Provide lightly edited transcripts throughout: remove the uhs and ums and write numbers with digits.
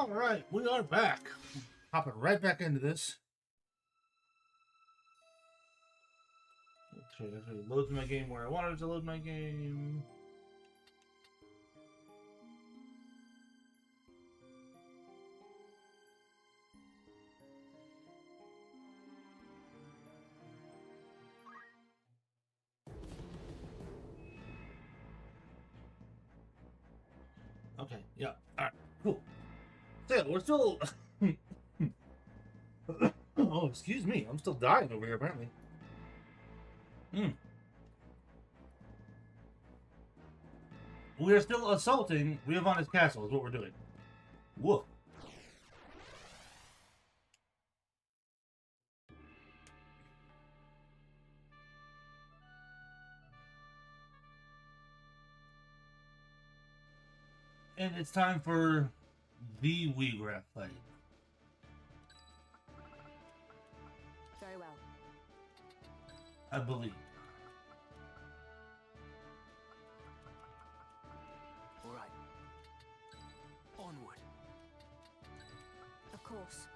Alright, we are back. Hopping right back into this. Okay, actually loads my game where I wanted to load my game. Okay, yeah, alright, cool. So yeah, we're still... Oh, excuse me, I'm still dying over here, apparently. We are still assaulting Riovanna's castle, is what we're doing. Woof. And it's time for the Weegraph fight. Very well. I believe. All right. Onward. Of course.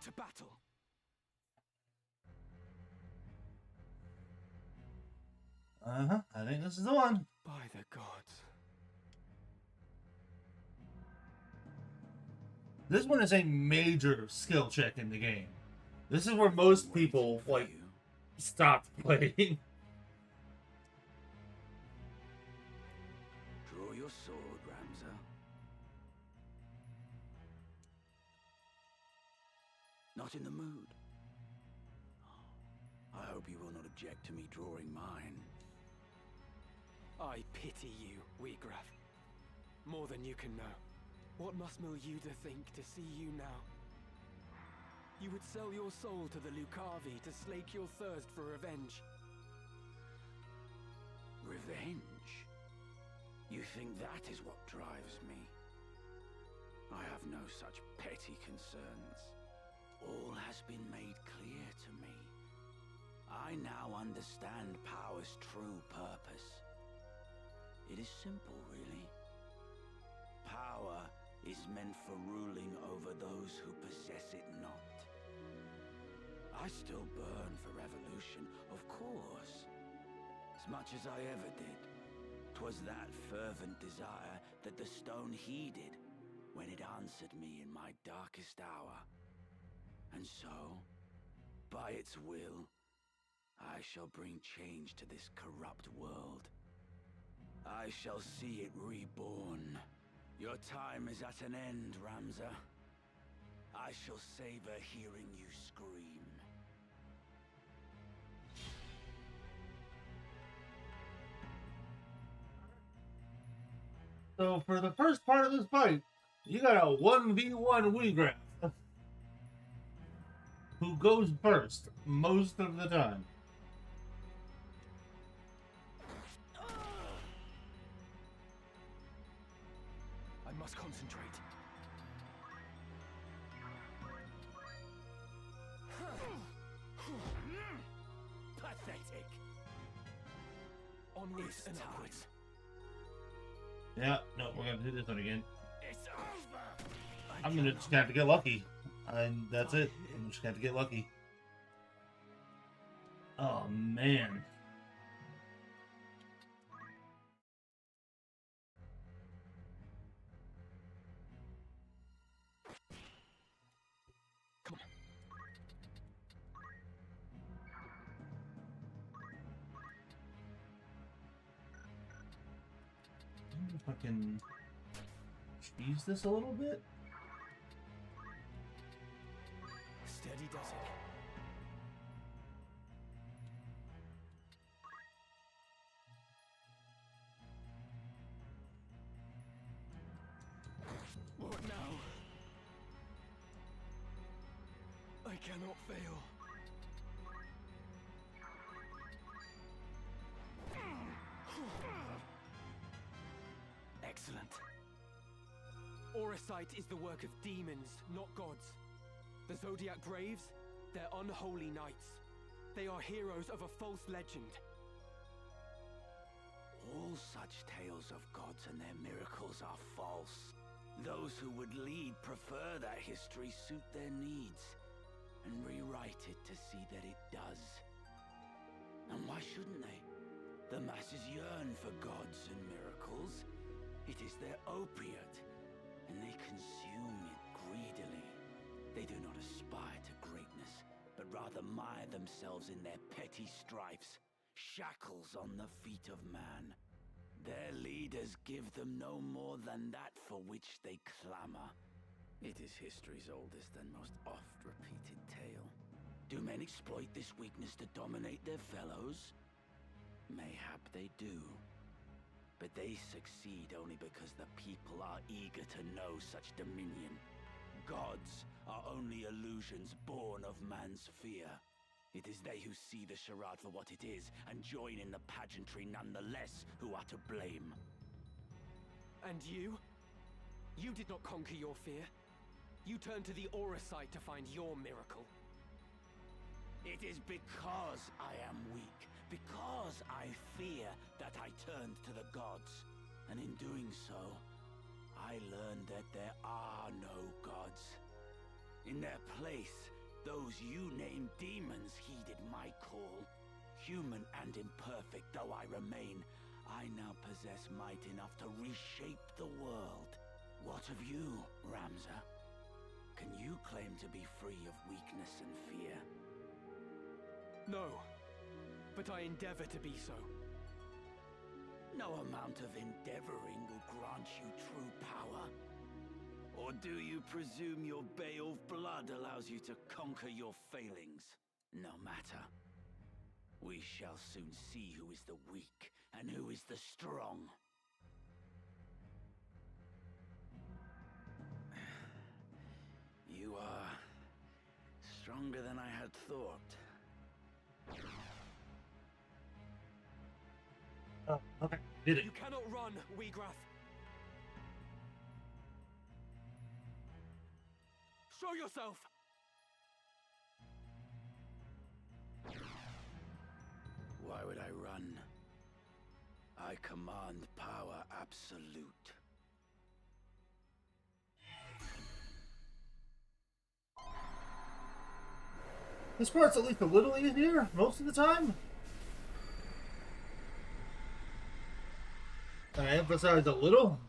To battle. Uh-huh, I think this is the one. By the gods. This one is a major skill check in the game. This is where most people, like, stop playing. Draw your sword, Ramza. Not in the mood. I hope you will not object to me drawing mine. I pity you, Weegraph. More than you can know. What must Milyuda think to see you now? You would sell your soul to the Lucavi to slake your thirst for revenge. Revenge? You think that is what drives me? I have no such petty concerns. All has been made clear to me. I now understand power's true purpose. It is simple, really. Power is meant for ruling over those who possess it not. I still burn for revolution, of course. As much as I ever did. 'Twas that fervent desire that the stone heeded when it answered me in my darkest hour. And so, by its will, I shall bring change to this corrupt world. I shall see it reborn. Your time is at an end, Ramza. I shall savor hearing you scream. So for the first part of this fight, you got a 1v1 Weegraph. Who goes first most of the time. I must concentrate. Pathetic. Onwards and upwards. Yeah, no, we're gonna do this one again. It's over. I'm gonna just have to get lucky. And that's it. I'm just gonna have to get lucky. Oh man. Come on. I wonder if I can cheese this a little bit. Steady does it. What now? I cannot fail. Excellent. Auracite is the work of demons, not gods. The Zodiac Braves, they're unholy knights. They are heroes of a false legend. All such tales of gods and their miracles are false. Those who would lead prefer that history suit their needs, and rewrite it to see that it does. And why shouldn't they? The masses yearn for gods and miracles. It is their opiate, and they consume it greedily. They do not aspire to greatness, but rather mire themselves in their petty strifes, shackles on the feet of man. Their leaders give them no more than that for which they clamor. It is history's oldest and most oft-repeated tale. Do men exploit this weakness to dominate their fellows? Mayhap they do. But they succeed only because the people are eager to know such dominion. Gods are only illusions born of man's fear. It is they who see the charade for what it is and join in the pageantry nonetheless who are to blame. And you? You did not conquer your fear. You turned to the Aura site to find your miracle. It is because I am weak, because I fear, that I turned to the gods. And in doing so, I learned that there are no gods. In their place, those you named demons heeded my call. Human and imperfect though I remain, I now possess might enough to reshape the world. What of you, Ramza? Can you claim to be free of weakness and fear? No, but I endeavor to be so. No amount of endeavoring will grant you true power. Or do you presume your Beowulf blood allows you to conquer your failings? No matter. We shall soon see who is the weak and who is the strong. You are stronger than I had thought. Oh, okay. Did it. You cannot run, Wheagrath. Show yourself! Why would I run? I command power absolute. This part's at least a little easier most of the time. I emphasize a little.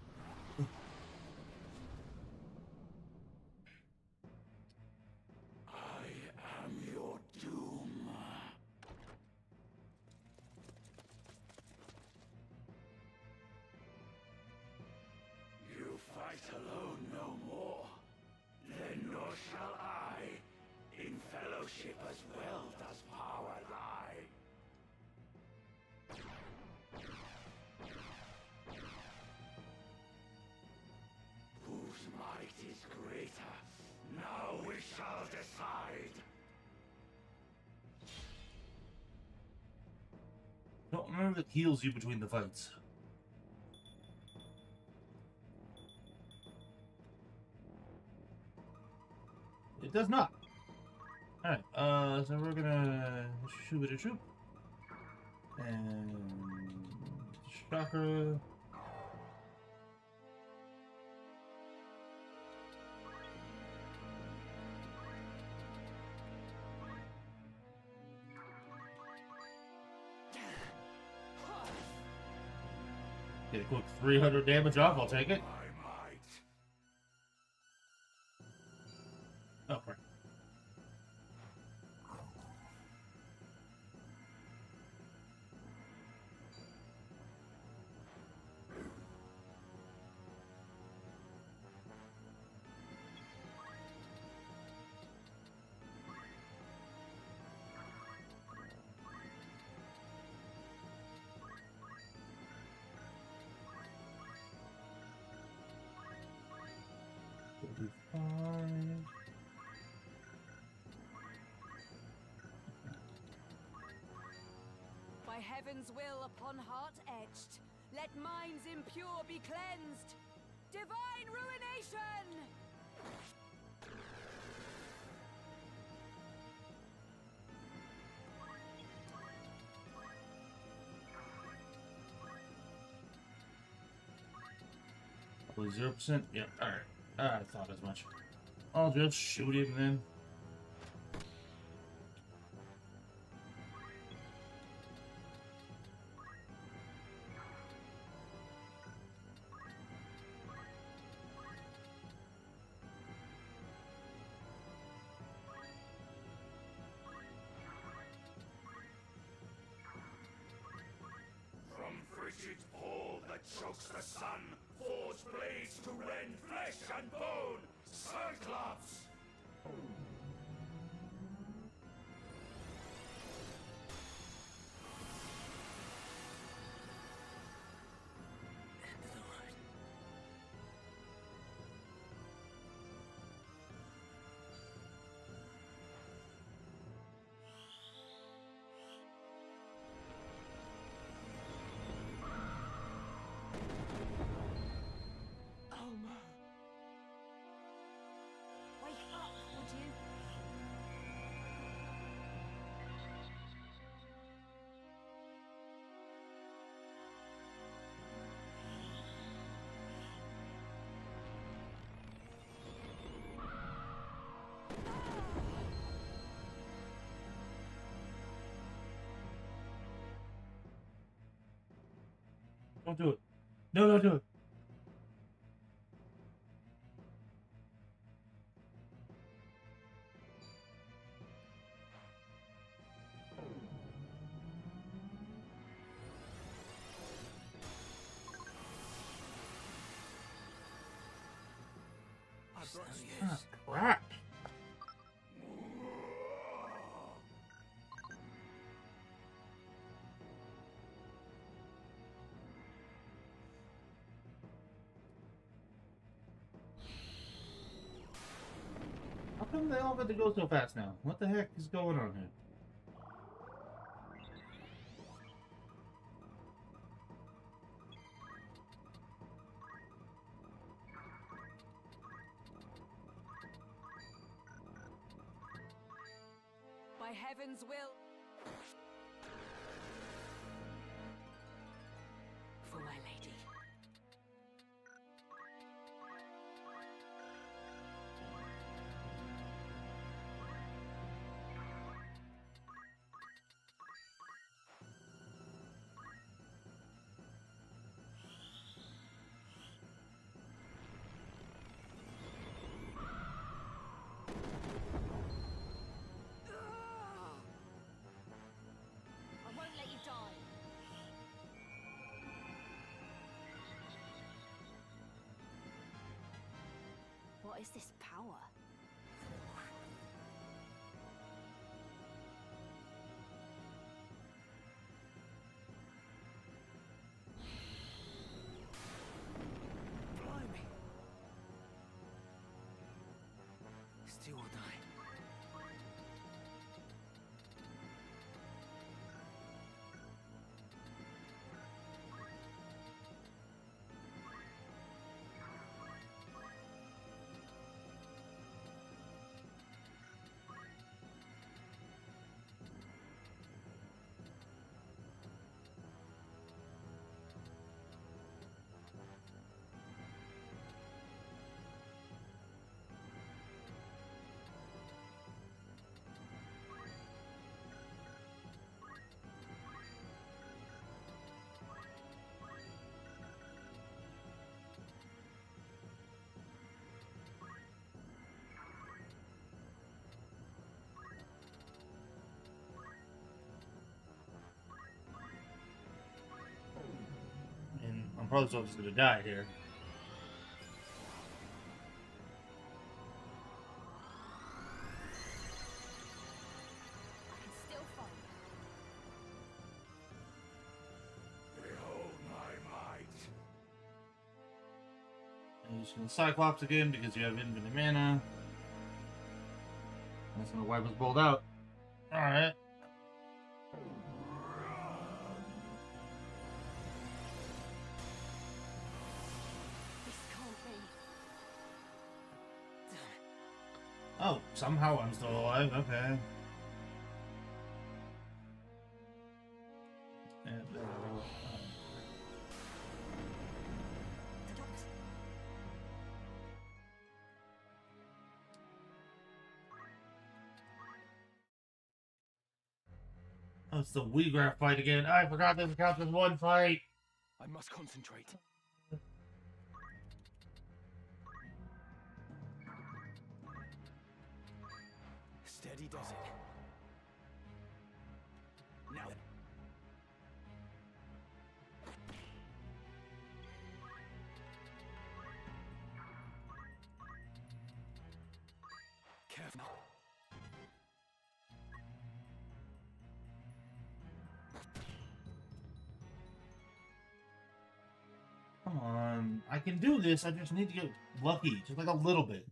I am your doom. You fight alone no more. Then nor shall I. In fellowship as well does power lie. Whose might is greater? Now we shall decide. Don't remember that heals you between the fights. It does not. Alright, so we're gonna shoot with a troop. And shocker. Get a quick 300 damage off, I'll take it. My might. Oh, right. By heaven's will upon heart etched, let minds impure be cleansed. Divine ruination! Was 0%? Yep, alright. I thought as much. I'll just shoot him then. From frigid pole that chokes the sun, forge blades to rend flesh and bone, Cyclops! Alma. Wake up, would you? Don't do it. No, don't do it. I've brought you Ah, this. crap. How come they all got to go so fast now? What the heck is going on here? By heaven's will. For my lady. I won't let you die. What is this power? Blimey. Still will die. And I'm probably supposed to die here. I can still fight. Behold my might! And you're just gonna Cyclops again because you have infinite mana. That's gonna wipe us both out. Alright. This can't be. Oh, somehow I'm still alive. Okay. And, The doctor. Oh, it's the Weegraph fight again. I forgot this counts as one fight. I must concentrate. Steady does it. Now then. Careful. Come on. I can do this. I just need to get lucky. Just like a little bit.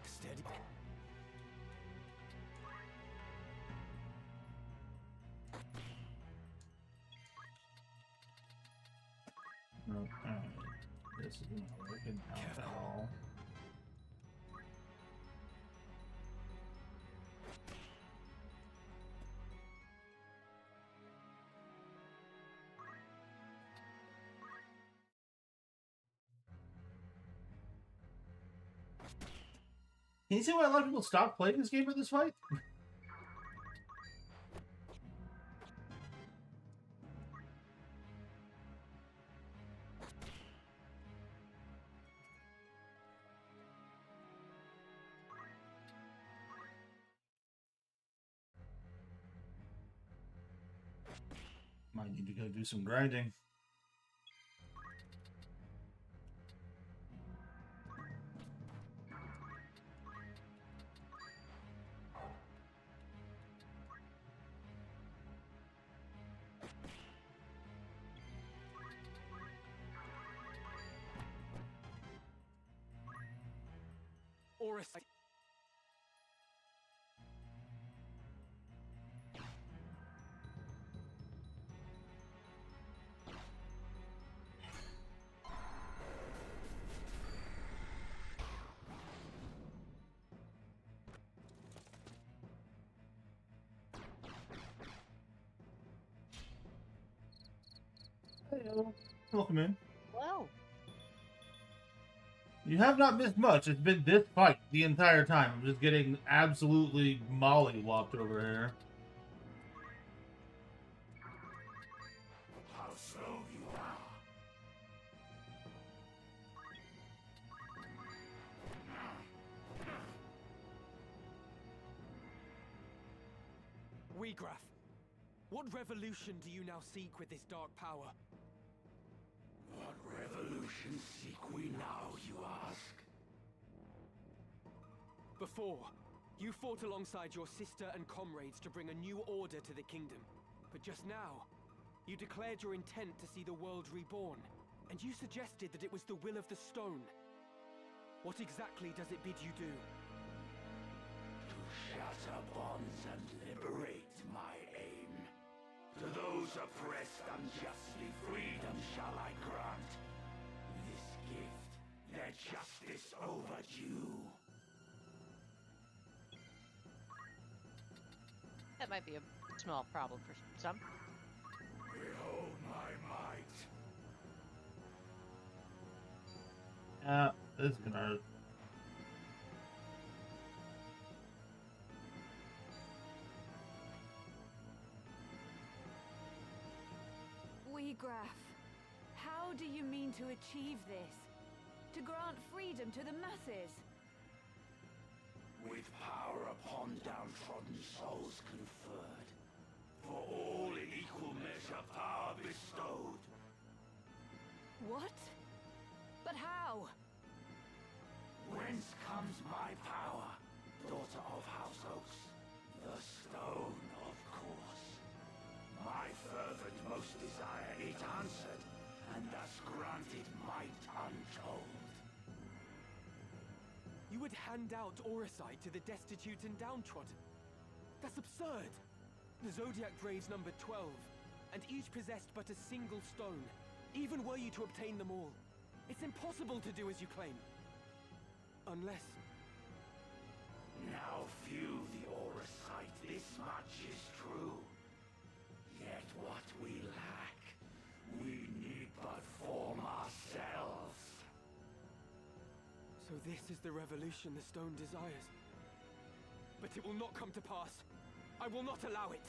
Steady. No, alright. This is not working out at all. Can you see why a lot of people stopped playing this game at this fight? Might need to go do some grinding. Or a sec. Hello. Welcome in. Well, You have not missed much. It's been this fight the entire time. I'm just getting absolutely mollywopped over here. How slow you are. Weegraph, what revolution do you now seek with this dark power? What revolution seek we now, you ask? Before, you fought alongside your sister and comrades to bring a new order to the kingdom. But just now, you declared your intent to see the world reborn, and you suggested that it was the will of the stone. What exactly does it bid you do? To shatter bonds and liberate my aim. To those oppressed unjustly, freedom shall I grant. This gift, their justice overdue. that might be a small problem for some. Behold my might. This is gonna hurt. Weegraph, how do you mean to achieve this? To grant freedom to the masses? With power upon downtrodden souls conferred, for all in equal measure power bestowed. What? But how? Whence comes my power, daughter of House Oaks? The stone, of course. My fervent most desire it answered, and thus granted might untold. You would hand out Oricide to the destitute and downtrodden? That's absurd! The Zodiac Braves number 12, and each possessed but a single stone. Even were you to obtain them all, it's impossible to do as you claim. Unless... Now This is the revolution the stone desires. But it will not come to pass. I will not allow it.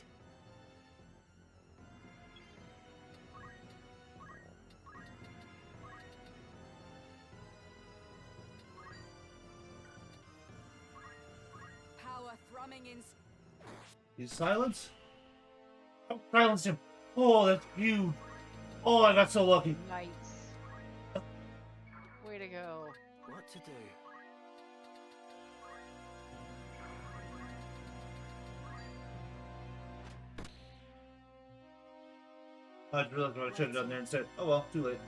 Power thrumming in. You silence? Oh, silence him. Oh, that's huge. Oh, I got so lucky. Nice. Way to go. What to do? I just realized what I should have done there instead. Oh well, too late.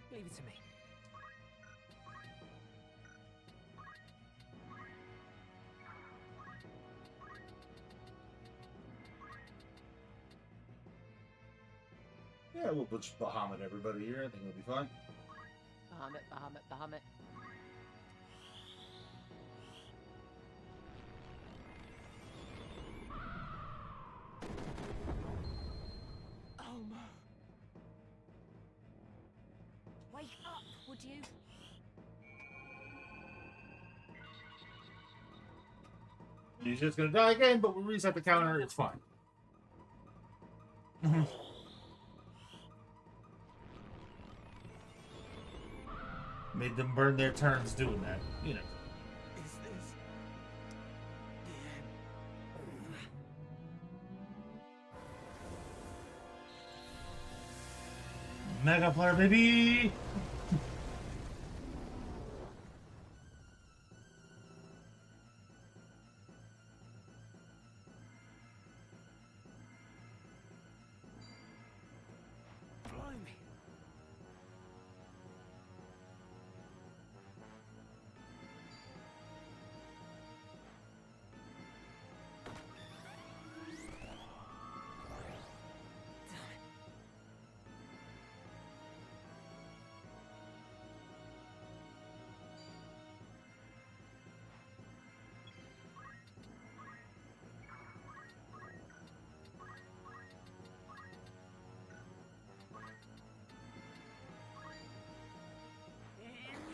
Leave it to me. Yeah, we'll just Bahamut everybody here. I think it'll be fine. Bahamut, Bahamut, Bahamut. Alma. Wake up, would you? He's just gonna die again, but we'll reset the counter. It's fine. Made them burn their turns doing that, you know. Is this the end? Mega player, baby! Blimey.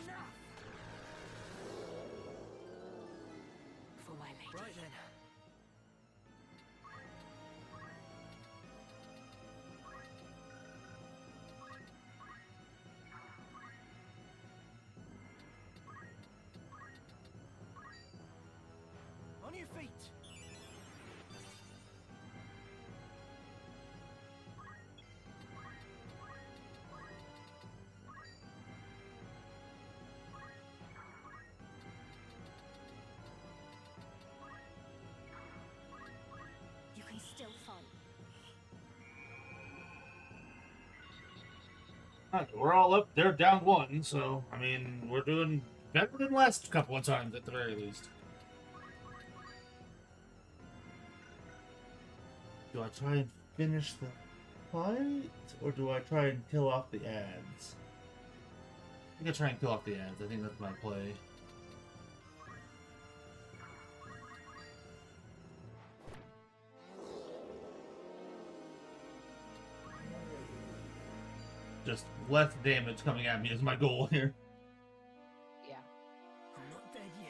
Enough! For my lady. Right then. On your feet. You can still fight. Alright, we're all up. They're down one, so, I mean, we're doing better than last couple of times at the very least. Do I try and finish the fight? Or do I try and kill off the ads? I think I try and kill off the ads. I think that's my play. Just less damage coming at me is my goal here. Yeah. I'm not dead yet.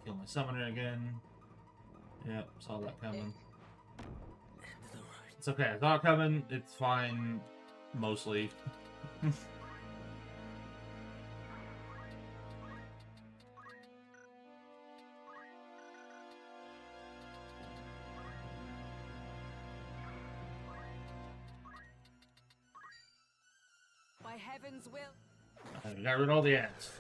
kill my summoner again. Yep, saw that coming. It's okay, I saw it coming. It's fine, mostly. By heaven's will. We got rid of all the ants.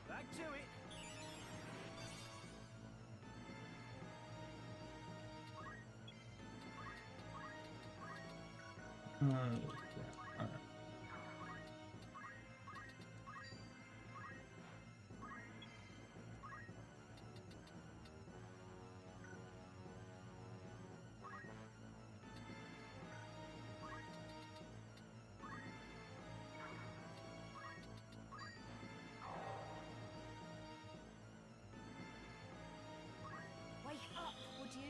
Back to it. Alright. Wake up, would you?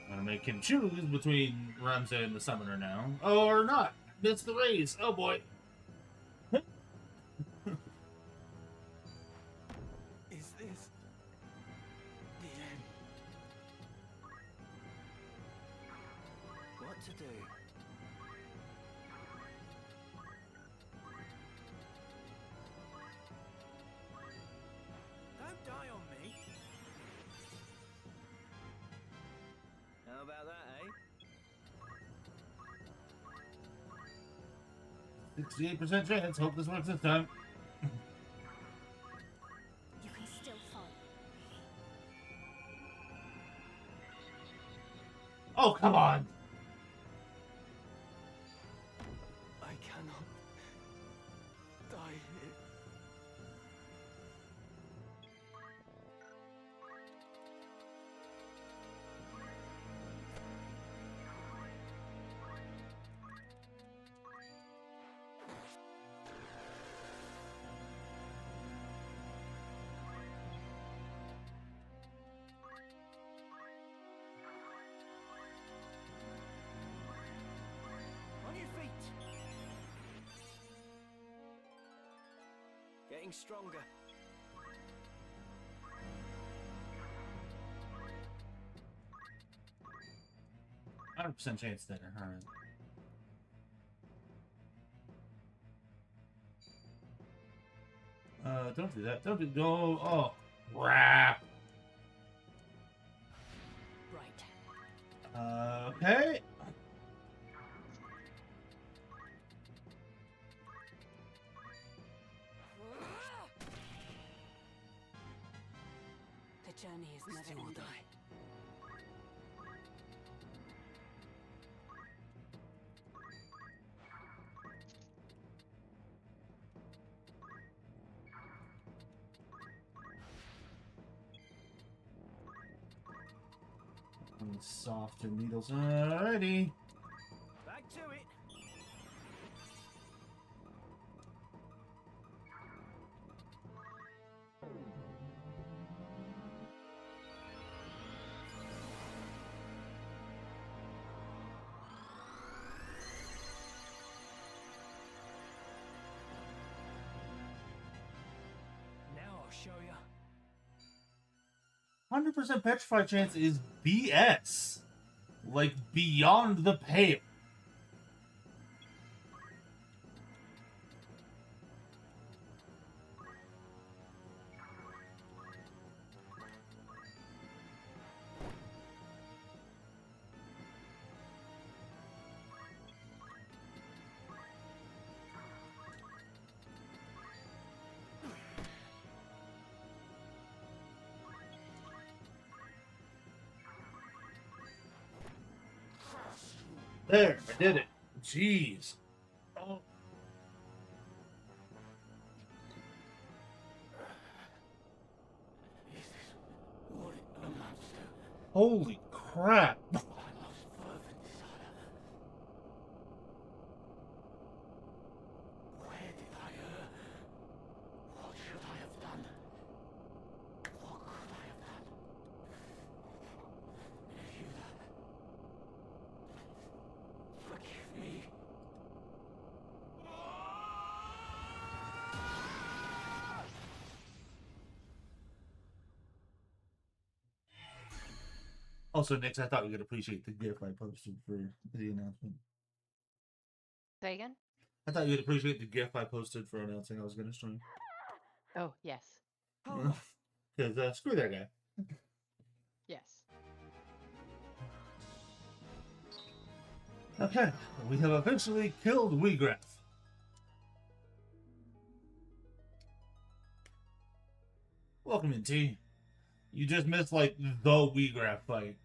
I'm gonna make him choose between Ramsay and the summoner now. Oh, or not. That's the raise. Oh boy. Is this the end? What to do? Don't die on me. How about that, eh? 68% chance. Hope this works this time. You can still fight. Oh, come on. I cannot die here. On your feet. Getting stronger. 100% chance there. Alright. Don't do that. Don't do. No. Oh, crap. Right. Okay. The journey is never Still ending. die. Softer needles. Alrighty. Back to it. Now I'll show you. 100% petrified chance is BS. Like, beyond the pale. There, I did it. Jeez. Oh. Is this what it amounts to? Holy crap. My most fervent desire. Where did I err? What should I have done? What could I have done? Also, Nix, I thought you could appreciate the GIF I posted for the announcement. Say again? I thought you'd appreciate the GIF I posted for announcing I was going to stream. Oh, yes. Because screw that guy. Yes. Okay, we have eventually killed Wheatgrass. Welcome in, T. You just missed, like, the Wheatgrass fight.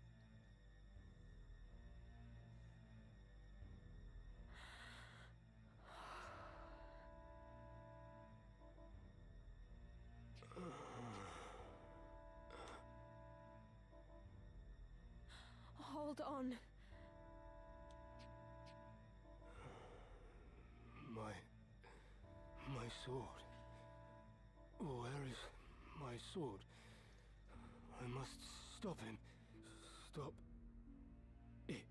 Hold on. My sword. Where is my sword? I must stop him. Stop it.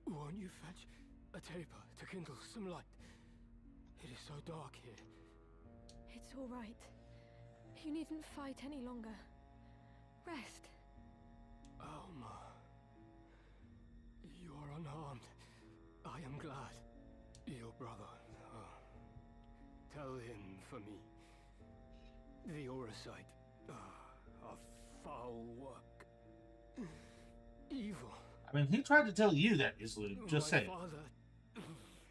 Won't you fetch a taper to kindle some light? It is so dark here. It's all right. You needn't fight any longer. Rest. Alma. You are unharmed. I am glad. Your brother. Tell him for me. The Oracite. A foul work. Evil. I mean, he tried to tell you that, Islu. Just say it. My father...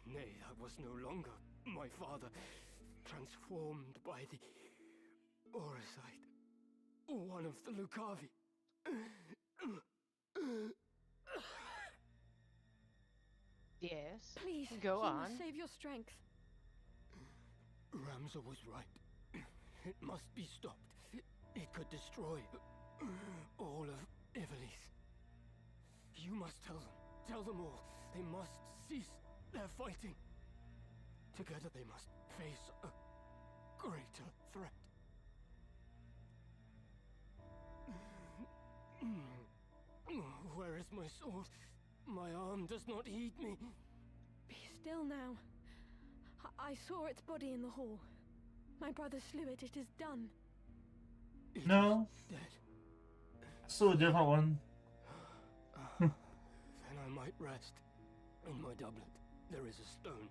Nay, that was no longer my father. Transformed by the Oracite. One of the Lucavi. Yes. Please, Go you on. must save your strength. Ramza was right. It must be stopped. It could destroy all of Ivalice. You must tell them. Tell them all. They must cease their fighting. Together they must face a greater threat. Where is my sword? My arm does not heed me. Be still now. I saw its body in the hall. My brother slew it. It is done. No. Dead. Still a different one. Then I might rest. In my doublet, there is a stone.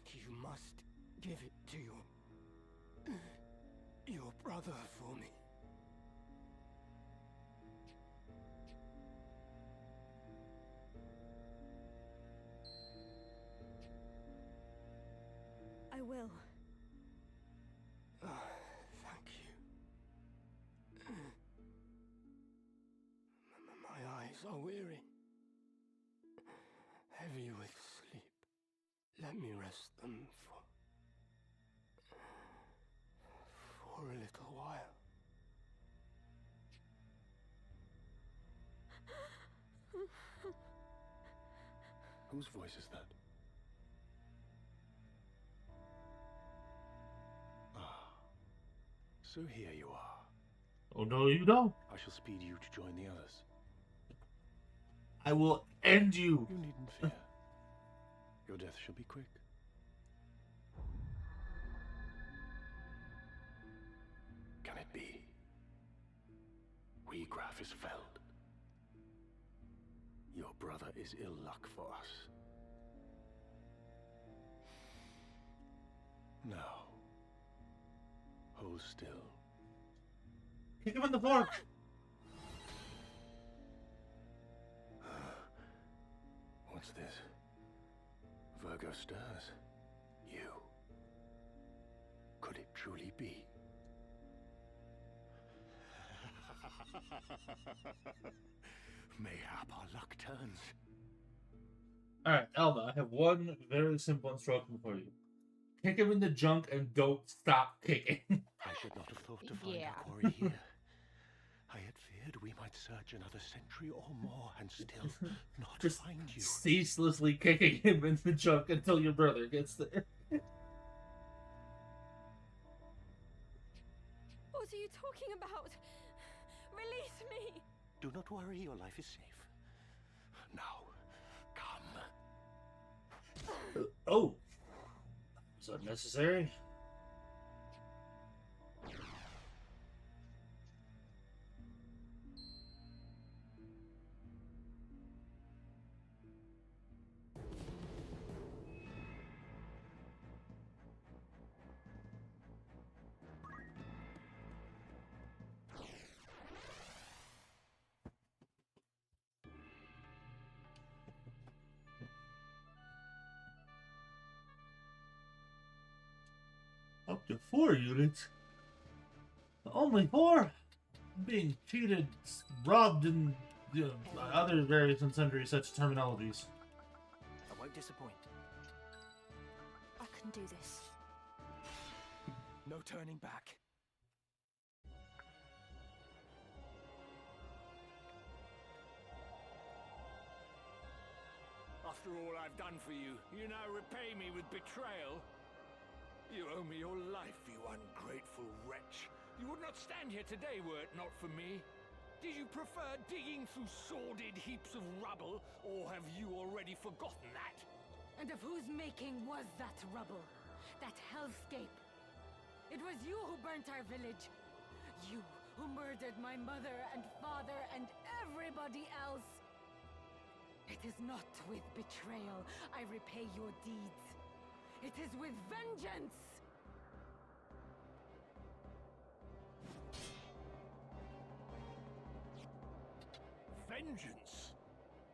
You must give it to your brother for me. I will. Thank you. My eyes are weary. Heavy with sleep. Let me rest them for a little while. Whose voice is that? So here you are. Oh, no, you don't. I shall speed you to join the others. I will end you. You needn't fear. Your death shall be quick. Can it be? Wheatgrass is felled. Your brother is ill luck for us. Now, hold still. Kick him in the fork. What's this? Virgo stirs. You. Could it truly be? Mayhap our luck turns. Alright, Elma, I have one very simple instruction for you. Kick him in the junk and don't stop kicking. I should not have thought to find our quarry here. I had feared we might search another century or more and still not Just find you. ceaselessly kicking him in the junk until your brother gets there. What are you talking about? Release me! Do not worry, your life is safe. Now, come. Oh. Is that necessary? 4 units? Only 4? I'm being cheated, robbed, and other various and sundry such terminologies. I won't disappoint. I can do this. No turning back. After all I've done for you, you now repay me with betrayal? You owe me your life, you ungrateful wretch. You would not stand here today were it not for me. Did you prefer digging through sordid heaps of rubble, or have you already forgotten that? And of whose making was that rubble? That hellscape? It was you who burnt our village. You who murdered my mother and father and everybody else. It is not with betrayal I repay your deeds. It is with vengeance! Vengeance?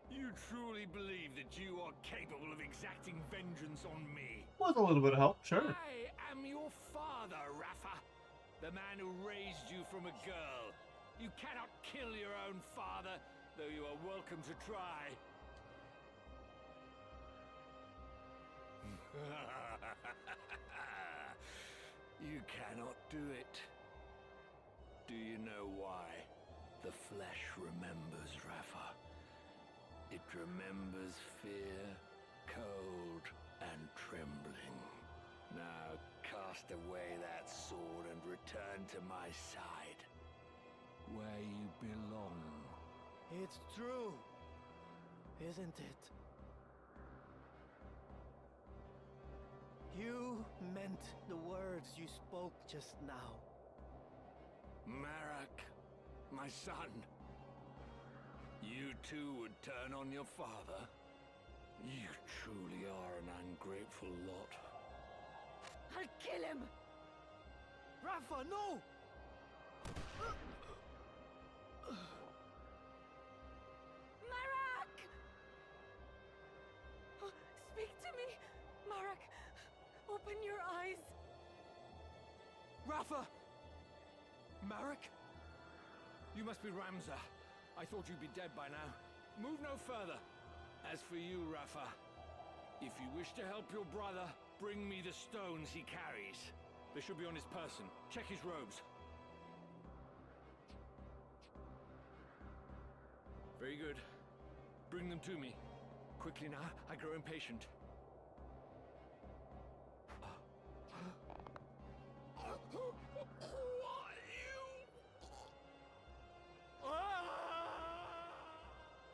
You truly believe that you are capable of exacting vengeance on me? With a little bit of help, sure. I am your father, Rafa. The man who raised you from a girl. You cannot kill your own father, though you are welcome to try. You cannot do it. Do you know why? The flesh remembers, Rafa. It remembers fear, cold, and trembling. Now cast away that sword and return to my side, where you belong. It's true, isn't it? You meant the words you spoke just now. Marak, my son. You too would turn on your father? You truly are an ungrateful lot. I'll kill him! Rafa, no! Marak! Speak to me! Marak, open your eyes! Rafa! Marek? You must be Ramza. I thought you'd be dead by now. Move no further. As for you, Rafa, if you wish to help your brother, bring me the stones he carries. They should be on his person. Check his robes. Very good. Bring them to me. Quickly now, I grow impatient.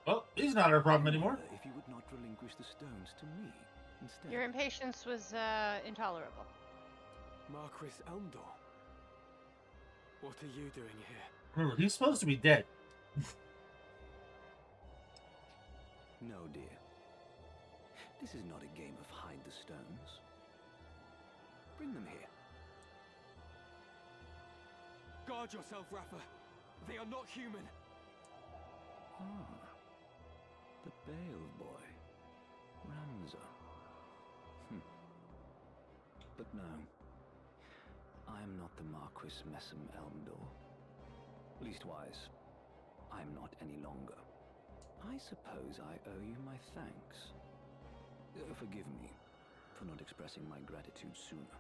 Well, he's not our problem anymore. If you would not relinquish the stones to me instead. Your impatience was intolerable. Marquis Elmdor? What are you doing here? Remember, he's supposed to be dead. No, dear. This is not a game of hide the stones. Bring them here. Guard yourself, Rafa. They are not human. Ah. The Bale boy. Ramza. But no. I am not the Marquis Messam Elmdor. Leastwise, I am not any longer. I suppose I owe you my thanks. Forgive me for not expressing my gratitude sooner.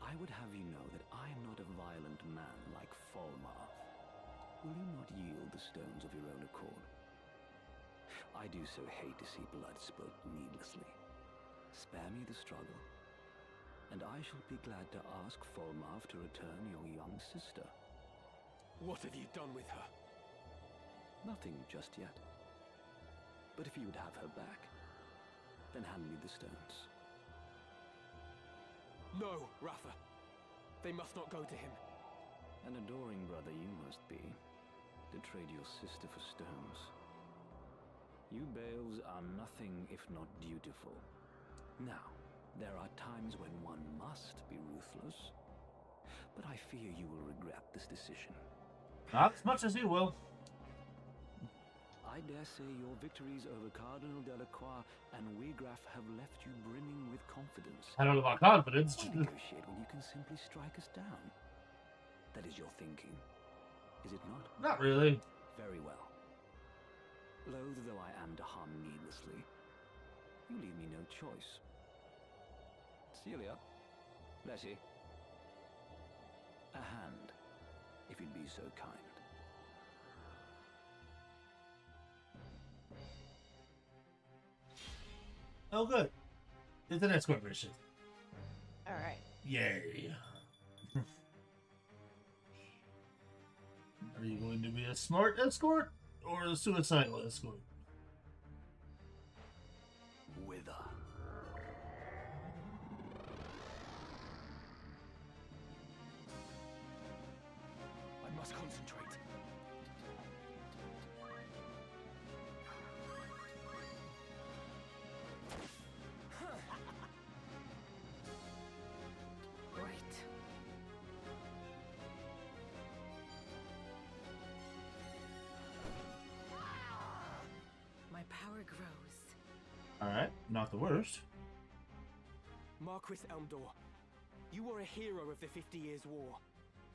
I would have you know that I am not a violent man like Falmarth. Will you not yield the stones of your own accord? I do so hate to see blood spilt needlessly. Spare me the struggle, and I shall be glad to ask Falmarth to return your young sister. What have you done with her? Nothing just yet. But if you would have her back, then hand me the stones. No, Rafa. They must not go to him. An adoring brother you must be, to trade your sister for stones. You Bales are nothing if not dutiful. Now, there are times when one must be ruthless, but I fear you will regret this decision. Not as much as he will. I dare say your victories over Cardinal Delacroix and Wegraf have left you brimming with confidence. I don't know about confidence. Why negotiate when you can simply strike us down? That is your thinking, is it not? Not really. Very well. Loath though I am to harm needlessly, you leave me no choice. Celia, Leslie, a hand, if you'd be so kind. Oh, good. It's an escort mission. All right. Yay. Are you going to be a smart escort or a suicidal escort? Wither. I must concentrate. Right. My power grows. Alright, not the worst. Marquis Elmdor, you were a hero of the 50 Years' War.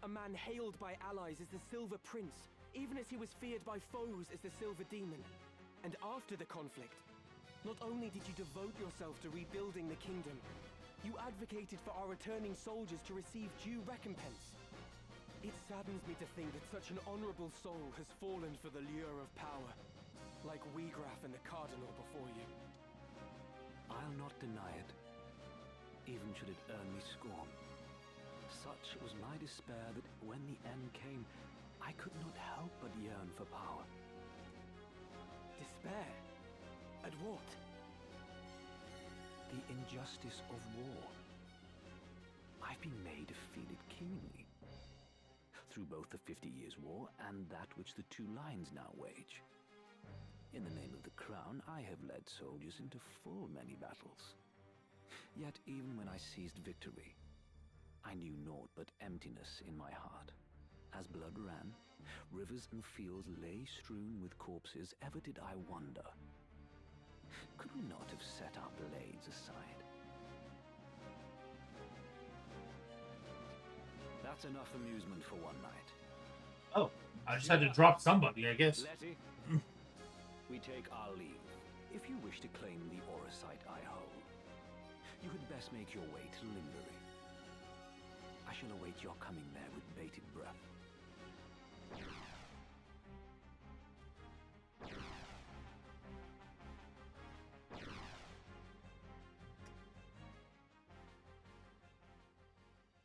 A man hailed by allies as the Silver Prince, even as he was feared by foes as the Silver Demon. And after the conflict, not only did you devote yourself to rebuilding the kingdom, you advocated for our returning soldiers to receive due recompense. It saddens me to think that such an honorable soul has fallen for the lure of power, like Wegraf and the Cardinal before you. I'll not deny it, even should it earn me scorn. Such was my despair that when the end came, I could not help but yearn for power. Despair? At what? The injustice of war. I've been made to feel it keenly. Through both the 50 Years' War and that which the two lines now wage. In the name of the crown, I have led soldiers into full many battles. Yet even when I seized victory, I knew naught but emptiness in my heart. As blood ran, rivers and fields lay strewn with corpses, ever did I wonder, could we not have set our blades aside? That's enough amusement for one night. Oh, I just had to drop somebody, I guess. Letty, we take our leave. If you wish to claim the Orosite I hold, you had best make your way to Limbury. I shall await your coming there with bated breath.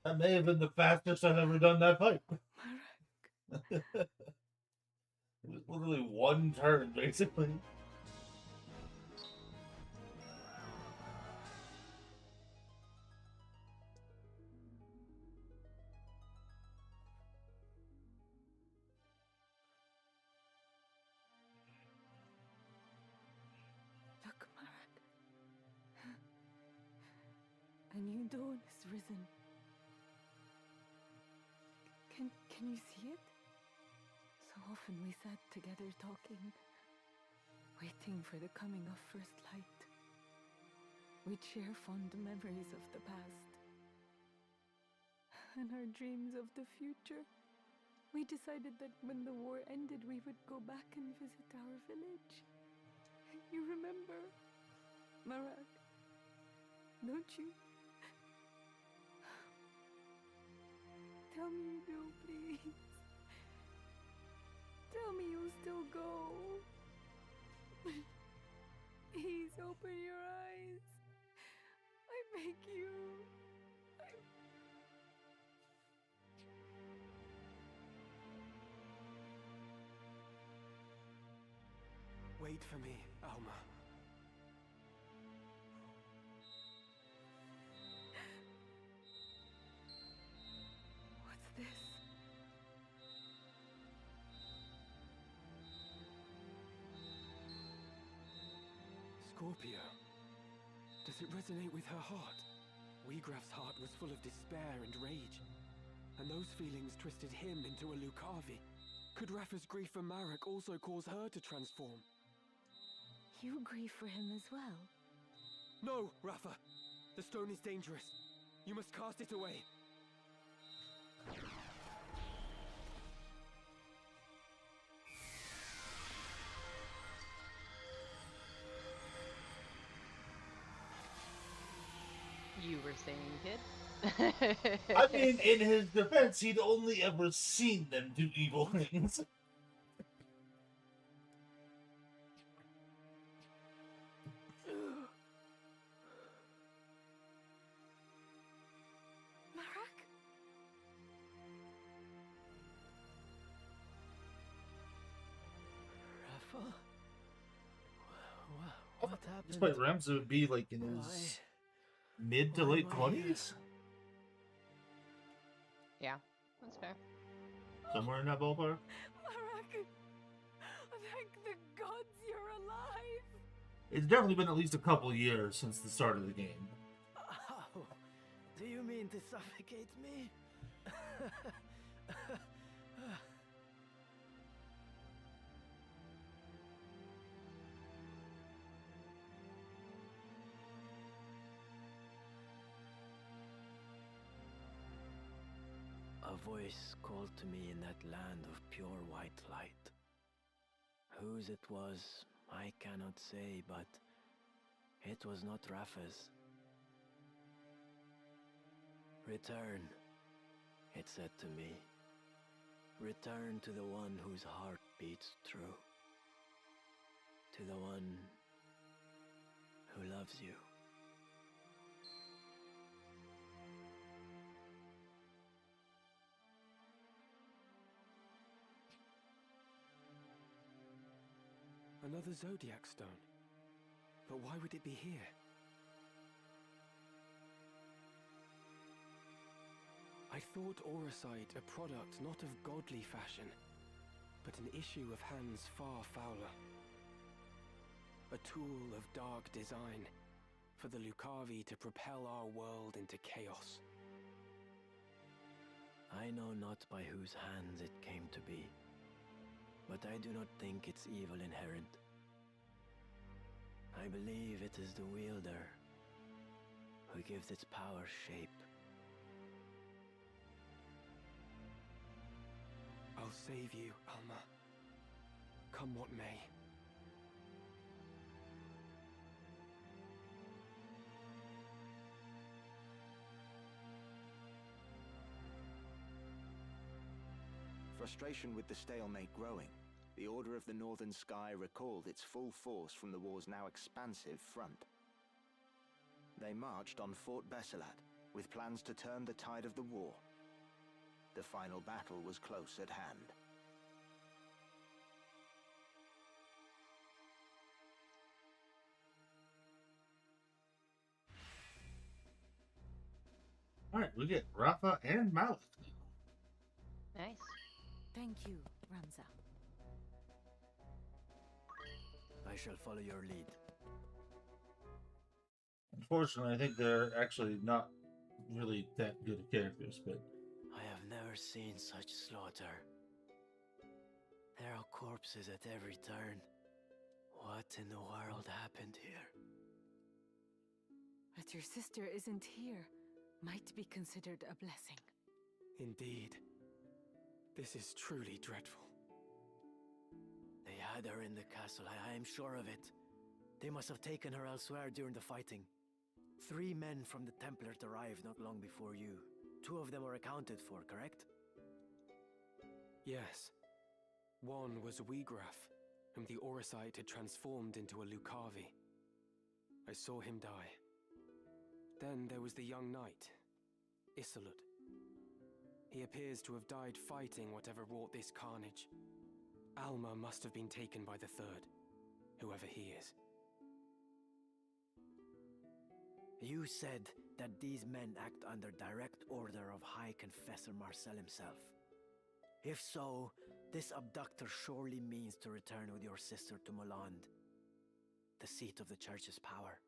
That may have been the fastest I've ever done that fight. It was literally one turn, basically. Look, Marak. A new dawn has risen. Can you see it? So often we sat together talking, waiting for the coming of first light. We'd share fond memories of the past and our dreams of the future. We decided that when the war ended, we would go back and visit our village. You remember, Marak, don't you? Tell me you do, please. Tell me you'll still go. Please open your eyes. I beg you. Wait for me, Alma. What's this? Scorpio. Does it resonate with her heart? Wegraf's heart was full of despair and rage, and those feelings twisted him into a Lucavi. Could Rafa's grief for Marek also cause her to transform? You grieve for him as well. No, Rafa! The stone is dangerous. You must cast it away. You were saying, kid? I mean, in his defense, he'd only ever seen them do evil things. Marek? Rafa? What happened? Despite Ramsey would be like in his mid to why late am I here? 20s, Yeah, that's fair. somewhere in that ballpark. Marek! Thank the gods you're alive! It's definitely been at least a couple years since the start of the game. Ow. Do you mean to suffocate me? A voice called to me in that land of pure white light. Whose it was, I cannot say, but it was not Rafa's. Return, it said to me. Return to the one whose heart beats true. To the one who loves you. Another Zodiac stone. But why would it be here? I thought Auracite a product not of godly fashion, but an issue of hands far fouler. A tool of dark design, for the Lucavi to propel our world into chaos. I know not by whose hands it came to be, but I do not think its evil inherent. I believe it is the wielder who gives its power shape. I'll save you, Alma. Come what may. Frustration with the stalemate growing, the Order of the Northern Sky recalled its full force from the war's now expansive front. They marched on Fort Besselat, with plans to turn the tide of the war. The final battle was close at hand. Alright, we get Rafa and Malik. Nice. Thank you, Ramza. I shall follow your lead. Unfortunately, I think they're actually not really that good of characters, but I have never seen such slaughter. There are corpses at every turn. What in the world happened here? That your sister isn't here might be considered a blessing. Indeed. This is truly dreadful. They had her in the castle, I am sure of it. They must have taken her elsewhere during the fighting. 3 men from the Templars arrived not long before you. 2 of them were accounted for, correct? Yes. One was Weegraf, whom the Auracite had transformed into a Lucavi. I saw him die. Then there was the young knight, Isolde. He appears to have died fighting whatever wrought this carnage. Alma must have been taken by the third, whoever he is. You said that these men act under direct order of High Confessor Marcel himself. If so, this abductor surely means to return with your sister to Moland, the seat of the Church's power.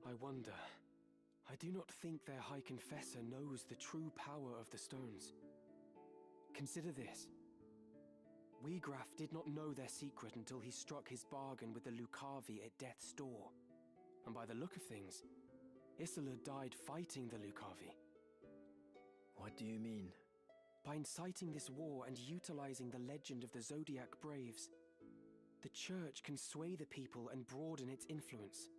I wonder. I do not think their High Confessor knows the true power of the stones. Consider this. Wiegraf did not know their secret until he struck his bargain with the Lucavi at death's door. And by the look of things, Isola died fighting the Lucavi. What do you mean? By inciting this war and utilizing the legend of the Zodiac Braves, the Church can sway the people and broaden its influence.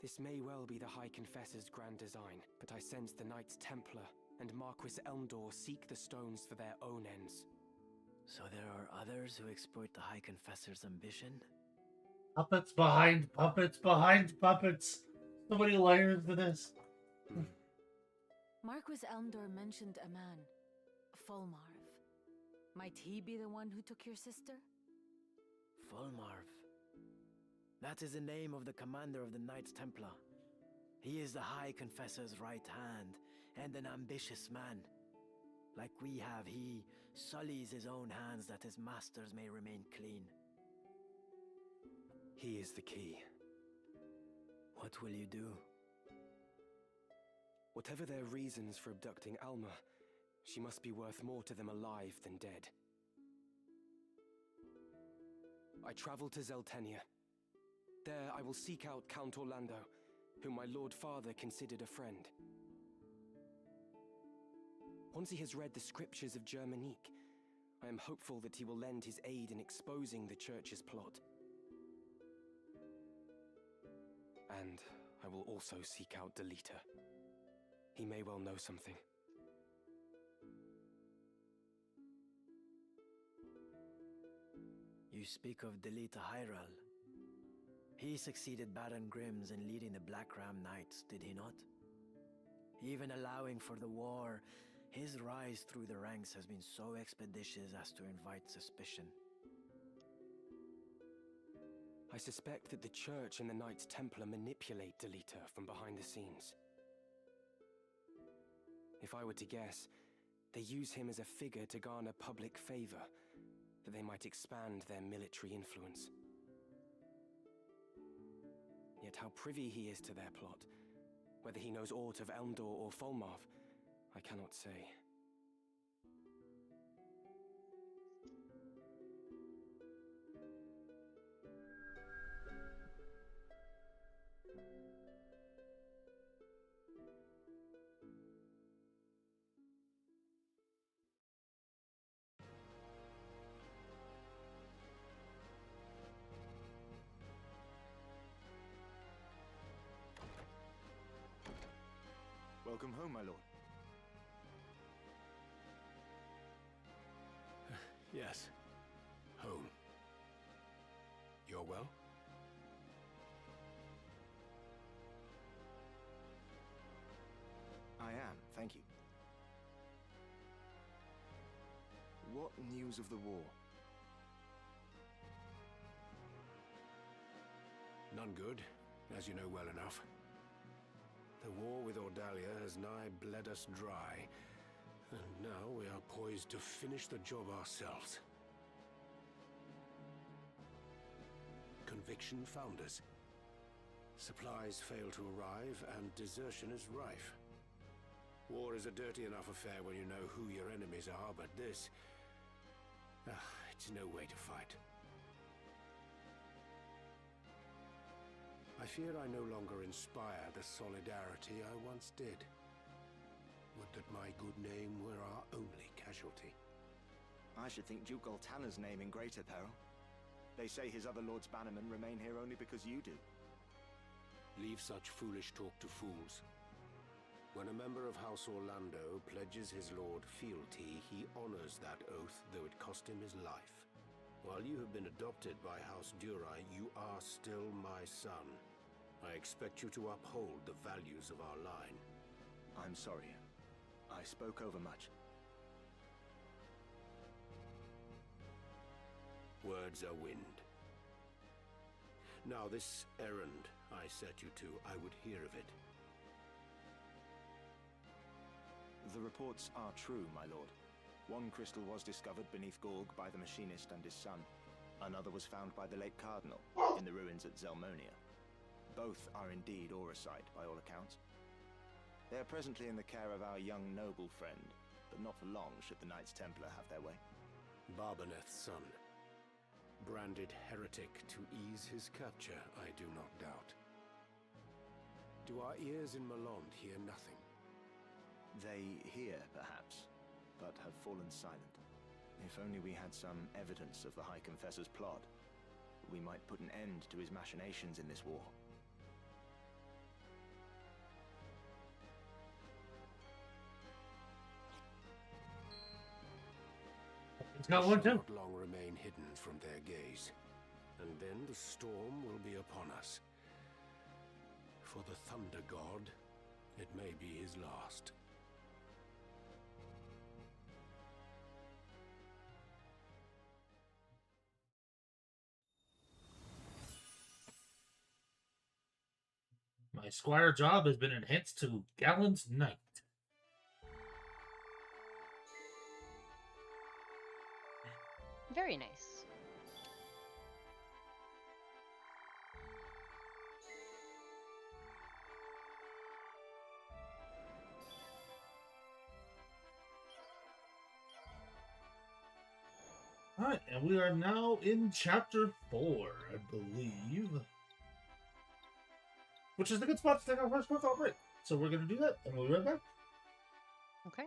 This may well be the High Confessor's grand design, but I sense the Knights Templar and Marquis Elmdor seek the stones for their own ends. So there are others who exploit the High Confessor's ambition? Puppets behind puppets behind puppets. So many layers to this. Marquis Elmdor mentioned a man, Fulmarv. Might he be the one who took your sister? Fulmarv. That is the name of the commander of the Knights Templar. He is the High Confessor's right hand, and an ambitious man. Like we have, he sullies his own hands that his masters may remain clean. He is the key. What will you do? Whatever their reasons for abducting Alma, she must be worth more to them alive than dead. I travel to Zeltenia. There I will seek out Count Orlando, whom my Lord Father considered a friend. Once he has read the scriptures of Germanique, I am hopeful that he will lend his aid in exposing the Church's plot. And I will also seek out Delita. He may well know something. You speak of Delita Hyral. He succeeded Baron Grimm's in leading the Black Ram Knights, did he not? Even allowing for the war, his rise through the ranks has been so expeditious as to invite suspicion. I suspect that the Church and the Knights Templar manipulate Delita from behind the scenes. If I were to guess, they use him as a figure to garner public favor, that they might expand their military influence. Yet how privy he is to their plot, whether he knows aught of Elmdor or Fulmarv, I cannot say. Welcome home, my lord. Yes. Home. You're well? I am, thank you. What news of the war? None good, as you know well enough. The war with Ordalia has nigh bled us dry, and now we are poised to finish the job ourselves. Conviction found us. Supplies fail to arrive, and desertion is rife. War is a dirty enough affair when you know who your enemies are, but this... it's no way to fight. I fear I no longer inspire the solidarity I once did. Would that my good name were our only casualty. I should think Duke Goltanna's name in greater peril. They say his other lords bannermen remain here only because you do. Leave such foolish talk to fools. When a member of House Orlando pledges his lord fealty, he honors that oath, though it cost him his life. While you have been adopted by House Durai, you are still my son. I expect you to uphold the values of our line. I'm sorry. I spoke over much. Words are wind. Now this errand I set you to, I would hear of it. The reports are true, my lord. One crystal was discovered beneath Gorg by the machinist and his son. Another was found by the late Cardinal, in the ruins at Zelmonia. Both are indeed Auracite, by all accounts. They are presently in the care of our young noble friend, but not for long should the Knights Templar have their way. Barbaneth's son. Branded heretic to ease his capture, I do not doubt. Do our ears in Malond hear nothing? They hear, perhaps, but have fallen silent. If only we had some evidence of the High Confessor's plot, we might put an end to his machinations in this war. It's got one too. Not long remain hidden from their gaze, and then the storm will be upon us. For the Thunder God, it may be his last. My squire job has been enhanced to Gallant Knight. Very nice. Alright, and we are now in chapter 4, I believe. Which is a good spot to take our first profile break. So we're going to do that, and we'll be right back. Okay.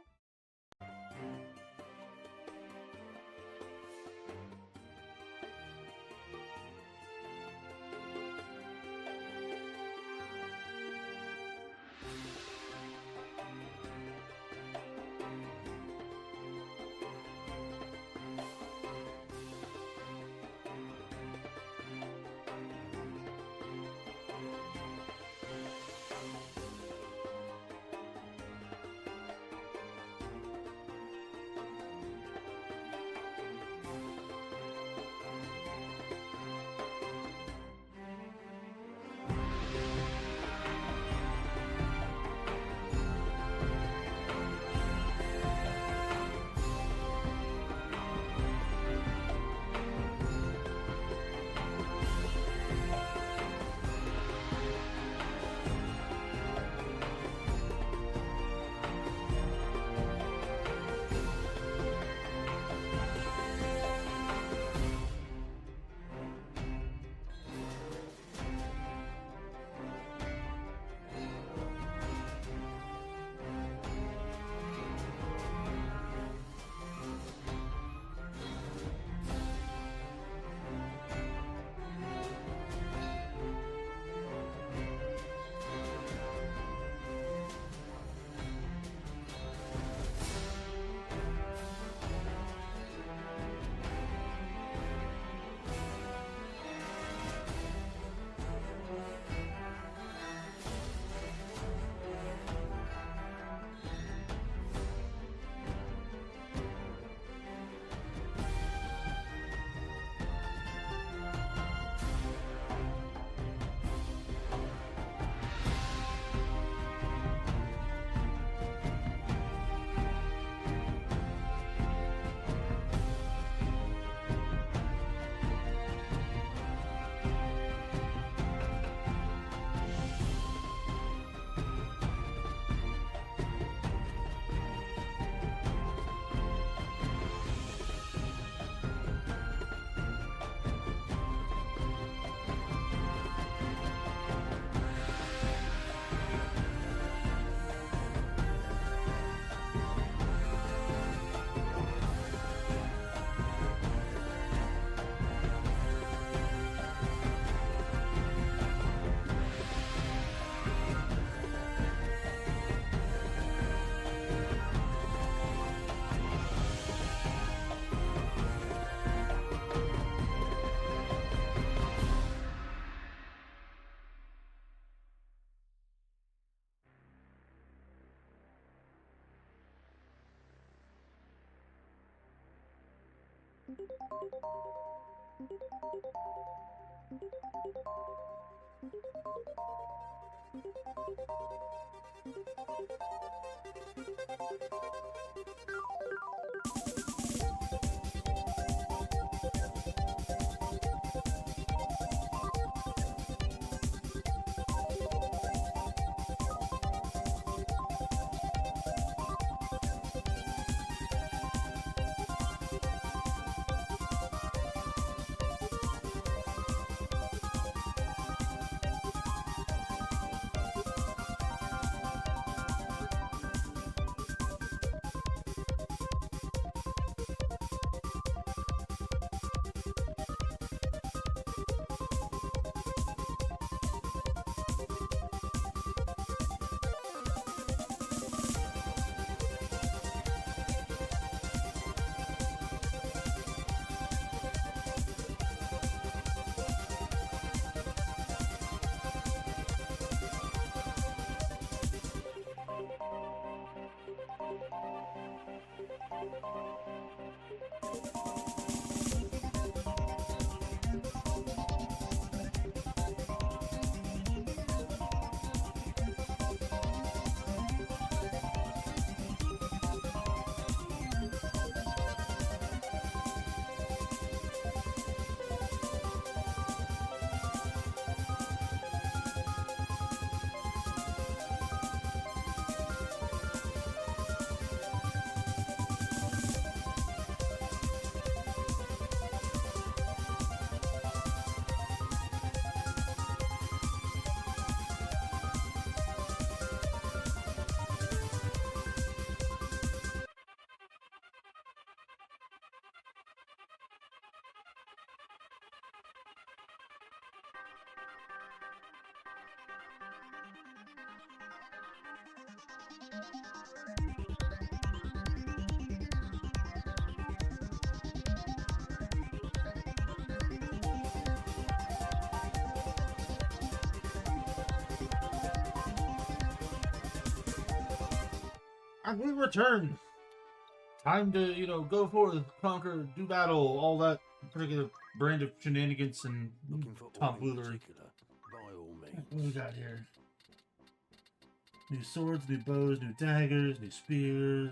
And we return. Time to, go forth, conquer, do battle, all that particular brand of shenanigans and Looking for all in tomfoolery. particular, by all means. What do we got here? New swords, new bows, new daggers, new spears.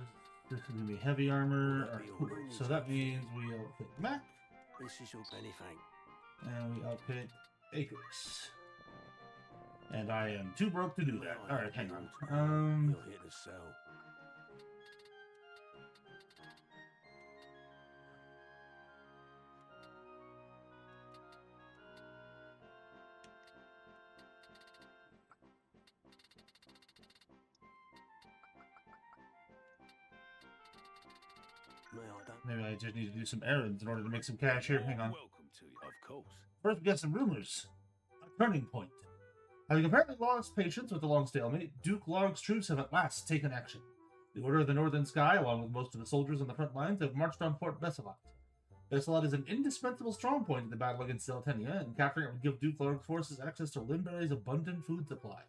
This is gonna be heavy armor. Alright, cool. So that means we outfit Mac, This is your anything. and we outfit Acres. And I am too broke to do that. Alright, hang on. You're here to sell. Maybe I just need to do some errands in order to make some cash here. Hang on. Welcome to you, of course. First, we got some rumors. A turning point. Having apparently lost patience with the long stalemate, Duke Larg's troops have at last taken action. The Order of the Northern Sky, along with most of the soldiers on the front lines, have marched on Fort Besselat. Besselat is an indispensable strong point in the battle against Zeltenia, and capturing it would give Duke Larg's forces access to Limberry's abundant food supply.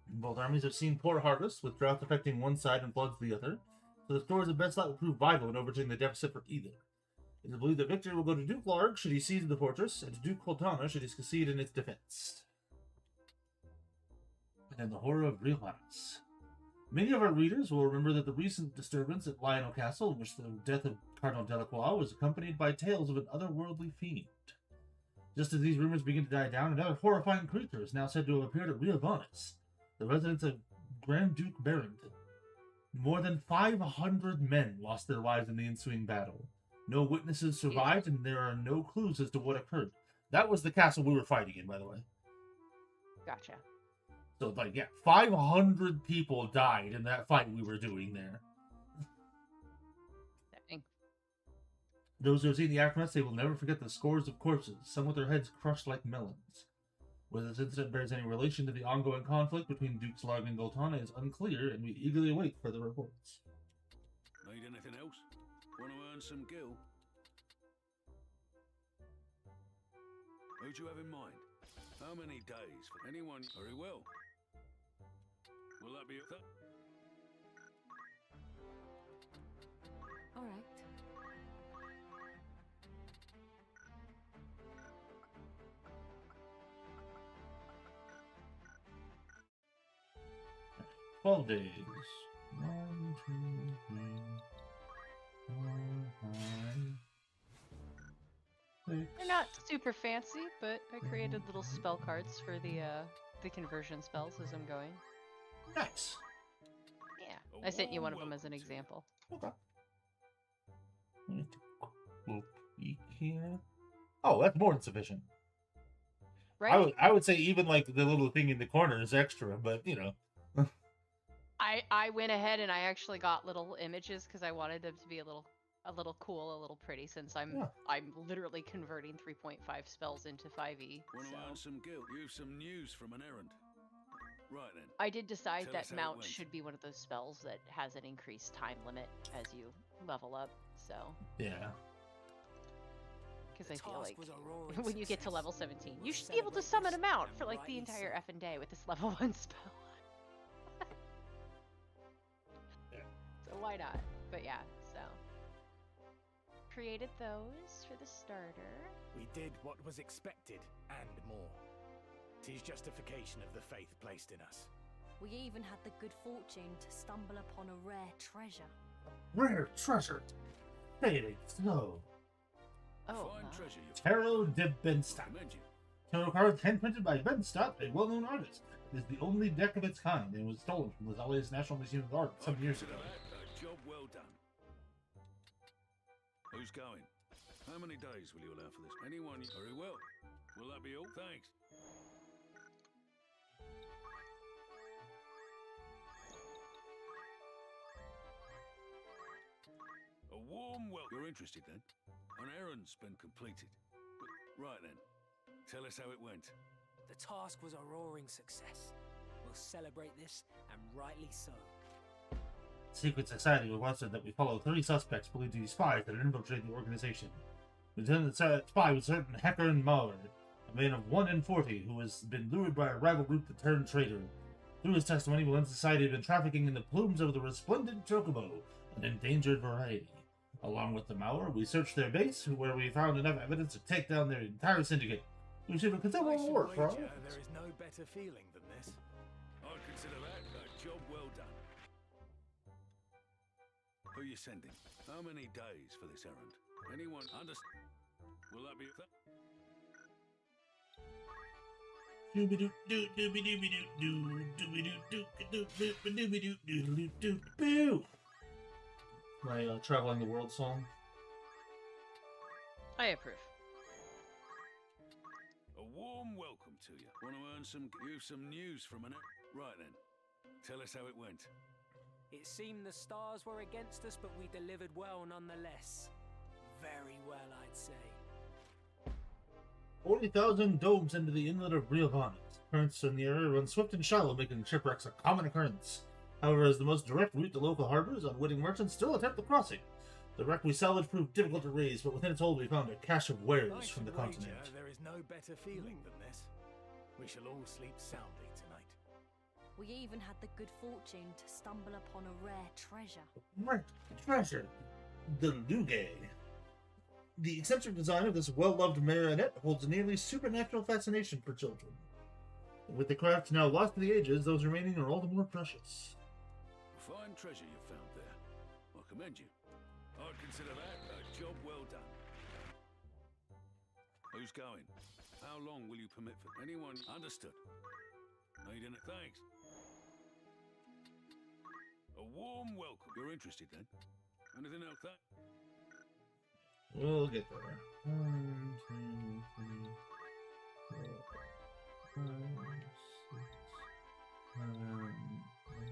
Both armies have seen poor harvests, with drought affecting one side and floods the other, so the stores of Besselat will prove vital in overtaking the deficit for either. It is believed that victory will go to Duke Larg should he seize the fortress, and to Duke Coltana should he succeed in its defense. And the horror of real lives. Many of our readers will remember that the recent disturbance at Lionel Castle, in which the death of Cardinal Delacroix was accompanied by tales of an otherworldly fiend. Just as these rumors begin to die down, another horrifying creature is now said to have appeared at Riovanes, the residence of Grand Duke Barrington. More than 500 men lost their lives in the ensuing battle. No witnesses survived, and there are no clues as to what occurred. That was the castle we were fighting in, by the way. Gotcha. So, 500 people died in that fight we were doing there. Dang. Those who have seen the aftermath say will never forget the scores of corpses, some with their heads crushed like melons. Whether this incident bears any relation to the ongoing conflict between Dukes Larg and Goltana is unclear, and we eagerly await further reports. Need anything else? Want to earn some gil? Who'd you have in mind? How many days for anyone? Very well. Will that be it? All right. "12 days. 1, 2, 3, 4, 5, 6. They're not super fancy, but I created little spell cards for the conversion spells as I'm going. Nice. Yeah, I sent you one of them as an example. Okay. Let me take a little peek here. Oh, that's more than sufficient. Right? I would say even the little thing in the corner is extra, but I went ahead and I actually got little images because I wanted them to be a little cool, a little pretty, since I'm literally converting 3.5 spells into 5e. Want to So. earn some gil? You've some news from an errand. Right then. I did decide Tell us that how it mount went. should be one of those spells that has an increased time limit as you level up. So, yeah. because I feel like when you get to level 17, you should be able to summon a mount for the entire effing day with this level 1 spell. So why not? But yeah, so created those for the starter. We did what was expected, and more. 'Tis justification of the faith placed in us. We even had the good fortune to stumble upon a rare treasure. Rare treasure. Fading snow. Oh, Fine my. treasure you Tarot de Benstock. commend you. Tarot cards handprinted by Benstock, a well-known artist. It is the only deck of its kind and was stolen from the Zalias National Museum of Art some years ago. A job well done. Who's going? How many days will you allow for this? Anyone? Very well. Will that be all? Thanks. A warm welcome. You're interested then? An errand's been completed. Right then. Tell us how it went. The task was a roaring success. We'll celebrate this, and rightly so. Secret Society requested that we follow 3 suspects believed to be spies that had infiltrated the organization. Lieutenant Spy was certain Heckern Mauer, a man of 1 in 40 who has been lured by a rival group to turn traitor. Through his testimony, Valence Society had been trafficking in the plumes of the resplendent chocobo, an endangered variety. Along with the Mauer, we searched their base, where we found enough evidence to take down their entire syndicate. We received a considerable reward for our wager efforts. there is no better feeling than this. I'd consider that a job well done. Who you sending? How many days for this errand? Anyone understand? Will that be My Traveling the World song. I approve. a warm welcome to you? Want to earn some news from an... Right then. Tell us how it went. It seemed the stars were against us, but we delivered well nonetheless. Very well, I'd say. 40,000 domes into the inlet of Riovanas. Currents in the area run swift and shallow, making shipwrecks a common occurrence. However, as the most direct route to local harbors, unwitting merchants still attempt the crossing. The wreck we salvaged proved difficult to raise, but within its hold we found a cache of wares I from the should wager continent. there is no better feeling than this. We shall all sleep soundly tonight. We even had the good fortune to stumble upon a rare treasure. Rare treasure. The Luge. The eccentric design of this well-loved marionette holds a nearly supernatural fascination for children. With the craft now lost to the ages, those remaining are all the more precious. Fine treasure you found there. I commend you. I'd consider that a job well done. Who's going? How long will you permit for anyone? Understood. Need any... Thanks. A warm welcome. You're interested then? Anything else? That... We'll get there. 1, 2, 3, 4, 5, 6, 7, 8, 9, 10,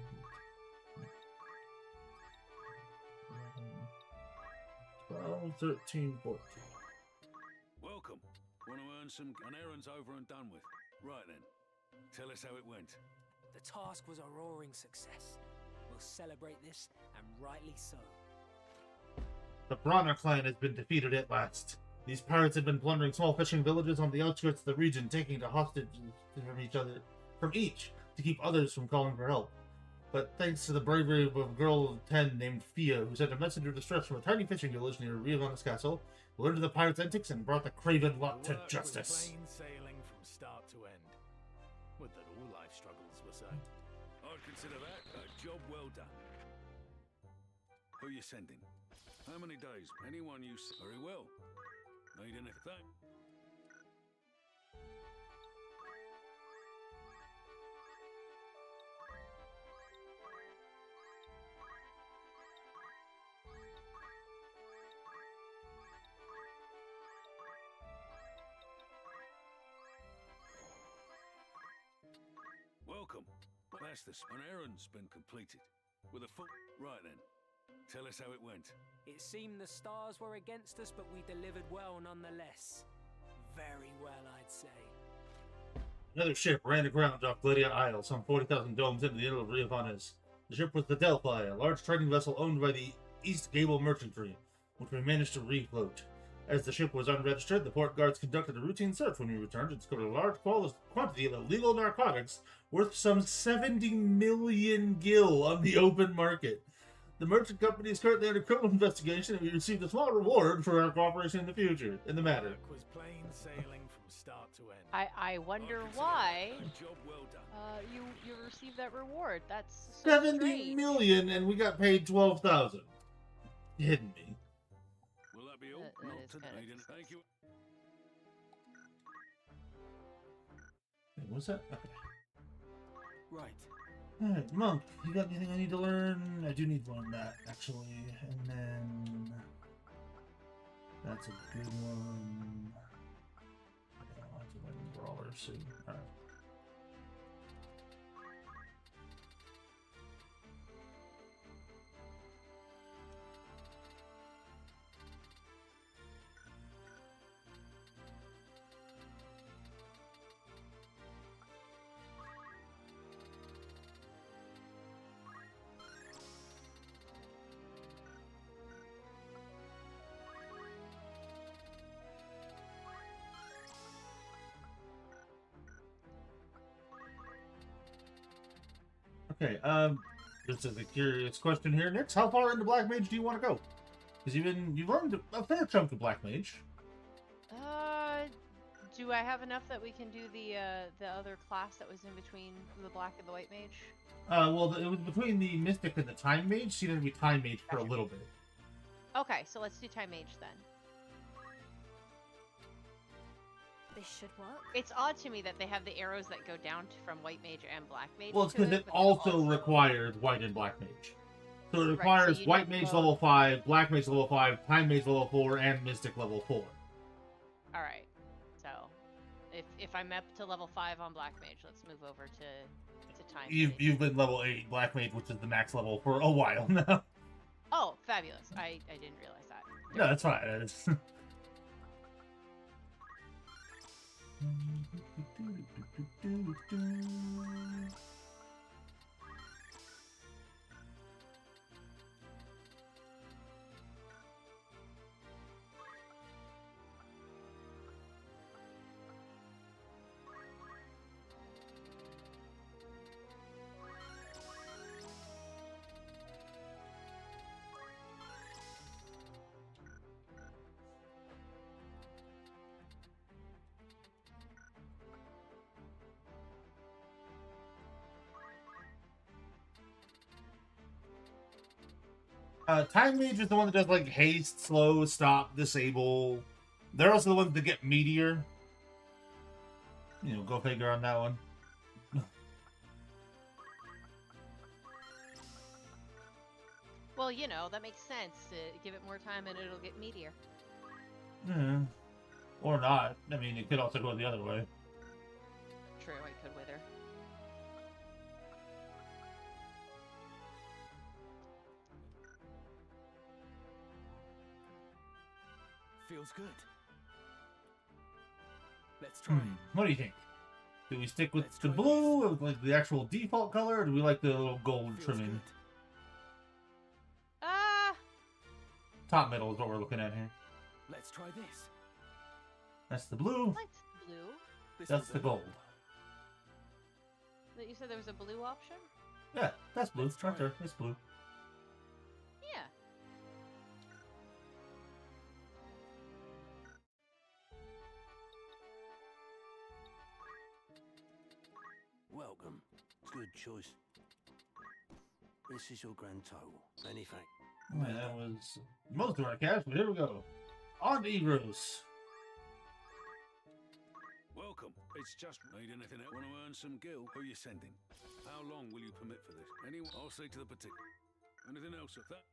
11, 12, 13, 14. Welcome. Want to earn some... An errand's over and done with. Right then. Tell us how it went. The task was a roaring success. We'll celebrate this, and rightly so. The Bronner clan has been defeated at last. These pirates had been plundering small fishing villages on the outskirts of the region, taking the hostages from each to keep others from calling for help. But thanks to the bravery of a girl of 10 named Fia, who sent a message of distress from a tiny fishing village near Riovanas Castle, learned of the pirates' antics and brought the craven lot to Work was justice. plain sailing from start to end. Would that all life struggles were so. I'd consider that a job well done. Who you sending? How many days? Anyone you... Very well. Need anything? Welcome. That's this. An errand's been completed. With a full... Right then. Tell us how it went. It seemed the stars were against us, but we delivered well nonetheless. Very well, I'd say. Another ship ran aground off Gladia Isle, some 40,000 domes into the inlet of Riovanas. The ship was the Delphi, a large trading vessel owned by the East Gable Merchantry, which we managed to refloat. As the ship was unregistered, the port guards conducted a routine search when we returned and discovered a large quantity of illegal narcotics worth some 70 million gil on the open market. The merchant company is currently under criminal investigation, and we received a small reward for our cooperation in the future in the matter. Work was plain sailing from start to end. I wonder why Job well done. you received that reward. That's so 70 strange. million, and we got paid 12,000. Kidding me? Will that be all? That Not is today, kinda then. Thank you. Hey, what's that? Okay. Right. Alright, Monk, you got anything I need to learn? I do need to learn that, actually. And then... That's a good one. I'll have to learn Brawler soon. Alright. Okay, this is a curious question here, Nix. How far into Black Mage do you want to go? Because you've learned a fair chunk of Black Mage. Do I have enough that we can do the other class that was in between the Black and the White Mage? Well, it was between the Mystic and the Time Mage, so you had to be Time Mage for a little bit. Okay, so let's do Time Mage then. This should work. It's odd to me that they have the arrows that go down from White Mage and Black Mage. Well, it's to because it but also requires White and Black Mage. So it so requires you White need Mage both. level 5, Black Mage level 5, Time Mage level 4, and Mystic level 4. All right. So, if I'm up to level 5 on Black Mage, let's move over to Time Mage. You've been level 8 Black Mage, which is the max level, for a while now. Oh, fabulous! I didn't realize that. No, that's fine. It's... Time Mage is the one that does like haste, slow, stop, disable. They're also the ones that get Meteor. You know, go figure on that one. Well, you know, that makes sense. Give it more time and it'll get Meteor. Hmm. Or not. I mean, it could also go the other way. True, I could wither. Feels good. Let's try. What do you think? Do we stick with Let's the try blue, or like the actual default color, or do we like the little gold Feels trimming? good. Top middle is what we're looking at here. Let's try this. That's the blue. What's blue? This That's will the do. gold. That you said there was a blue option? Yeah, that's blue. Let's try Right there. It's blue. Yeah. Welcome. Good choice. This is your grand total. Many thanks. Yeah, that was most of our cash, but here we go. On to Egros. Welcome. It's just need anything else? Want to earn some gil? Who you sending? How long will you permit for this? Anyone? I'll see to the particular. Anything else of that?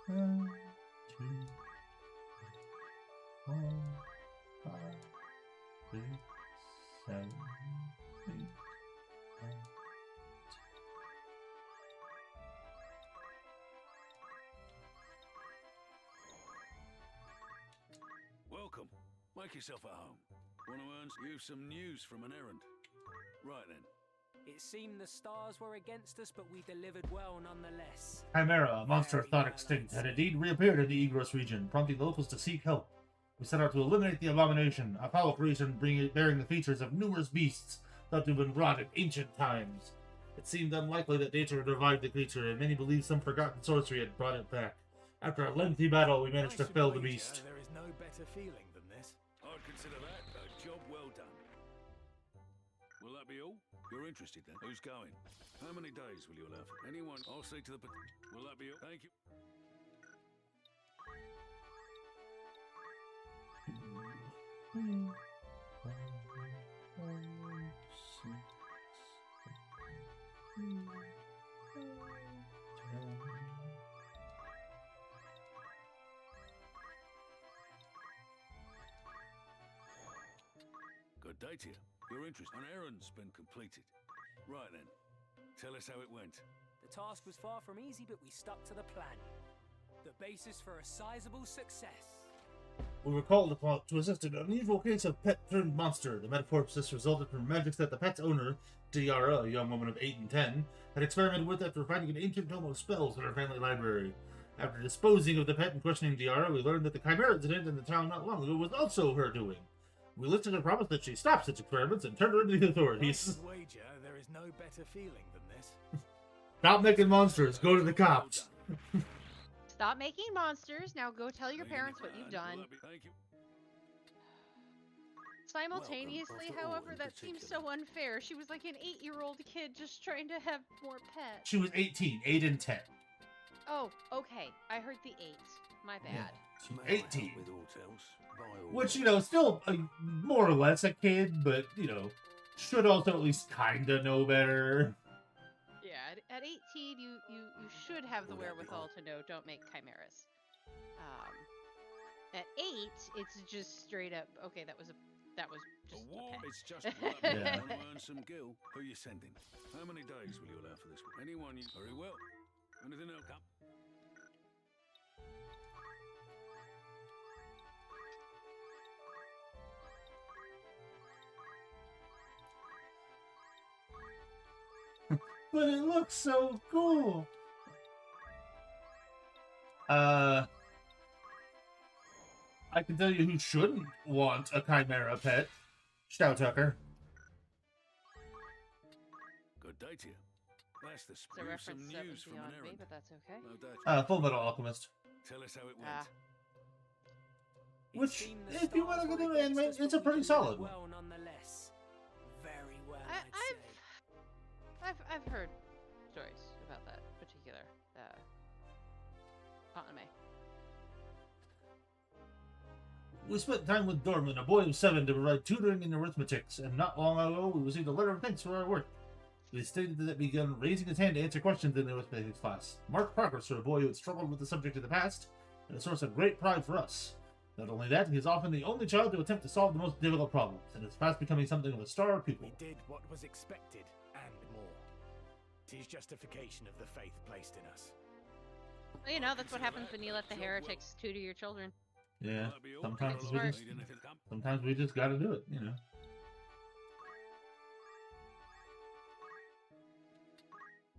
1, 2, 3, 4, 5, 6, 7, 8, 9. Welcome. Make yourself at home. Want to earn you some news from an errand? Right then. It seemed the stars were against us, but we delivered well nonetheless. Chimera, a monster thought extinct, had indeed reappeared in the Egros region, prompting the locals to seek help. We set out to eliminate the abomination, a foul creation bearing the features of numerous beasts thought to have been brought in ancient times. It seemed unlikely that nature would revive the creature, and many believed some forgotten sorcery had brought it back. After a lengthy battle, we managed to fell the beast. There is no better feeling than this. I'd consider that a job well done. Will that be all? You're interested then? Who's going? How many days will you allow for? Anyone? I'll see to the... Will that be all? Thank you. Good day to you. Your interest. An errand's been completed. Right then. Tell us how it went. The task was far from easy, but we stuck to the plan. The basis for a sizable success. We were called upon to assist in an unusual case of pet-turned monster. The metamorphosis resulted from magics that the pet's owner, Tiara, a young woman of 8 and 10, had experimented with after finding an ancient tome of spells in her family library. After disposing of the pet and questioning Tiara, we learned that the Chimera incident in the town not long ago was also her doing. We listed and promised that she stop such experiments and turn her into the authorities. I wager there is no better feeling than this. Stop making monsters. Go to the cops. Stop making monsters. Now go tell your parents what you've done. Thank you. Simultaneously, Welcome, after all, however, in that seems particular. so unfair. She was like an 8-year-old kid just trying to have more pets. She was 18, 8 and 10. Oh, okay. I heard the 8. My bad. May I help 18. with aught else? By all Which, you means. know, still more or less a kid, but, you know, should also at least kind of know better. Yeah, at 18, you should have the Will that be wherewithal all? to know don't make chimeras. At 8, it's just straight up, okay, that was just A a war? pet. It's just right. Yeah. Want to earn some gil? Who are you sending? How many days will you allow for this? Anyone you... Very well. Anything else? Come. But it looks so cool. I can tell you who shouldn't want a chimera pet. Stout Tucker. Good day to you. That's the It's a spirit of reference some that news was from an beyond me, errand. but that's okay. No doubt. Full Metal Alchemist. Tell us how it went. Ah. It Which, seemed the if you want to stars go were to anime, against us, it's a but we pretty delivered solid one. well nonetheless. Very well, I'd say. I've heard stories about that particular anime. We spent time with Dorman, a boy of 7, to provide tutoring in arithmetics, and not long ago we received a letter of thanks for our work. He stated that he began raising his hand to answer questions in the arithmetics class. Marked progress for a boy who had struggled with the subject in the past, and a source of great pride for us. Not only that, he is often the only child to attempt to solve the most difficult problems, and is fast becoming something of a star pupil. We did what was expected, and more. 'Tis justification of the faith placed in us. Well, you know, that's what happens when you let the heretics tutor your children. Yeah, Will that be all? sometimes It's we smart. just, Need anything? Come. sometimes we just gotta do it, you know.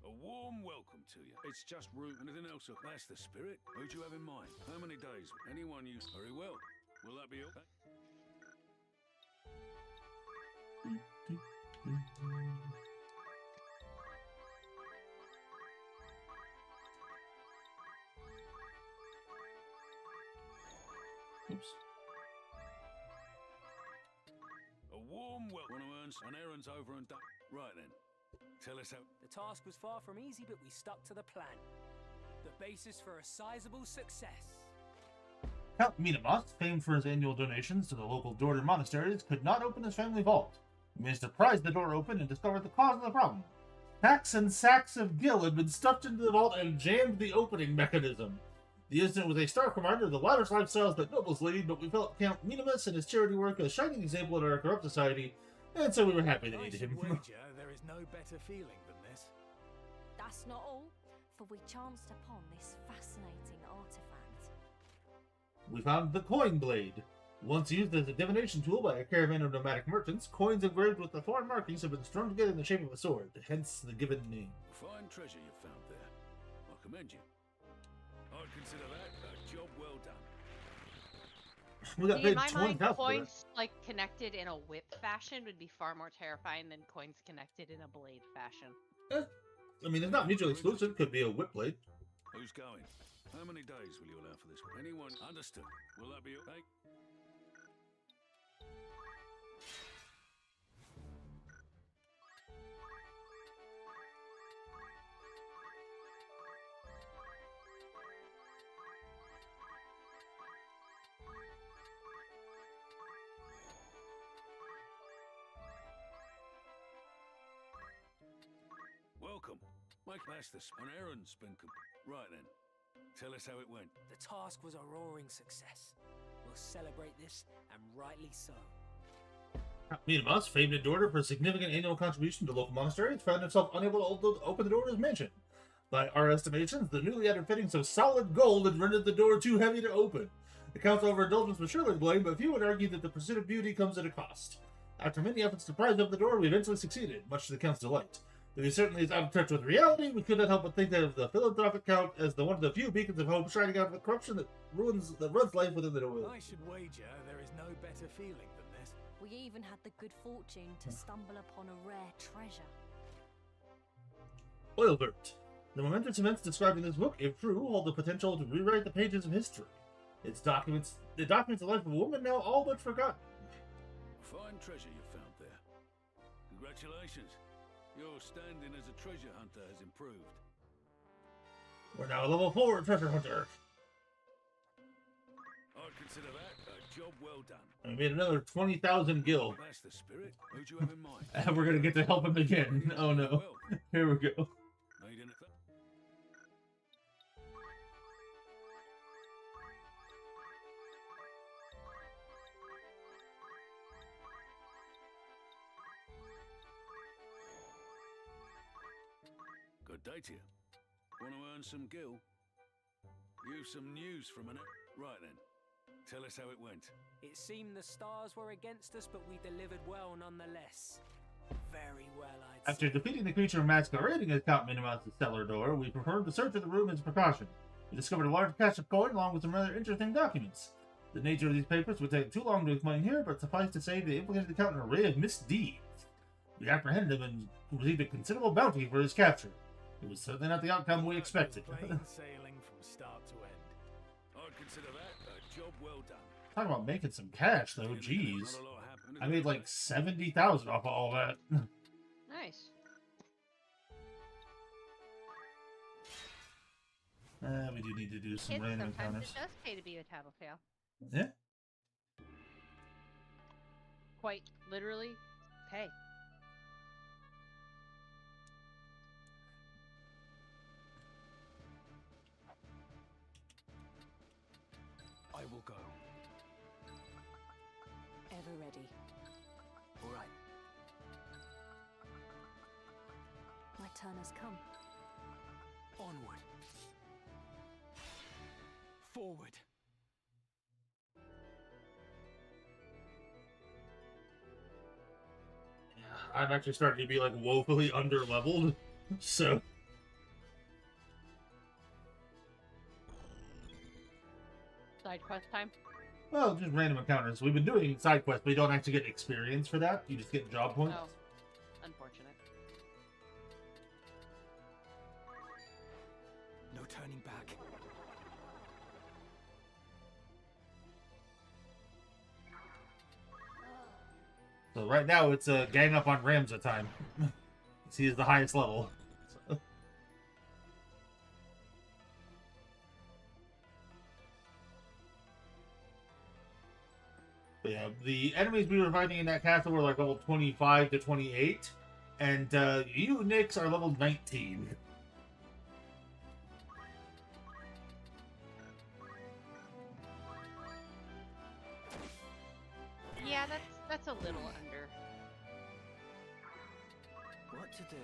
A warm welcome to you. It's just room. Anything else? That's the spirit. Who do you have in mind? How many days? Anyone you... Very well. Will that be all? Oops. A warm welcome. Want to earn an errand's over and done. Right then. Tell us how... The task was far from easy, but we stuck to the plan. The basis for a sizable success. Count Minamoth, famed for his annual donations to the local Dorder monasteries, could not open his family vault. We managed to prise the door open and discovered the cause of the problem. Packs and sacks of gill had been stuffed into the vault and jammed the opening mechanism. The incident was a stark reminder of the lavish lifestyles that nobles lead, but we felt Count Minamus and his charity work a shining example in our corrupt society, and so we were happy to I aid should him. wager there is no better feeling than this. That's not all, for we chanced upon this fascinating artifact. We found the coin blade. Once used as a divination tool by a caravan of nomadic merchants, coins engraved with the foreign markings have been strung together in the shape of a sword, hence the given name. Fine treasure you found there. I commend you. I'd consider that a job well done. We got See, paid in my 20,000 mind, for that. coins like connected in a whip fashion would be far more terrifying than coins connected in a blade fashion. I mean, it's not mutually exclusive. Could be a whip blade. Who's going? How many days will you allow for this? Anyone? Understood. Will that be okay? Welcome. Mike, that's an errand's been right then. Tell us how it went. The task was a roaring success. We'll celebrate this, and rightly so. Meanwhile, famed Endorder, for a significant annual contribution to local monasteries, found himself unable to open the door to his mansion. By our estimations, the newly added fittings of solid gold had rendered the door too heavy to open. The Count's overindulgence was surely blamed, but few would argue that the pursuit of beauty comes at a cost. After many efforts to prise open the door, we eventually succeeded, much to the Count's delight. Though he certainly is out of touch with reality, we could not help but think of the philanthropic Count as one of the few beacons of hope shining out of the corruption that runs life within the door. I should wager there is no better feeling than this. We even had the good fortune to stumble upon a rare treasure. Oilbert. The momentous events described in this book, if true, hold the potential to rewrite the pages of history. It documents the life of a woman now all but forgotten. Fine treasure you found there. Congratulations. Your standing as a treasure hunter has improved. We're now a level 4 treasure hunter. I'd consider that a job well done. And we made another 20,000 gil. That's the spirit. Who'd you have in mind? And we're gonna get to help him again. Oh no. Well, Here we go. made in a Good day to you. Want to earn some gil? You've some news from an... Right then. Tell us how it went. It seemed the stars were against us, but we delivered well nonetheless. Very well, I'd After say. defeating the creature masquerading as Count Minimon's cellar door, we performed a search of the room as a precaution. We discovered a large cache of coin along with some rather interesting documents. The nature of these papers would take too long to explain here, but suffice to say they implicated the Count in an array of misdeeds. We apprehended him and received a considerable bounty for his capture. It was certainly not the outcome we expected. Plain sailing from start to end. I'd consider that a job well done. Talk about making some cash, though. Jeez. Not a lot happened. I made like 70,000 off of all that. Nice. We do need to do some Kids, random sometimes encounters. it does pay to be a tattletale. Yeah. Quite literally, pay. I will go. Ever ready. All right. My turn has come. Onward. Forward. I'm actually starting to be like woefully under-leveled, so... Side quest time. Well, just random encounters. We've been doing side quests, but you don't actually get experience for that. You just get job points. Oh, unfortunate. No turning back. So right now it's a gang up on Ramza time. He is the highest level. So. But yeah, the enemies we were fighting in that castle were like level 25 to 28, and you, Nix, are level 19. Yeah, that's a little under. What to do?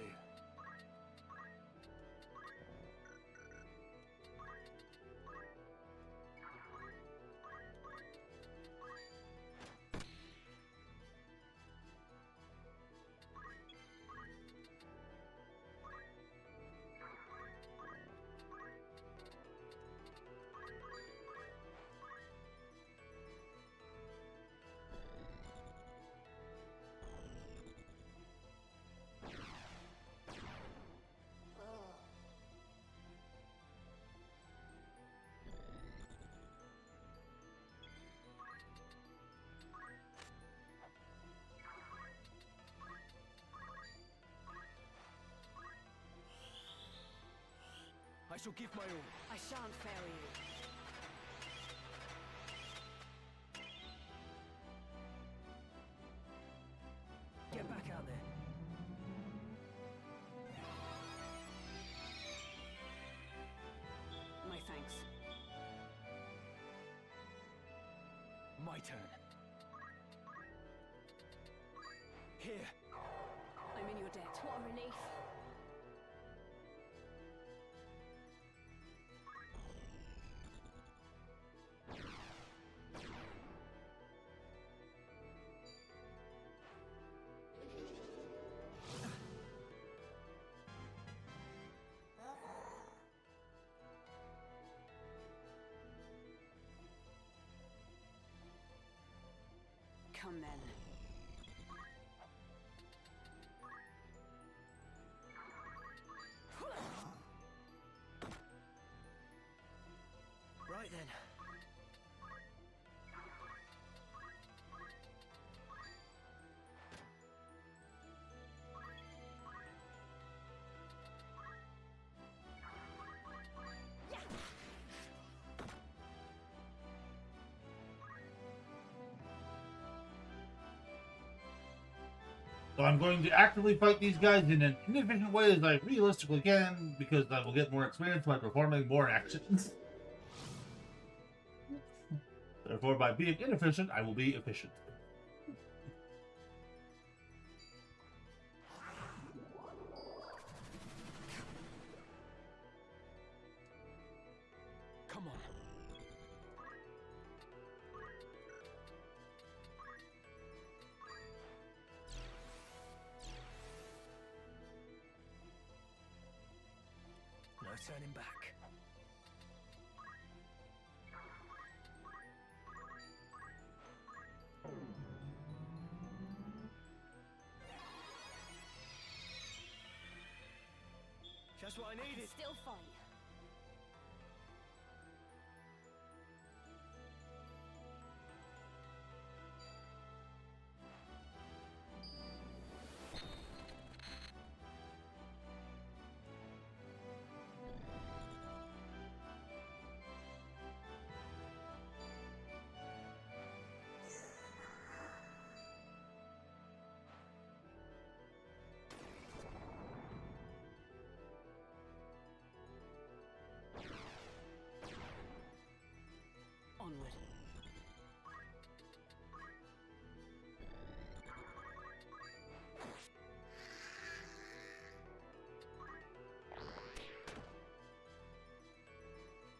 I shall give my all. I shan't fail you. Get back out there. My thanks. My turn. Here. I'm in your debt. What a relief. Come then. Right then. So I'm going to actively fight these guys in an inefficient way as I realistically can, because I will get more experience by performing more actions. Therefore, by being inefficient, I will be efficient. Come on. No turning back. Just what I needed. Still fight. Onward.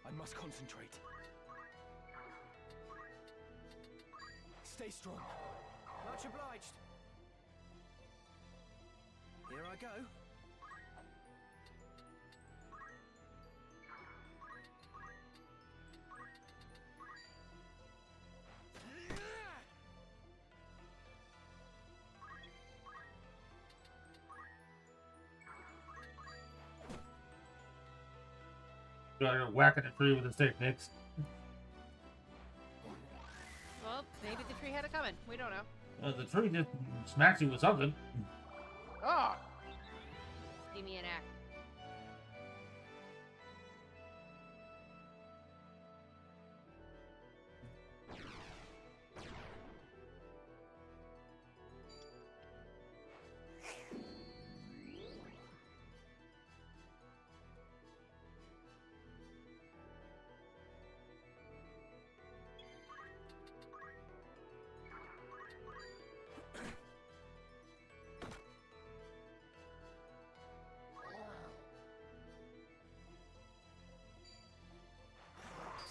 I must concentrate. Stay strong. Much obliged. Here I go. You're whacking a tree with a stick, Nix. Well, maybe the tree had it coming. We don't know. The tree just smacks you with something. Oh! Give me an axe.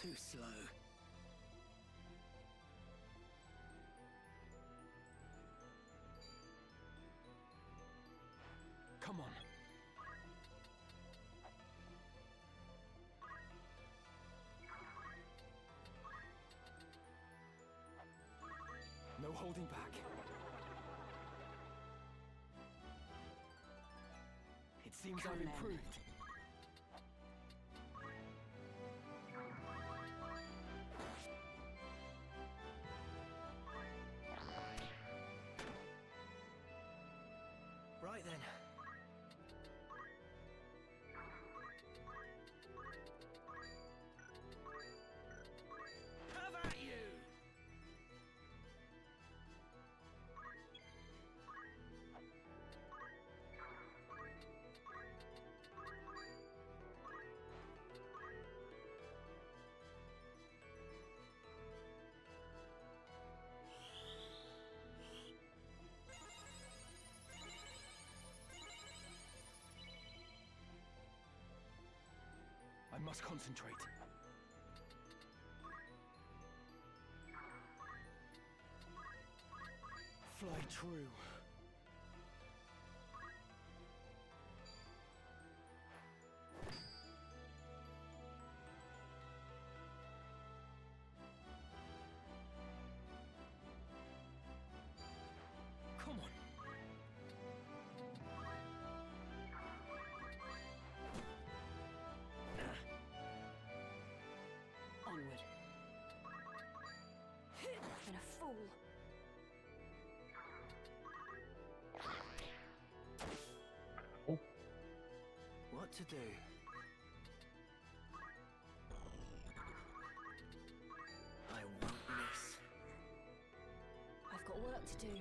Too slow. Come on. No holding back. It seems Come I've then. improved. Right then. I must concentrate. Fly true. Come on. Onward. Been a fool. What to do? I won't miss. I've got work to do.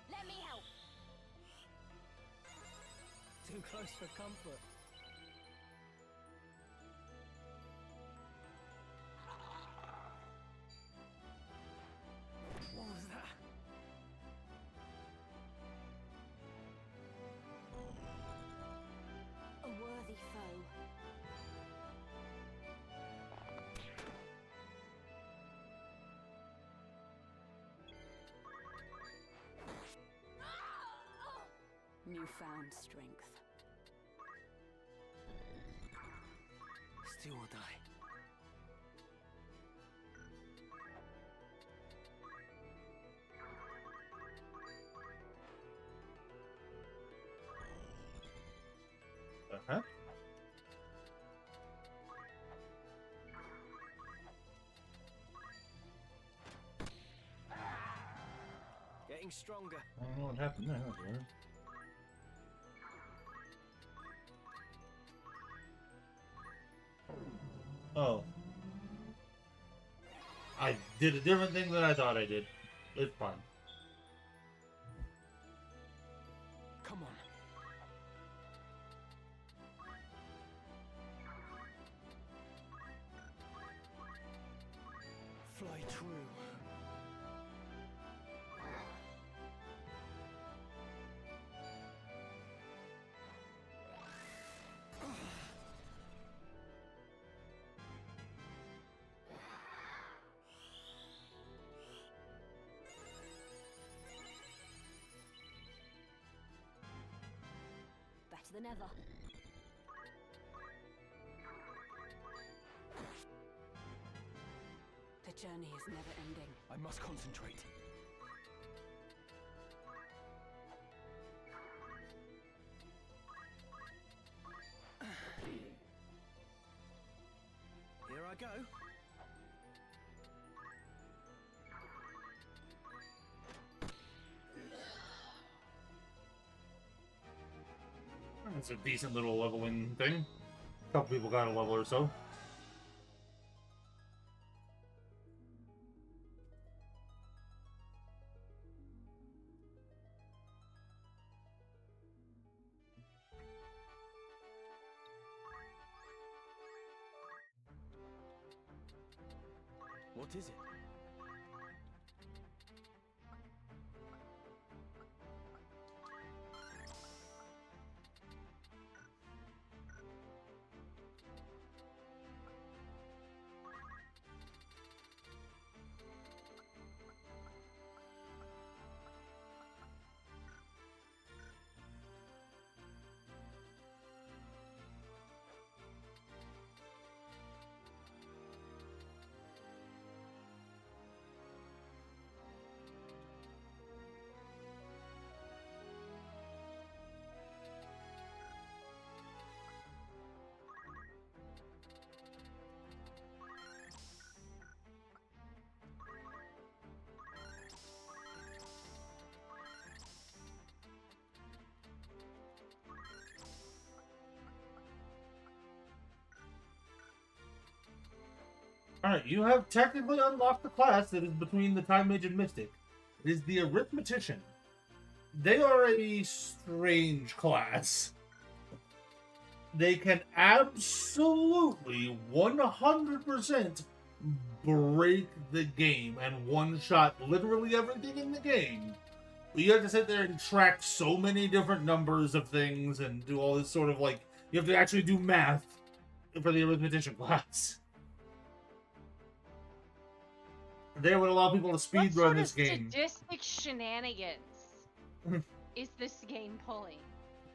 Let me help. Too close for comfort. What was that? A worthy foe. Newfound strength. Still or die. Uh-huh. Getting stronger. I don't know what happened there. That was weird. Oh. I did a different thing than I thought I did. It's fine. Come on. Fly true. Better than ever. The journey is never ending. I must concentrate. Here I go. It's a decent little leveling thing. A couple people got a level or so. What is it? Alright, you have technically unlocked the class that is between the Time Mage and Mystic. It is the Arithmetician. They are a strange class. They can absolutely 100% break the game and one-shot literally everything in the game. But you have to sit there and track so many different numbers of things and do all this sort of like... You have to actually do math for the Arithmetician class. They would allow people to speedrun this game. What sort of sadistic shenanigans is this game pulling?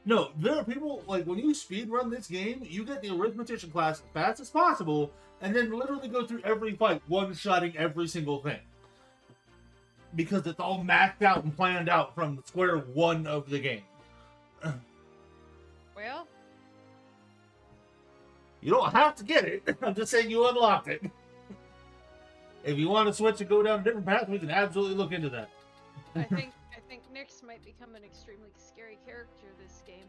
No, there are people, like, when you speedrun this game, you get the Arithmetician class as fast as possible, and then literally go through every fight, one-shotting every single thing. Because it's all mapped out and planned out from square one of the game. Well, you don't have to get it. I'm just saying you unlocked it. If you want to switch and go down a different path, we can absolutely look into that. I think Nyx might become an extremely scary character this game.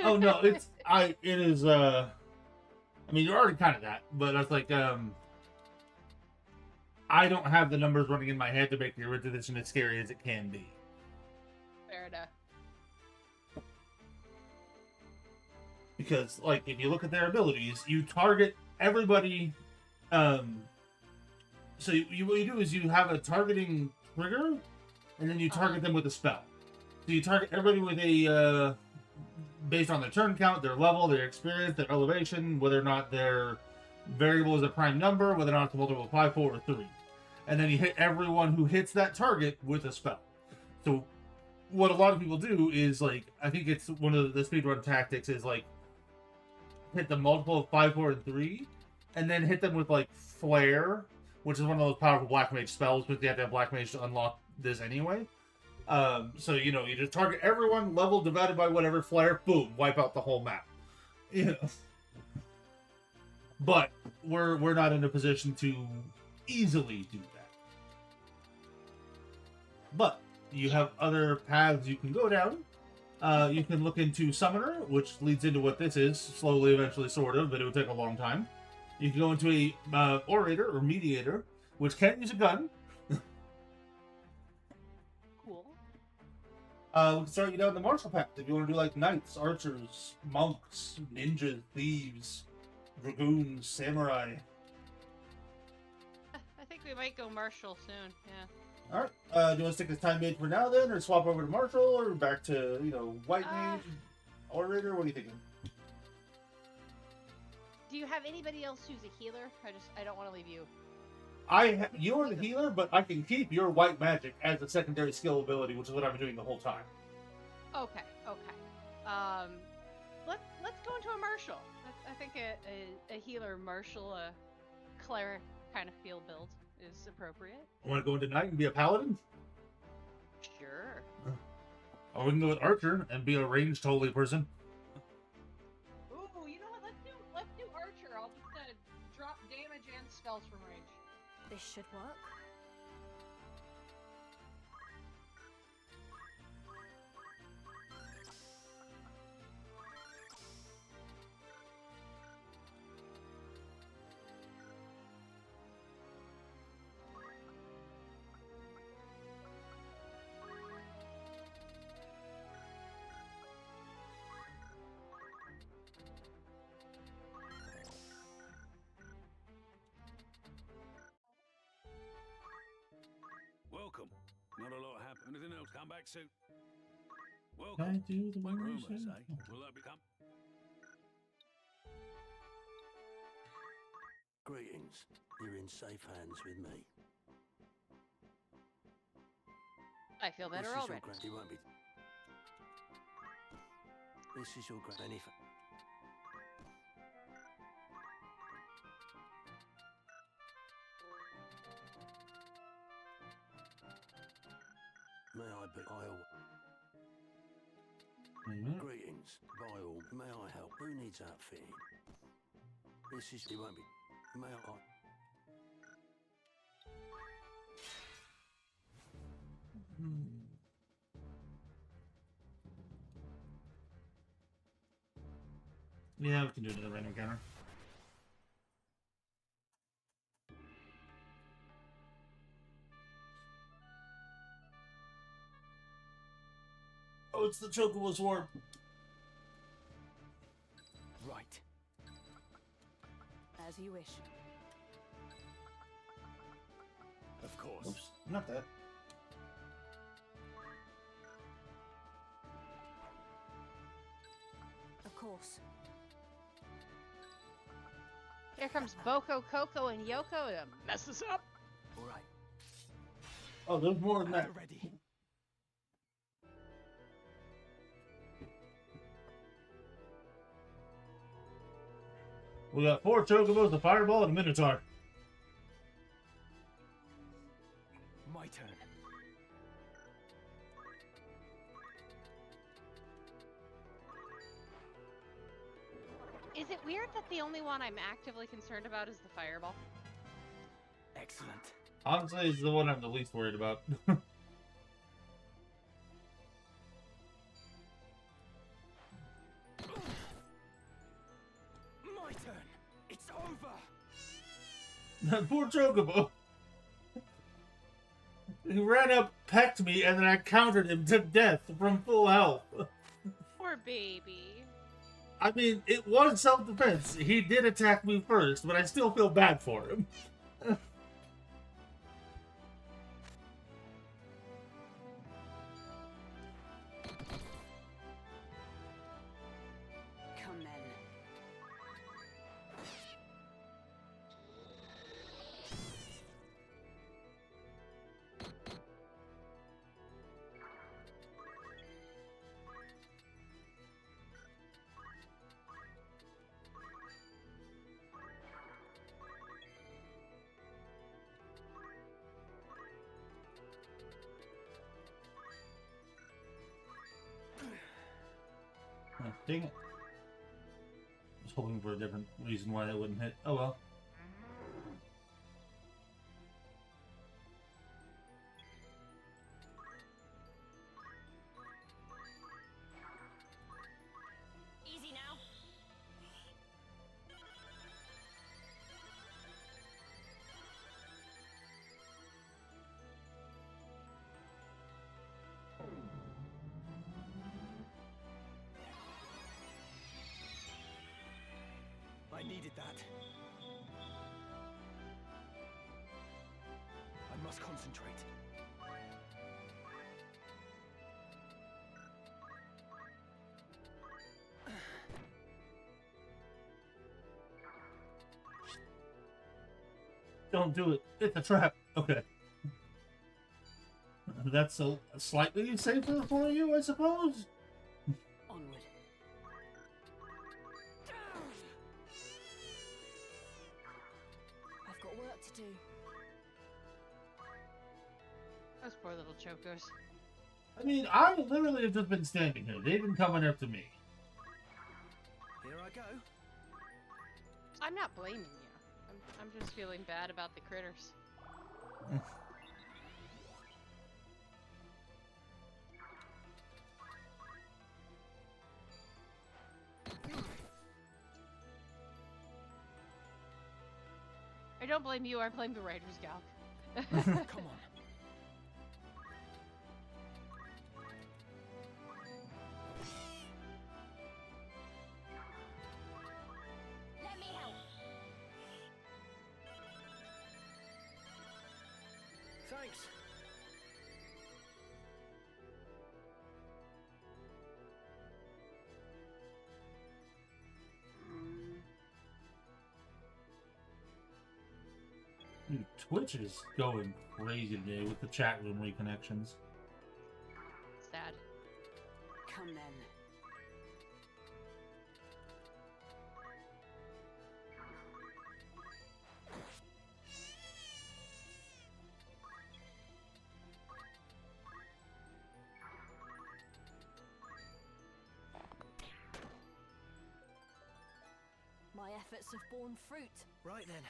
Oh no, it is I mean, you're already kind of that, but it's like I don't have the numbers running in my head to make the Arithmetician as scary as it can be. Fair enough. Because, like, if you look at their abilities, you target everybody. So what you do is you have a targeting trigger, and then you target them with a spell. So you target everybody with a based on their turn count, their level, their experience, their elevation, whether or not their variable is a prime number, whether or not it's a multiple of 5, 4, or 3. And then you hit everyone who hits that target with a spell. So what a lot of people do is, like, I think it's one of the speedrun tactics is, like, hit the multiple of 5, 4, and 3, and then hit them with, like, Flare, which is one of those powerful Black Mage spells, but you have to have Black Mage to unlock this anyway. So, you know, you just target everyone, level divided by whatever, Flare, boom, wipe out the whole map. You know. But we're not in a position to easily do that. But you have other paths you can go down. You can look into Summoner, which leads into what this is, slowly, eventually, sort of, but it would take a long time. You can go into a Orator, or Mediator, which can use a gun. Cool. We can start you down the martial path if you want to do, like, Knights, Archers, Monks, Ninjas, Thieves, Dragoons, Samurai. I think we might go martial soon, yeah. Alright, do you want to stick with Time Mage for now then, or swap over to Martial, or back to, you know, White Mage, Orator? What are you thinking? Do you have anybody else who's a healer? I don't want to leave you. You are the healer, but I can keep your White Magic as a secondary skill ability, which is what I've been doing the whole time. Okay. Let's go into a martial. I think a healer martial, a cleric kind of feel build is appropriate. Want to go into Knight and be a Paladin? Sure. Or we can go with Archer and be a ranged holy person. Ooh, you know what? Let's do Archer. I'll just drop damage and spells from range. This should work. Welcome. Not a lot happened. Anything else? Come back soon. Can I Welcome. do the Make rumors, rumors, eh? eh? Will that become? Greetings. You're in safe hands with me. I feel better This is already. your grand. You won't be. This is your grand. Anything. May I be? Greetings. By all, may I help? Who needs outfitting? This is. You won't be. May I? Yeah, we can do another random counter. Oh, it's the Chocobo Swarm. Right. As you wish. Of course. Oops, not that. Of course. Here comes Boko, Coco, and Yoko to mess us up. All right. Oh, there's more than that. Ready. We got 4 Chocobos, a Fireball, and a Minotaur. My turn. Is it weird that the only one I'm actively concerned about is the fireball? Excellent. Honestly, it's the one I'm the least worried about. My turn. It's over. That poor Chocobo. He ran up, pecked me, and then I countered him to death from full health. Poor baby. I mean, it was self-defense. He did attack me first, but I still feel bad for him. Come then. Oh, dang it. I was hoping for a different reason why that wouldn't hit. Oh well. Easy now. I needed that. I must concentrate. Don't do it. It's a trap. Okay. That's a slightly safer for you, I suppose? Onward. I've got work to do. Those poor little chokos. I mean, I literally have just been standing here. They've been coming up to me. Here I go. I'm not blaming you. I'm just feeling bad about the critters. I don't blame you, I blame the Writer's Gal. Come on. Let me help. Thanks. Dude, Twitch is going crazy today with the chat room reconnections. Sad. Come then. My efforts have borne fruit. Right then.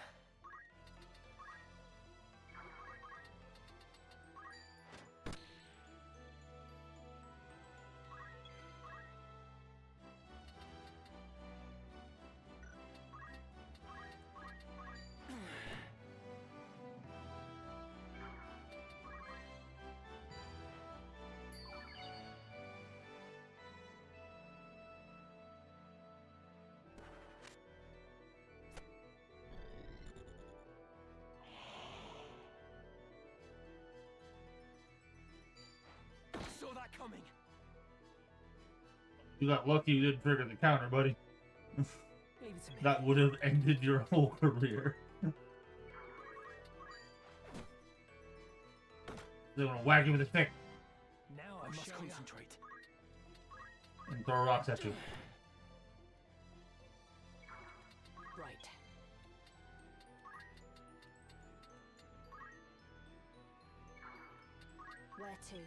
You got lucky you didn't trigger the counter, buddy. Leave it to me. That would have ended your whole career. They're gonna whack you with a stick Now I I'll must show you. concentrate. and throw rocks at you. Right. Where to?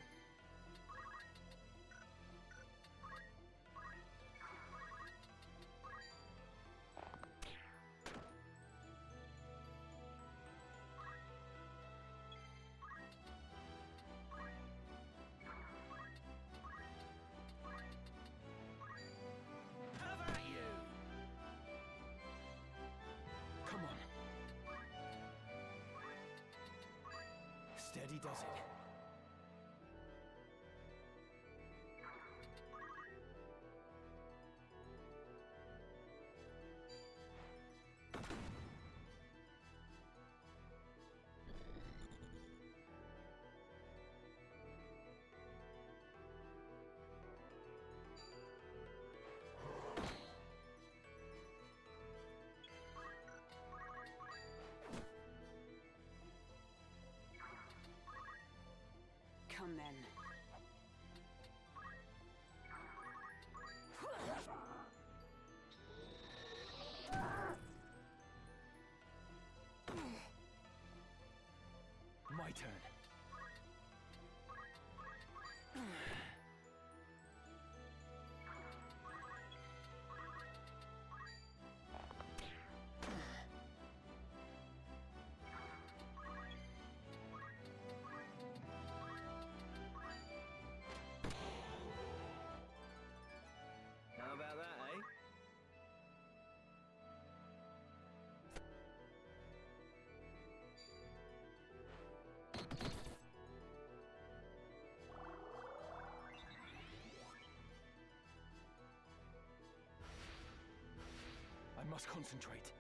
Have at you! Come on. Steady does it. Come then. My turn. How about that, eh? I must concentrate.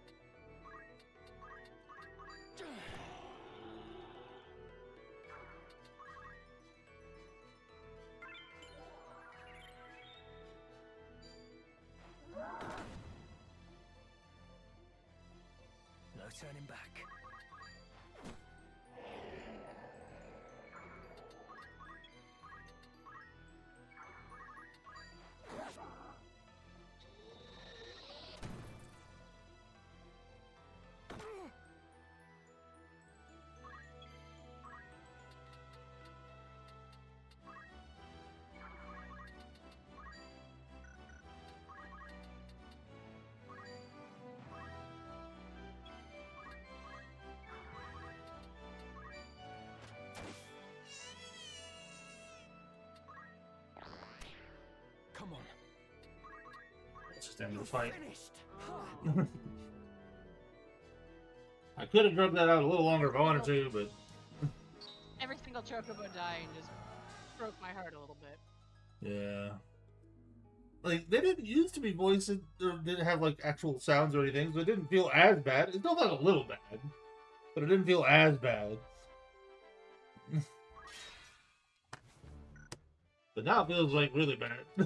No turning back. Come on. Let's just end the fight. Finished. I could have drugged that out a little longer if I wanted to, but Every single chocobo dying just broke my heart a little bit. yeah. Like, they didn't used to be voiced or didn't have like actual sounds or anything, so it didn't feel as bad. It still felt a little bad, but it didn't feel as bad. But now it feels like really bad. A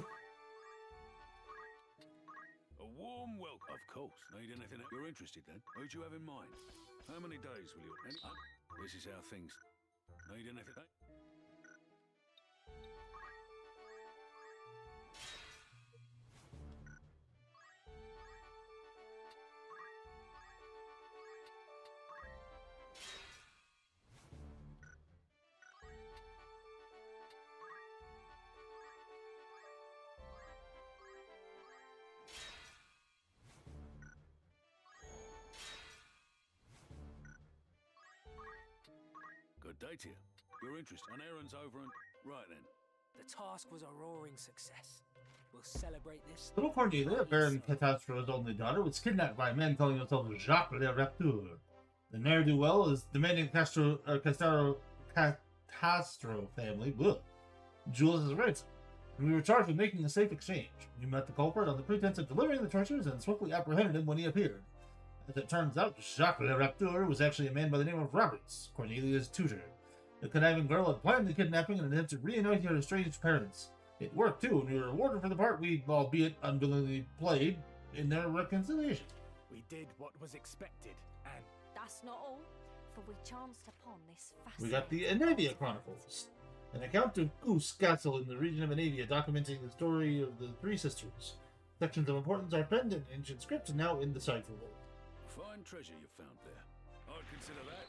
warm welcome. Of course. Need anything? You're interested then? Who do you have in mind? How many days will you? This is how things. Need anything? Good day to you. You're interested. An errand's over and... Right then. The task was a roaring success. We'll celebrate this. Little Cornelia, Baron Catastro's only daughter, was kidnapped by men calling themselves Jacques le Rapteur. The ne'er-do-well is demanding Catastro family. Ugh. Jules is ransom, and we were charged with making a safe exchange. You met the culprit on the pretense of delivering the treasures and swiftly apprehended him when he appeared. As it turns out, Jacques le Rapteur was actually a man by the name of Roberts, Cornelia's tutor. The conniving girl had planned the kidnapping and attempted to reunite her estranged parents. It worked too, and we were rewarded for the part we, albeit unwillingly, played in their reconciliation. We did what was expected, and That's not all, for we chanced upon this We fascinating... got the Anavia Chronicles, an account of Goose Castle in the region of Anavia documenting the story of the Three Sisters. Sections of importance are penned in ancient script and now in the cipher world. Fine treasure you found there. I'd consider that.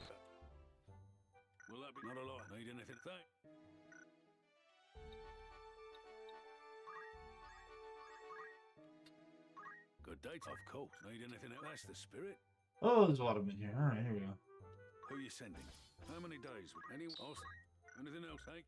Will that be not a lot? Need anything? Thank. Good date, of course. Need anything else? That's the spirit. Oh, there's a lot of them in here. Alright, here we go. Who you sending? How many days? Anyone else? Anything else, eh?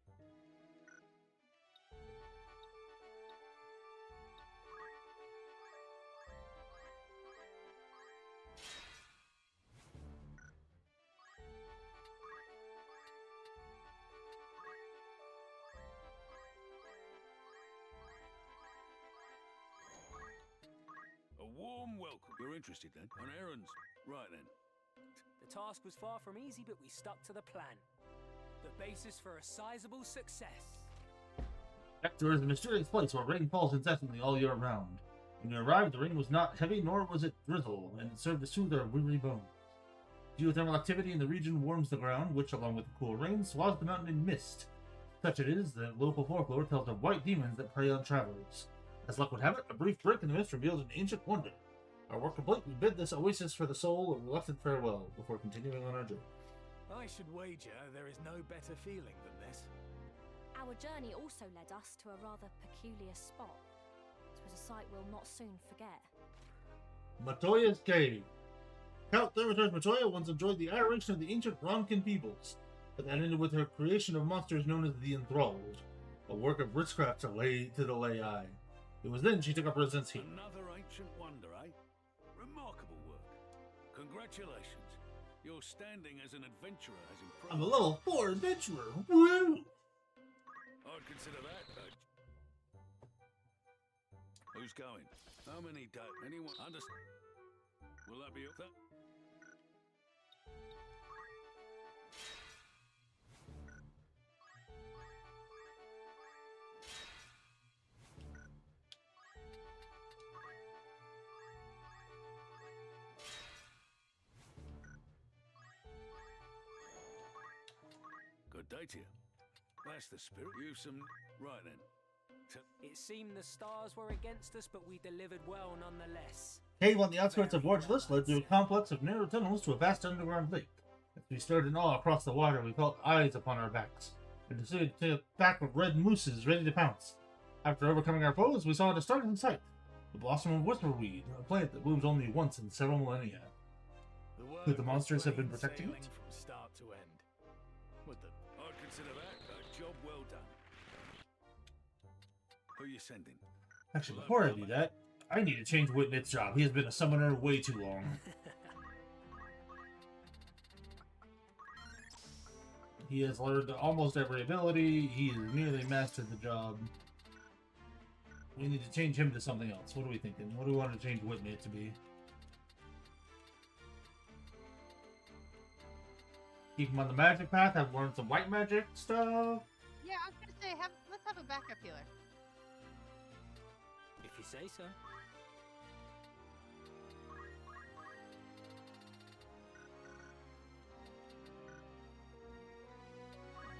A warm welcome. You're interested then? On errands? Right then. The task was far from easy, but we stuck to the plan. The basis for a sizable success. Hector is a mysterious place where rain falls incessantly all year round. When you arrived, the rain was not heavy, nor was it drizzle, and it served to soothe our weary bones. Geothermal activity in the region warms the ground, which, along with the cool rain, swathes the mountain in mist. Such it is that local folklore tells of white demons that prey on travelers. As luck would have it, a brief break in the mist revealed an ancient wonder. Our work complete, we bid this oasis for the soul a reluctant farewell before continuing on our journey. I should wager there is no better feeling than this. Our journey also led us to a rather peculiar spot. It was a sight we'll not soon forget. Matoya's Cave. Count Therator's Matoya once enjoyed the adoration of the ancient Ronkin peoples, but that ended with her creation of monsters known as the Enthralled, a work of witchcraft to the lay eye. It was then she took up residence here. Another ancient wonder, eh? Remarkable work. Congratulations. Your standing as an adventurer has improved. I'm a level 4 adventurer. Woo! I'd consider that. Who's going? How many days? Anyone? Understand? Will that be your thing? Good day to you. That's the spirit. You've some... Right then. It seemed the stars were against us, but we delivered well nonetheless. Cave on the outskirts of Wargeless led through a complex of narrow tunnels to a vast underground lake. As we stared in awe across the water, we felt eyes upon our backs, and decided to take a pack of red mooses ready to pounce. After overcoming our foes, we saw a startling sight. The blossom of whisperweed, a plant that blooms only once in several millennia. Could the monsters have been protecting it? From start to end. Would the... I'd consider that a job well done. Who you sending? Actually, before I do that, I need to change Whitney's job. He has been a summoner way too long. He has learned almost every ability. He has nearly mastered the job. We need to change him to something else. What are we thinking? What do we want to change Whitney to be? Keep him on the magic path. Have learned some white magic stuff. Yeah, I was gonna say, let's have a backup healer. If you say so.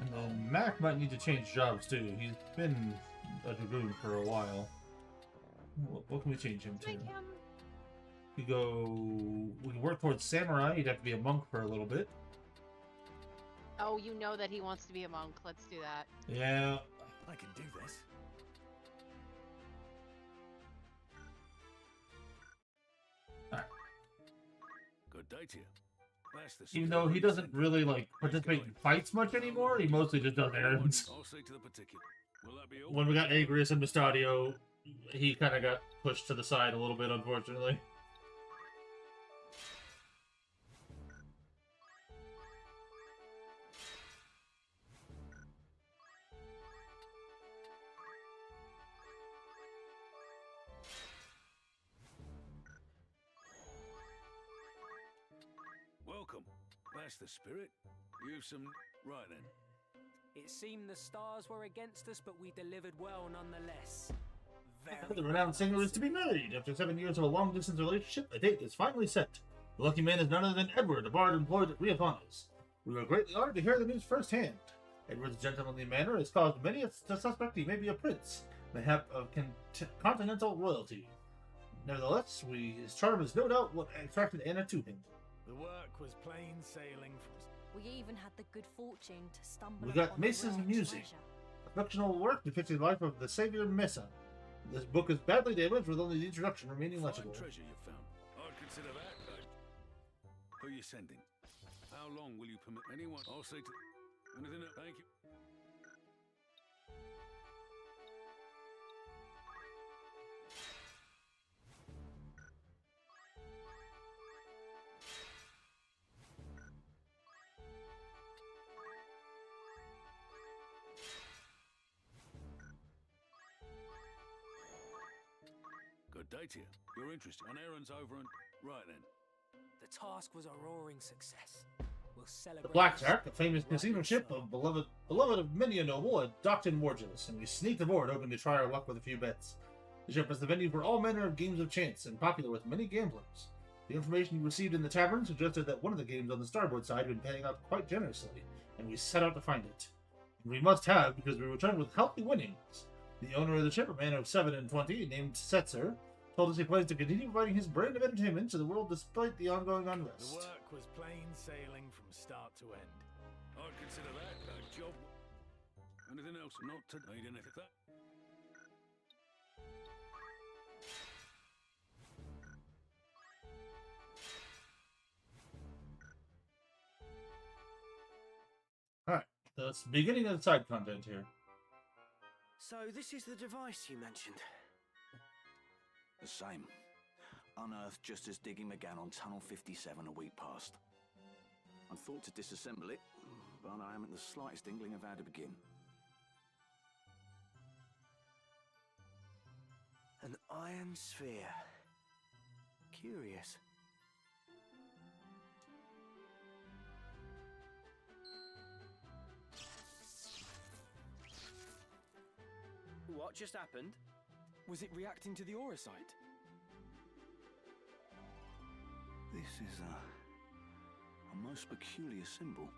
And then Mac might need to change jobs too. He's been a dragoon for a while. What can we change him to? We can work towards samurai. He'd have to be a monk for a little bit. Oh, you know that he wants to be a monk. Let's do that. Yeah. I can do this. Alright. Good day to you. That's the Even though he doesn't really like participate in fights much anymore, he mostly just does errands. I'll see to the particular. Will that be all? When we got Agrius and Mustadio, he kind of got pushed to the side a little bit, unfortunately. Welcome. That's the spirit. You've some... Right then. It seemed the stars were against us, but we delivered well nonetheless. The renowned singer is to be married. After 7 years of a long-distance relationship, a date is finally set. The lucky man is none other than Edward, a bard employed at Riafanas. We were greatly honored to hear the news firsthand. Edward's gentlemanly manner has caused many to suspect he may be a prince, mayhap of continental royalty. Nevertheless, his charm is no doubt what attracted Anna to him. The work was plain sailing from... We even had the good fortune to stumble We got upon Mace's rare music. treasure. A fictional work depicting the life of the savior Mesa. This book is badly damaged, with only the introduction remaining legible. Treasure you found. I'd consider that. Who are you sending? How long will you permit anyone? I'll say to... Anything else? Thank you. Good day to you. You're interested. An errand's over and... Right then. The task was a roaring success. We'll celebrate... The Blackjack, a famous casino ship of beloved of many a noble, had docked in Morgis, and we sneaked aboard, hoping to try our luck with a few bets. The ship was the venue for all manner of games of chance, and popular with many gamblers. The information we received in the tavern suggested that one of the games on the starboard side had been paying out quite generously, and we set out to find it. And we must have, because we returned with healthy winnings. The owner of the ship, a man of 27, named Setzer, told us he plans to continue providing his brand of entertainment to the world despite the ongoing unrest. The work was plain sailing from start to end. I'd consider that a job. Anything else? Not to need anything. That. Alright, that's the beginning of the side content here. So this is the device you mentioned? The same. Unearthed just as digging began on Tunnel 57 a week past. I thought to disassemble it, but I haven't the slightest inkling of how to begin. An iron sphere. Curious. What just happened? Was it reacting to the auracite? This is a most peculiar symbol.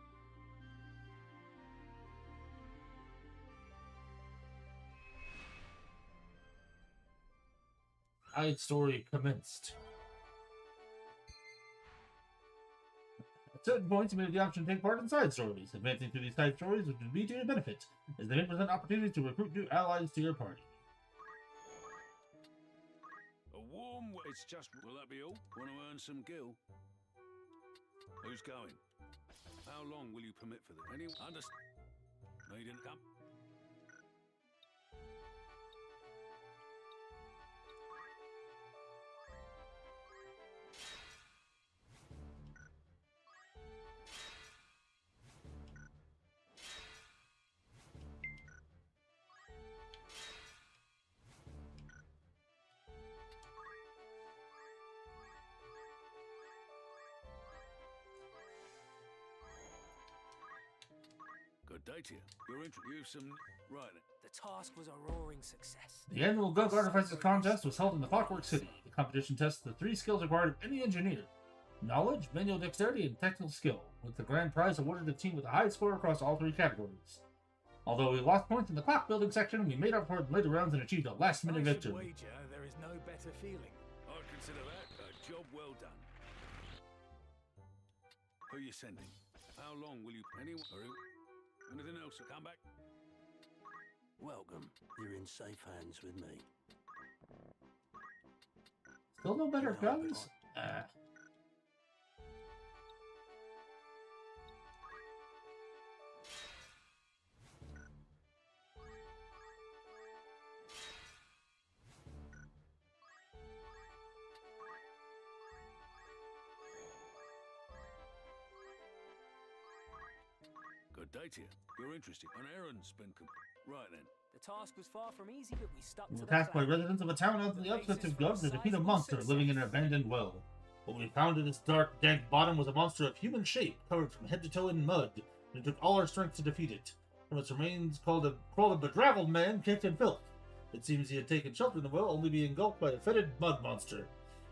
Side story commenced. At certain points, you may have the option to take part in side stories. Advancing through these side stories which would be to your benefit, as they may present opportunities to recruit new allies to your party. It's just... Will that be all? Want to earn some gil? Who's going? How long will you permit for this? Anyone? Understand? Need to come? Good day to you. You're introduced some... Right then. The task was a roaring success. The annual Gug Artificers contest was held in the Clockwork City. The competition tests the 3 skills required of any engineer: knowledge, manual dexterity, and technical skill, with the grand prize awarded to the team with a high score across all 3 categories. Although we lost points in the clock building section, we made up for it in later rounds and achieved a last-minute victory. Wager there is no better feeling. I'd consider that a job well done. Who are you sending? How long will you... Anyone? Anything else? Come back. Welcome. You're in safe hands with me. Still no better guns? Good day to you. You're interested. An errand's been... Right then. The task was far from easy, but we stuck We to were the tasked by plan. residents of a town out in the outskirts of Gug to defeat a monster living in an abandoned well. What we found in its dark, dank bottom was a monster of human shape, covered from head to toe in mud, and it took all our strength to defeat it. From its remains, called a bedraggled man kicked in filth. It seems he had taken shelter in the well, only being engulfed by a fetid mud monster.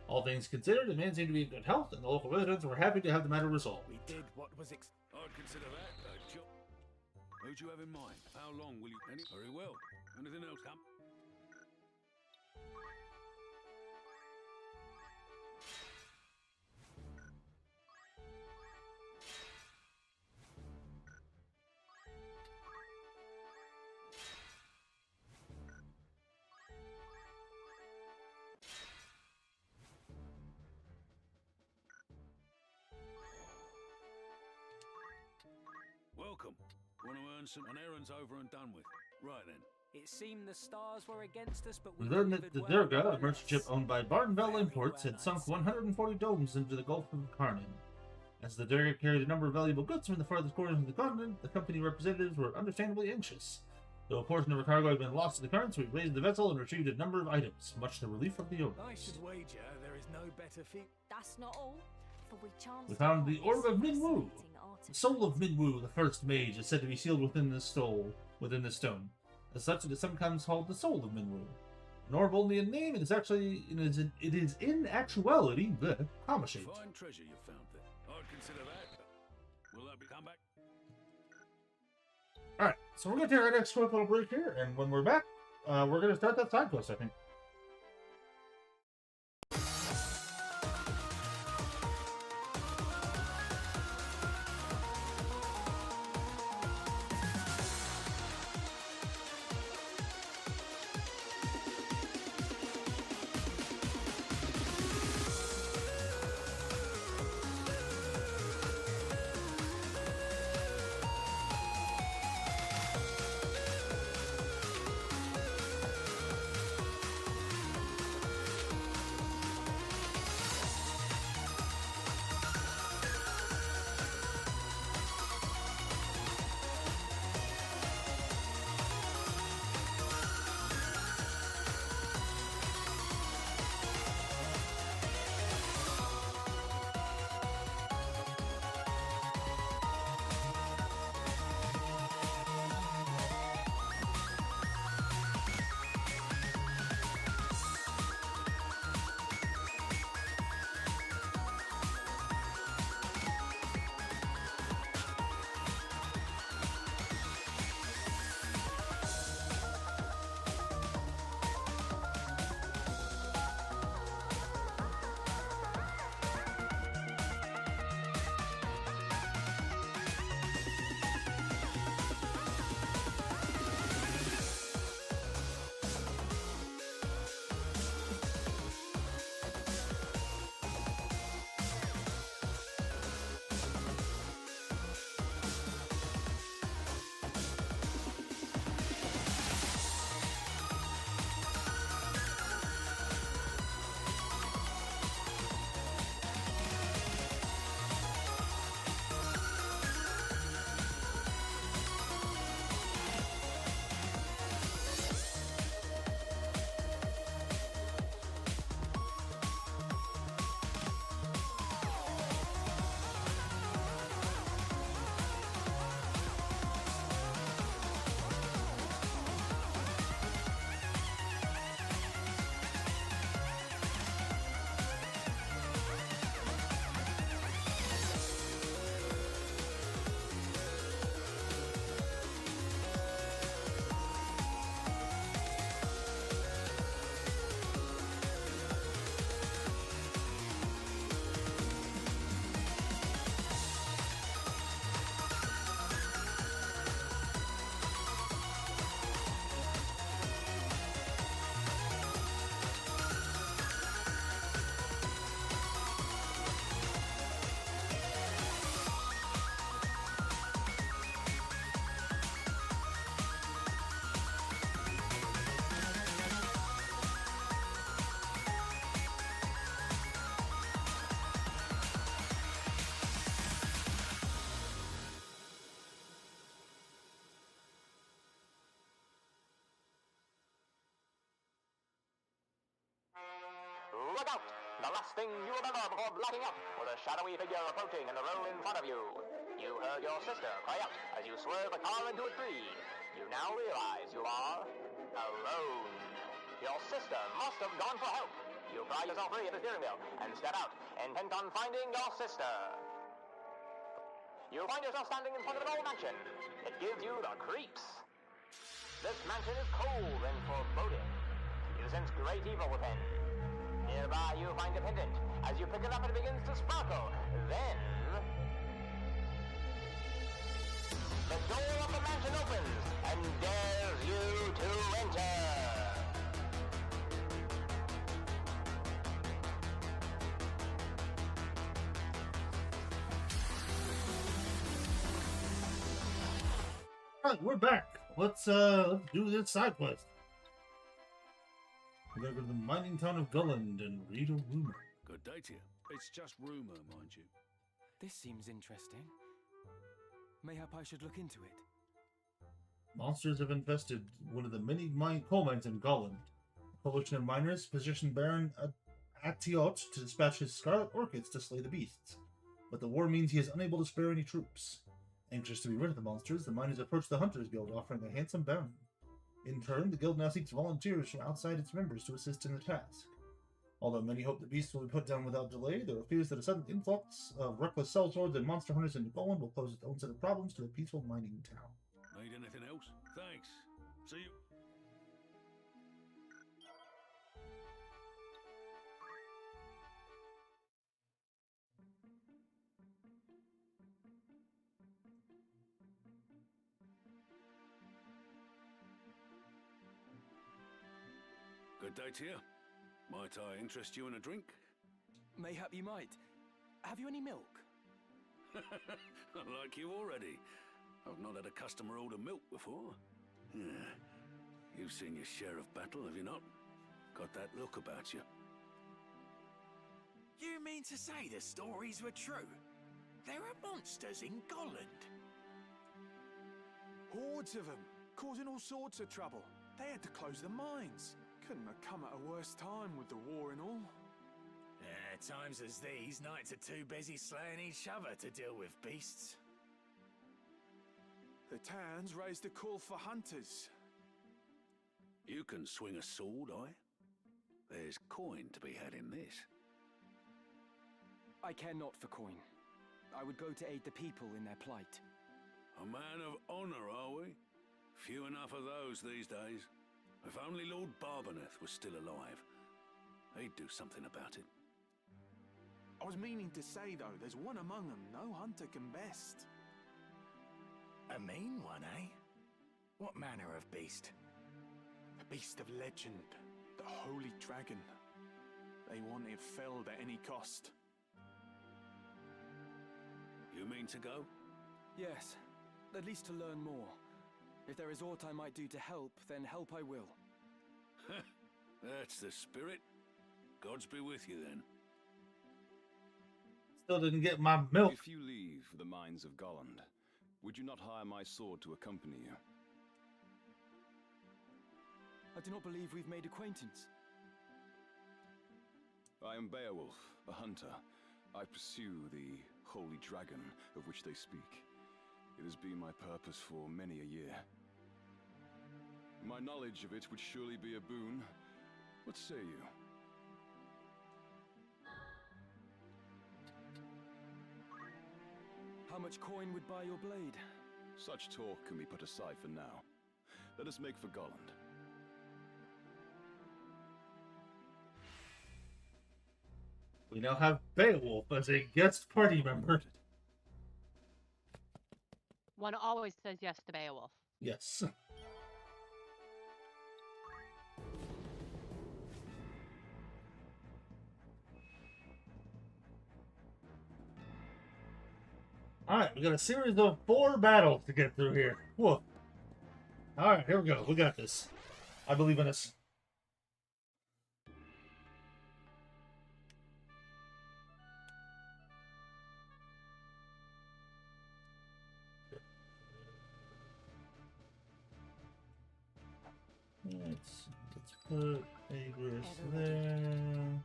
All things considered, the man seemed to be in good health, and the local residents were happy to have the matter resolved. We did what was I'd consider that a job. Who do you have in mind? How long will you... Very well. Anything else? Come. Welcome. Want to earn some... An errand's over and done with. Right then. It seemed the stars were against us, but we Then delivered the well Durga, a nonetheless. merchant ship owned by Bartonville Very Imports, well, had sunk I'd say. 140 domes into the Gulf of Karnan. As the Durga carried a number of valuable goods from the farthest corners of the continent, the company representatives were understandably anxious. Though a portion of her cargo had been lost to the currents, we raised the vessel and retrieved a number of items, much to the relief of the owners. I should wager there is no better feat. That's not all, for we chanced We found upon the this Orb of Minwu. fascinating The artifact. soul of Minwu, the first mage, is said to be sealed within this stone. As such, it is sometimes called the soul of Minwu. An orb only in name, it is in actuality the comma shaped. Fine treasure you found there. I'd consider that. Will that be come back? Alright, so we're going to take our next quick little break here, and when we're back, we're going to start that side quest, I think. Look out! The last thing you remember before blacking out was a shadowy figure approaching in the road in front of you. You heard your sister cry out as you swerved the car into a tree. You now realize you are alone. Your sister must have gone for help. You pry yourself free of the steering wheel and step out, intent on finding your sister. You find yourself standing in front of an old mansion. It gives you the creeps. This mansion is cold and foreboding. You sense great evil within. Nearby you find a pendant. As you pick it up, it begins to sparkle. Then the door of the mansion opens and dares you to enter. Alright, we're back. Let's do this side quest. We gotta go to the mining town of Gulland and read a rumor. Good day to you. It's just rumor, mind you. This seems interesting. Mayhap I should look into it. Monsters have infested one of the many coal mines in Gulland. A coalition of miners positioned Baron Atiot to dispatch his Scarlet Orchids to slay the beasts. But the war means he is unable to spare any troops. Anxious to be rid of the monsters, the miners approach the Hunters Guild, offering a handsome bounty. In turn, the guild now seeks volunteers from outside its members to assist in the task. Although many hope the beasts will be put down without delay, there are fears that a sudden influx of reckless sellswords and monster hunters into Gulland will pose its own set of problems to a peaceful mining town. Need anything else? Thanks. See you. Good day to you. Might I interest you in a drink? Mayhap you might. Have you any milk? I like you already. I've not had a customer order milk before. Yeah. You've seen your share of battle, have you not? Got that look about you. You mean to say the stories were true? There are monsters in Gulland. Hordes of them, causing all sorts of trouble. They had to close the mines. Couldn't have come at a worse time with the war and all. Times as these, knights are too busy slaying each other to deal with beasts. The towns raised a call for hunters. You can swing a sword, There's coin to be had in this. I care not for coin. I would go to aid the people in their plight. A man of honor, are we? Few enough of those these days. If only Lord Barbeneth was still alive, he'd do something about it. I was meaning to say, though, there's one among them no hunter can best. A mean one, eh? What manner of beast? A beast of legend, the Holy Dragon. They want it felled at any cost. You mean to go? Yes, at least to learn more. If there is aught I might do to help, then help I will. That's the spirit. Gods be with you then. Still didn't get my milk. If you leave the mines of Gulland, would you not hire my sword to accompany you? I do not believe we've made acquaintance. I am Beowulf, a hunter. I pursue the Holy Dragon of which they speak. It has been my purpose for many a year. My knowledge of it would surely be a boon. What say you? How much coin would buy your blade? Such talk can be put aside for now. Let us make for Gulland. We now have Beowulf as a guest party member. One always says yes to Beowulf. Yes. Alright, we got a series of 4 battles to get through here. Whoa. Alright, here we go. We got this. I believe in us. Let's put Agris there.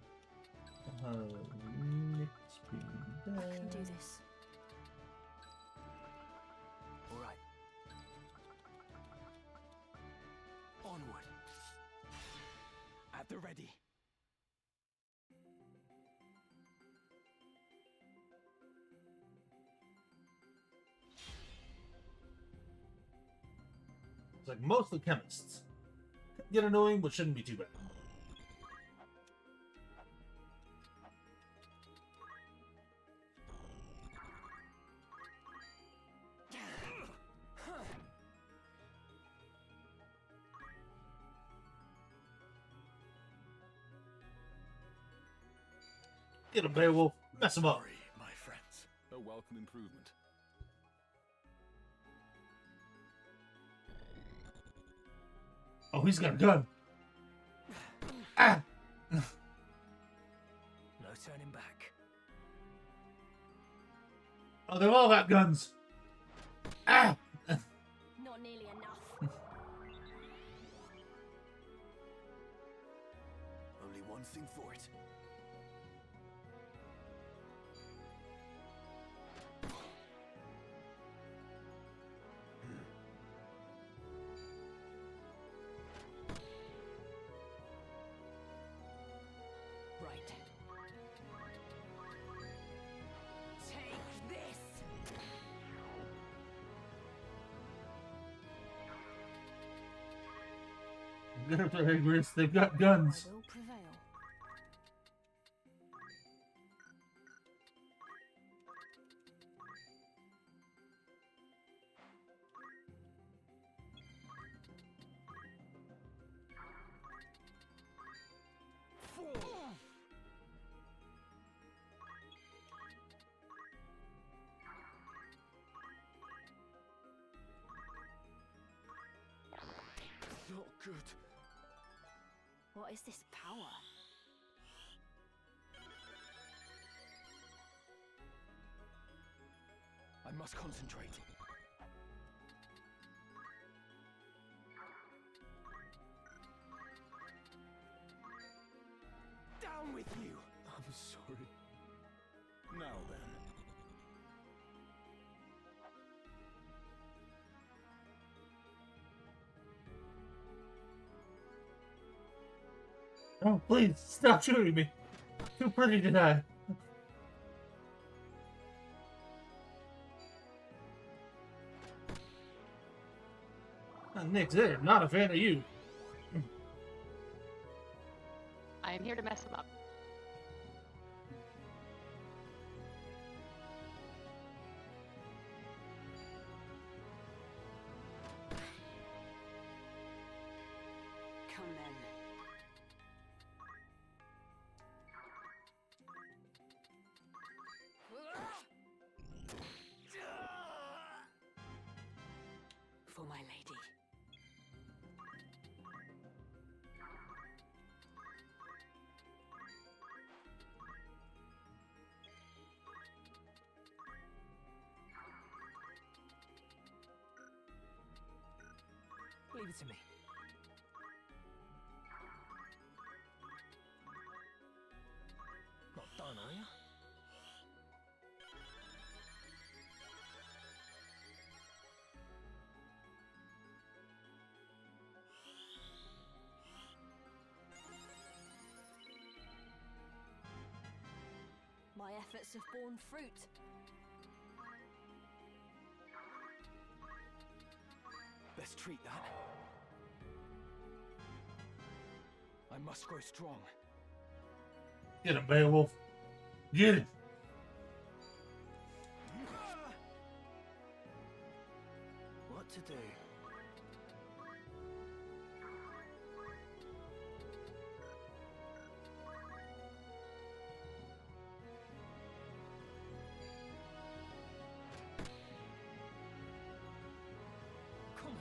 Nick Speed there. I can do this. It's like mostly chemists. Get annoying, but shouldn't be too bad. Get him, Beowulf. Mess him up. Sorry, my friends. A welcome improvement. Oh, he's got a gun. Ah! No turning back. Oh, they've all got guns. Ah! Not nearly enough. Only one thing for it. Right. Take this! Get up there, Hagrid. They've got guns. I will prevail. Not good. What is this power? I must concentrate. Down with you! I'm sorry. Now then. Oh, please, stop shooting me. Too pretty to die. Nick, they're not a fan of you. I am here to mess him up. Come then. For my lady. Leave it to me. Not done, are you? My efforts have borne fruit. Let's treat that. I must grow strong. Get him, Beowulf. Get it. What to do? Come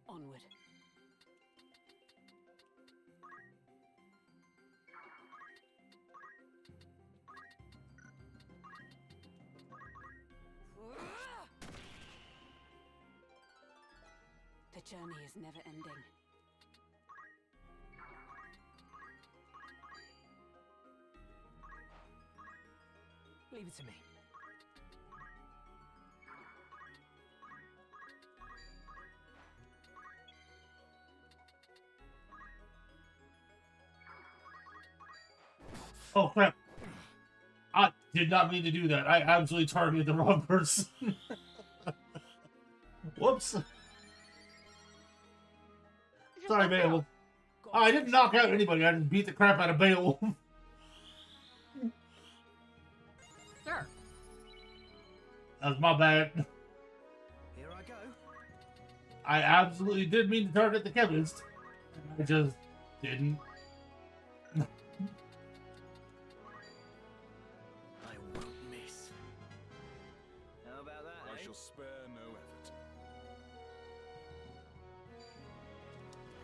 on. Onward. The journey is never ending. Leave it to me. Oh, crap. did not mean to do that. I absolutely targeted the wrong person. Whoops. Sorry, Beowulf. Oh, I didn't knock out anybody. I just beat the crap out of Beowulf. Sure. That was my bad. Here I go. I absolutely did mean to target the chemist. I just didn't. I won't miss. How about that, I shall spare no effort.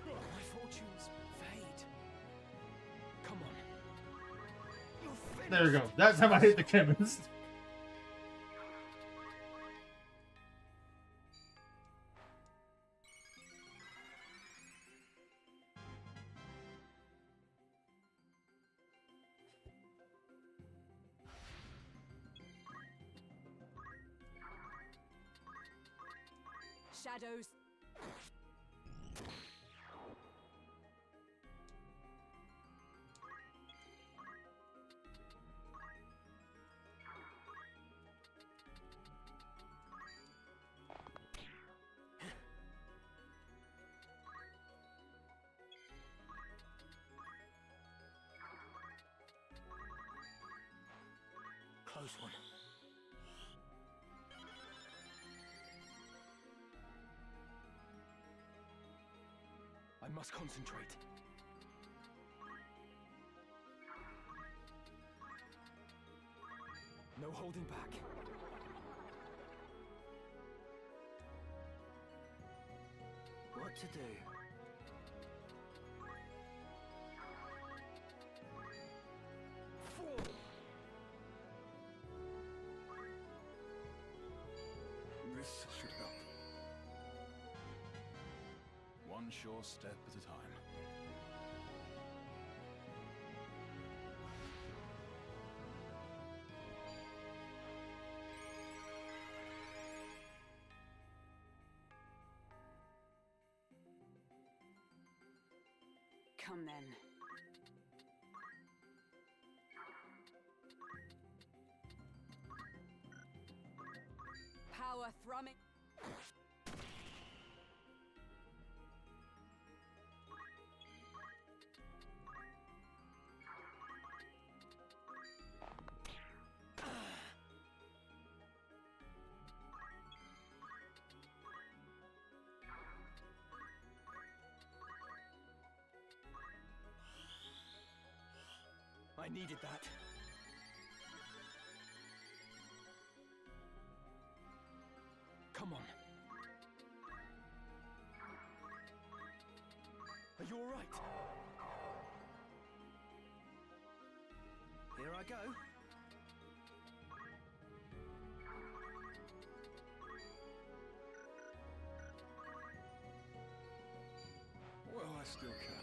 My fortunes fade. Come on. You're finished. There we go. That time I hit the chemist. Shadows. Close one. I must concentrate. No holding back. What to do? This should help. One sure step at a time. Come then. Power thrumming. I needed that. Come on. Are you all right? Here I go. Well, I still can.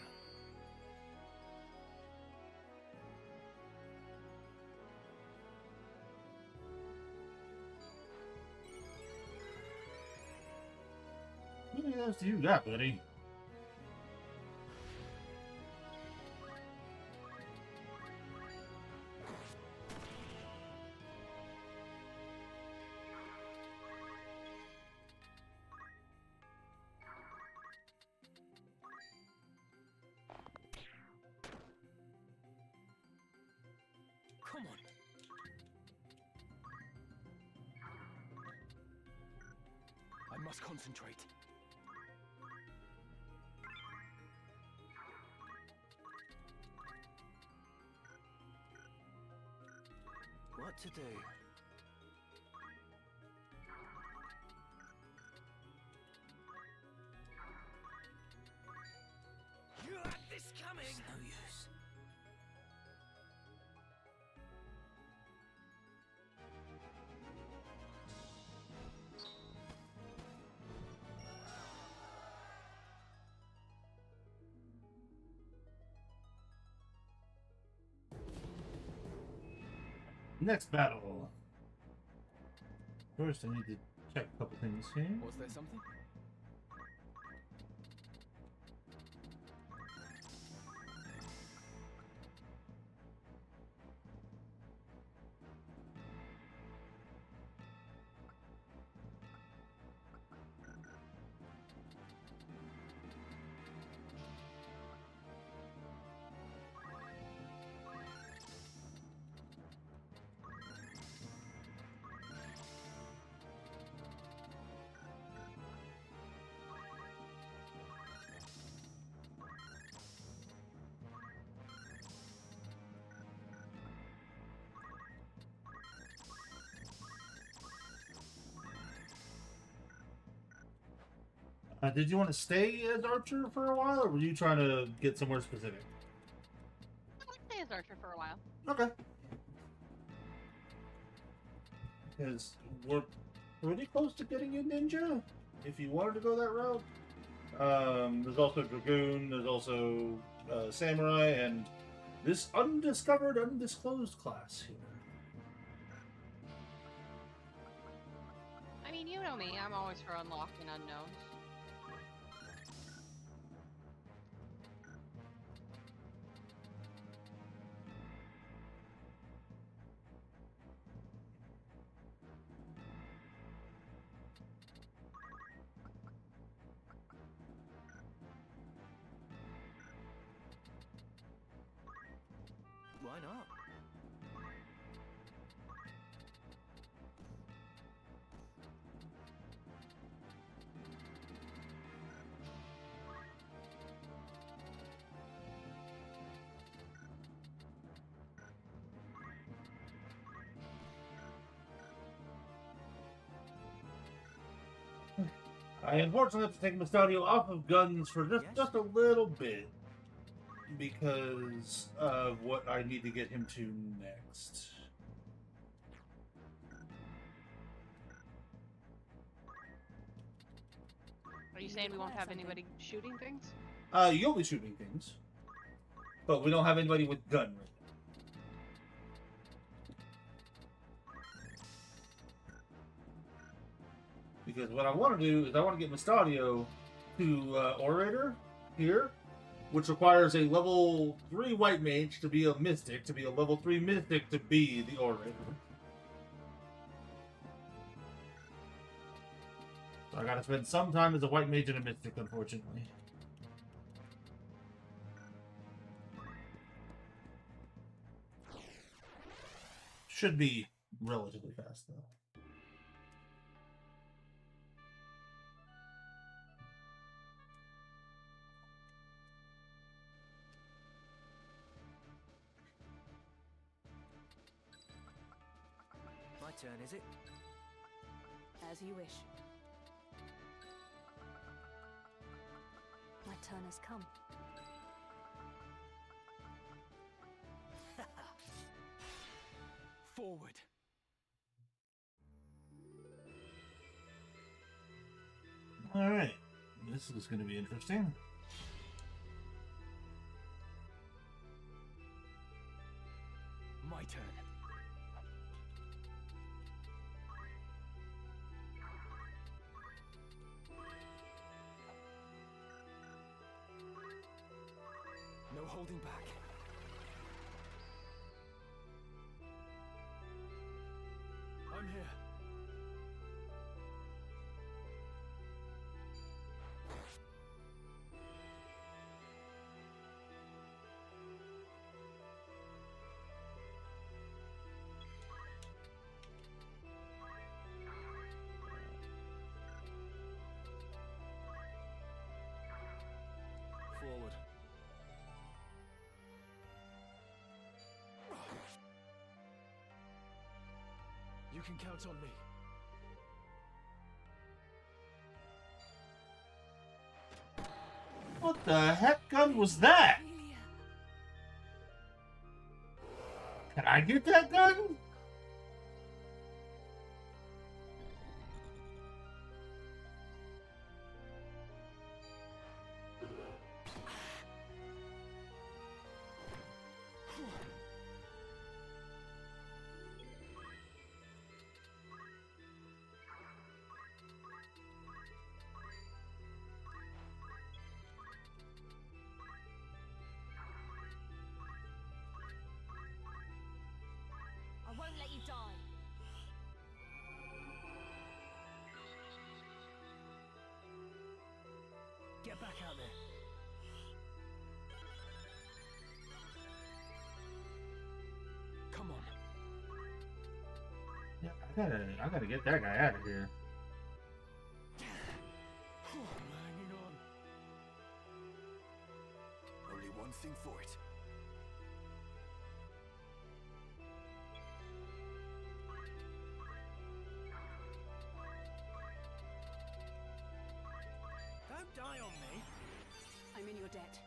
How many of those do you got, buddy? Come on. I must concentrate. What to do? You had this coming. It's no use. Next battle. First, I need to check a couple things here. Was there something? Did you want to stay as Archer for a while, or were you trying to get somewhere specific? I would stay as Archer for a while. Okay. Because we're pretty close to getting you Ninja, if you wanted to go that route. There's also Dragoon, there's also Samurai, and this undiscovered, undisclosed class here. I mean, you know me. I'm always for unlocking unknowns. Why not? I unfortunately have to take Mystadio off of guns for just a little bit because of what I need to get him to next. Are you saying we won't have anybody shooting things? You'll be shooting things, but we don't have anybody with gun right now. Because what I want to do is I want to get Mystadio to Orator here, which requires a level 3 White Mage to be a Mystic, to be a level 3 Mystic to be the Orator. So I gotta spend some time as a White Mage and a Mystic, unfortunately. Should be relatively fast, though. My turn, is it? As you wish. My turn has come. Forward. Alright. This is going to be interesting. My turn. No holding back. I'm here. Forward. You can count on me. What the heck gun was that? Can I get that gun? I won't let you die. Get back out there. Come on. Yeah, I gotta get that guy out of here. I'm hanging on. Only one thing for it. die on me. I'm in your debt.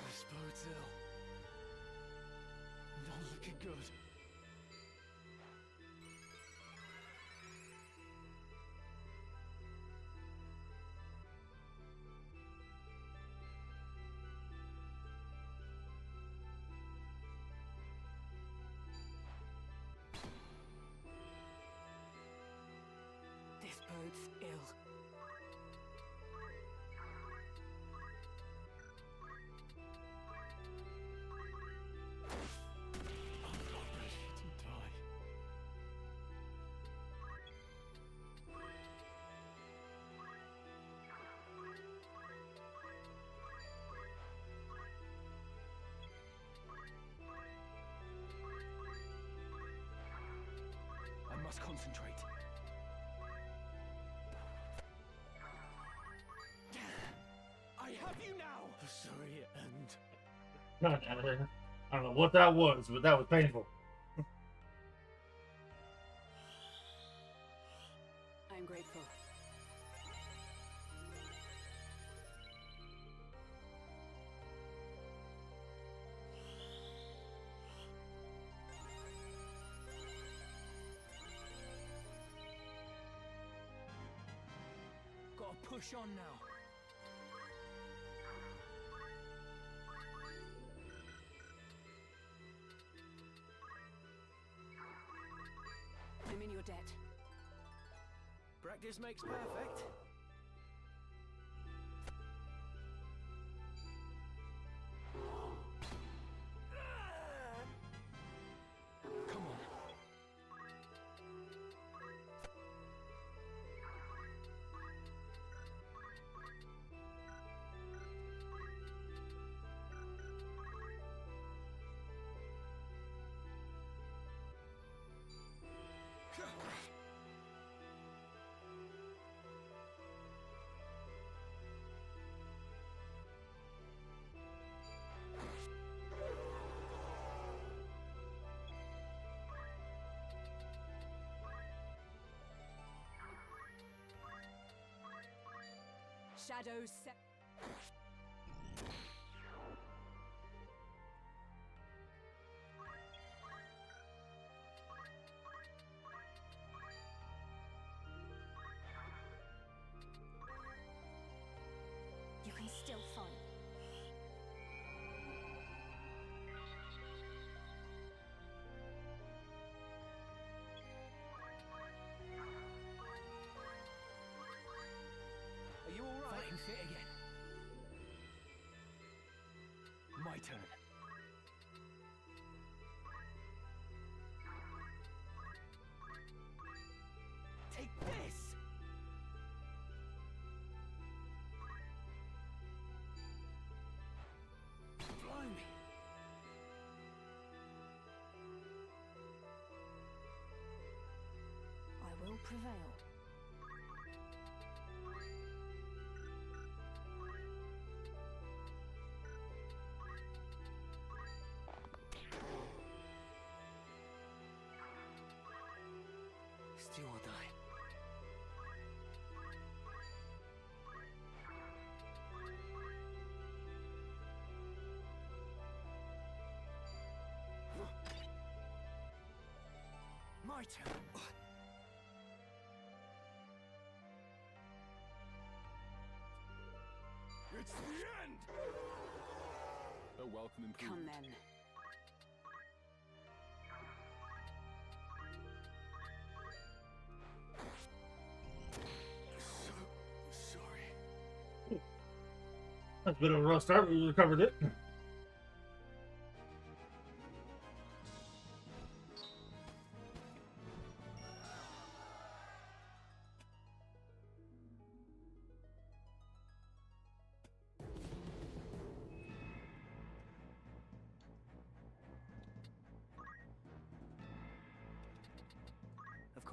This bodes ill. Not looking good. This bodes ill. I must concentrate. I have you now! The story end. I don't know what that was, but that was painful. I'm grateful. Gotta push on now. I'm in your debt. Practice makes perfect. Come on. Shadows set. You can still fight. Are you alright? Fighting fit again. My turn. Take this! Blimey! I will prevail. Still or die. My turn. It's the end! A welcome improvement. Come then. So sorry. That's a bit of a rough start, but we recovered it.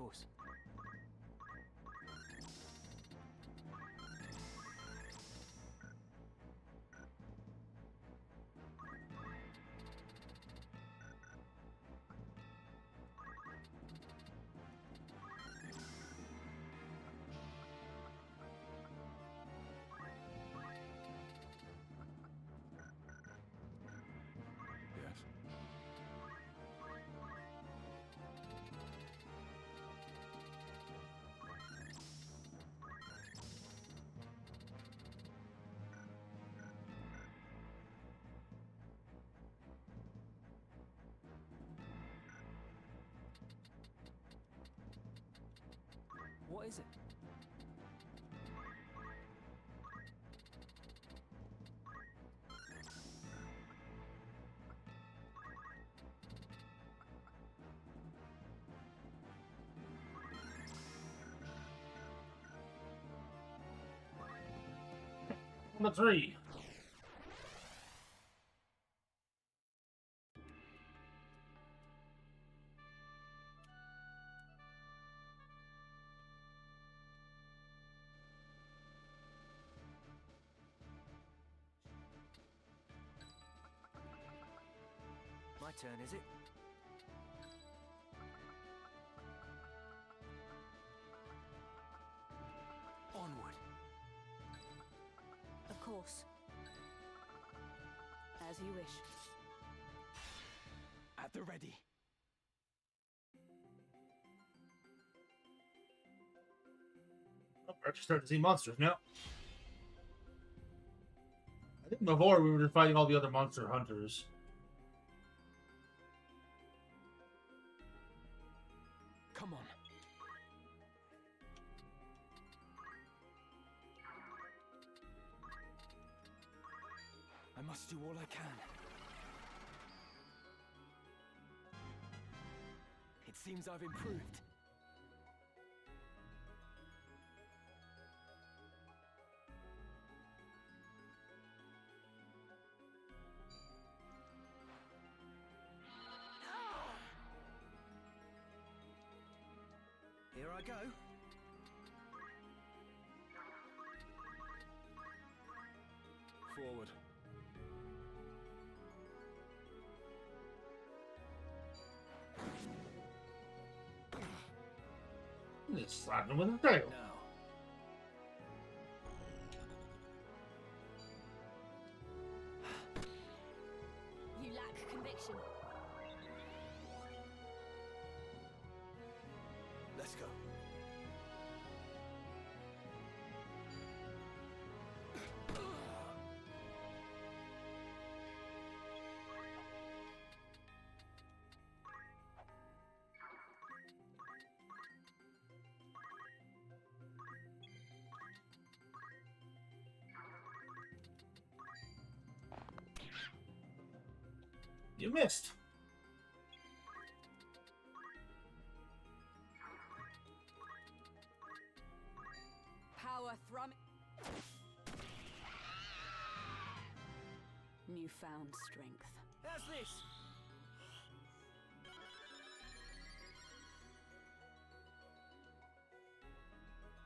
course. Yes. What is it? Number 3. My turn, is it? Onward. Of course. As you wish. At the ready. Oh, we're actually starting to see monsters now. I think before we were just fighting all the other monster hunters. Come on. I must do all I can. It seems I've improved. Here I go. Forward. Just slap him with a tail. Now. You lack conviction. Let's go. You missed. Power thrum. Newfound strength. How's this?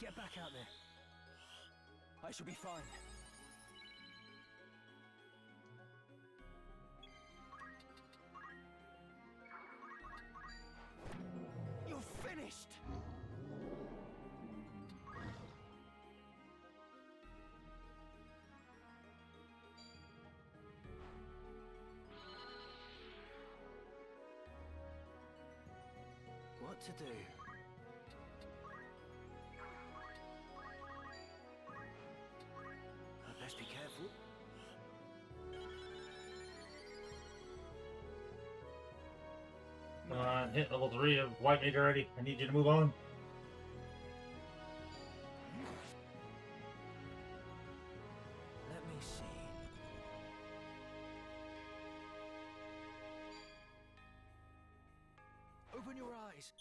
Get back out there. I shall be fine. You're finished! What to do? I'd best be careful. Hit level 3 of White Mage already. I need you to move on. Let me see. Open your eyes.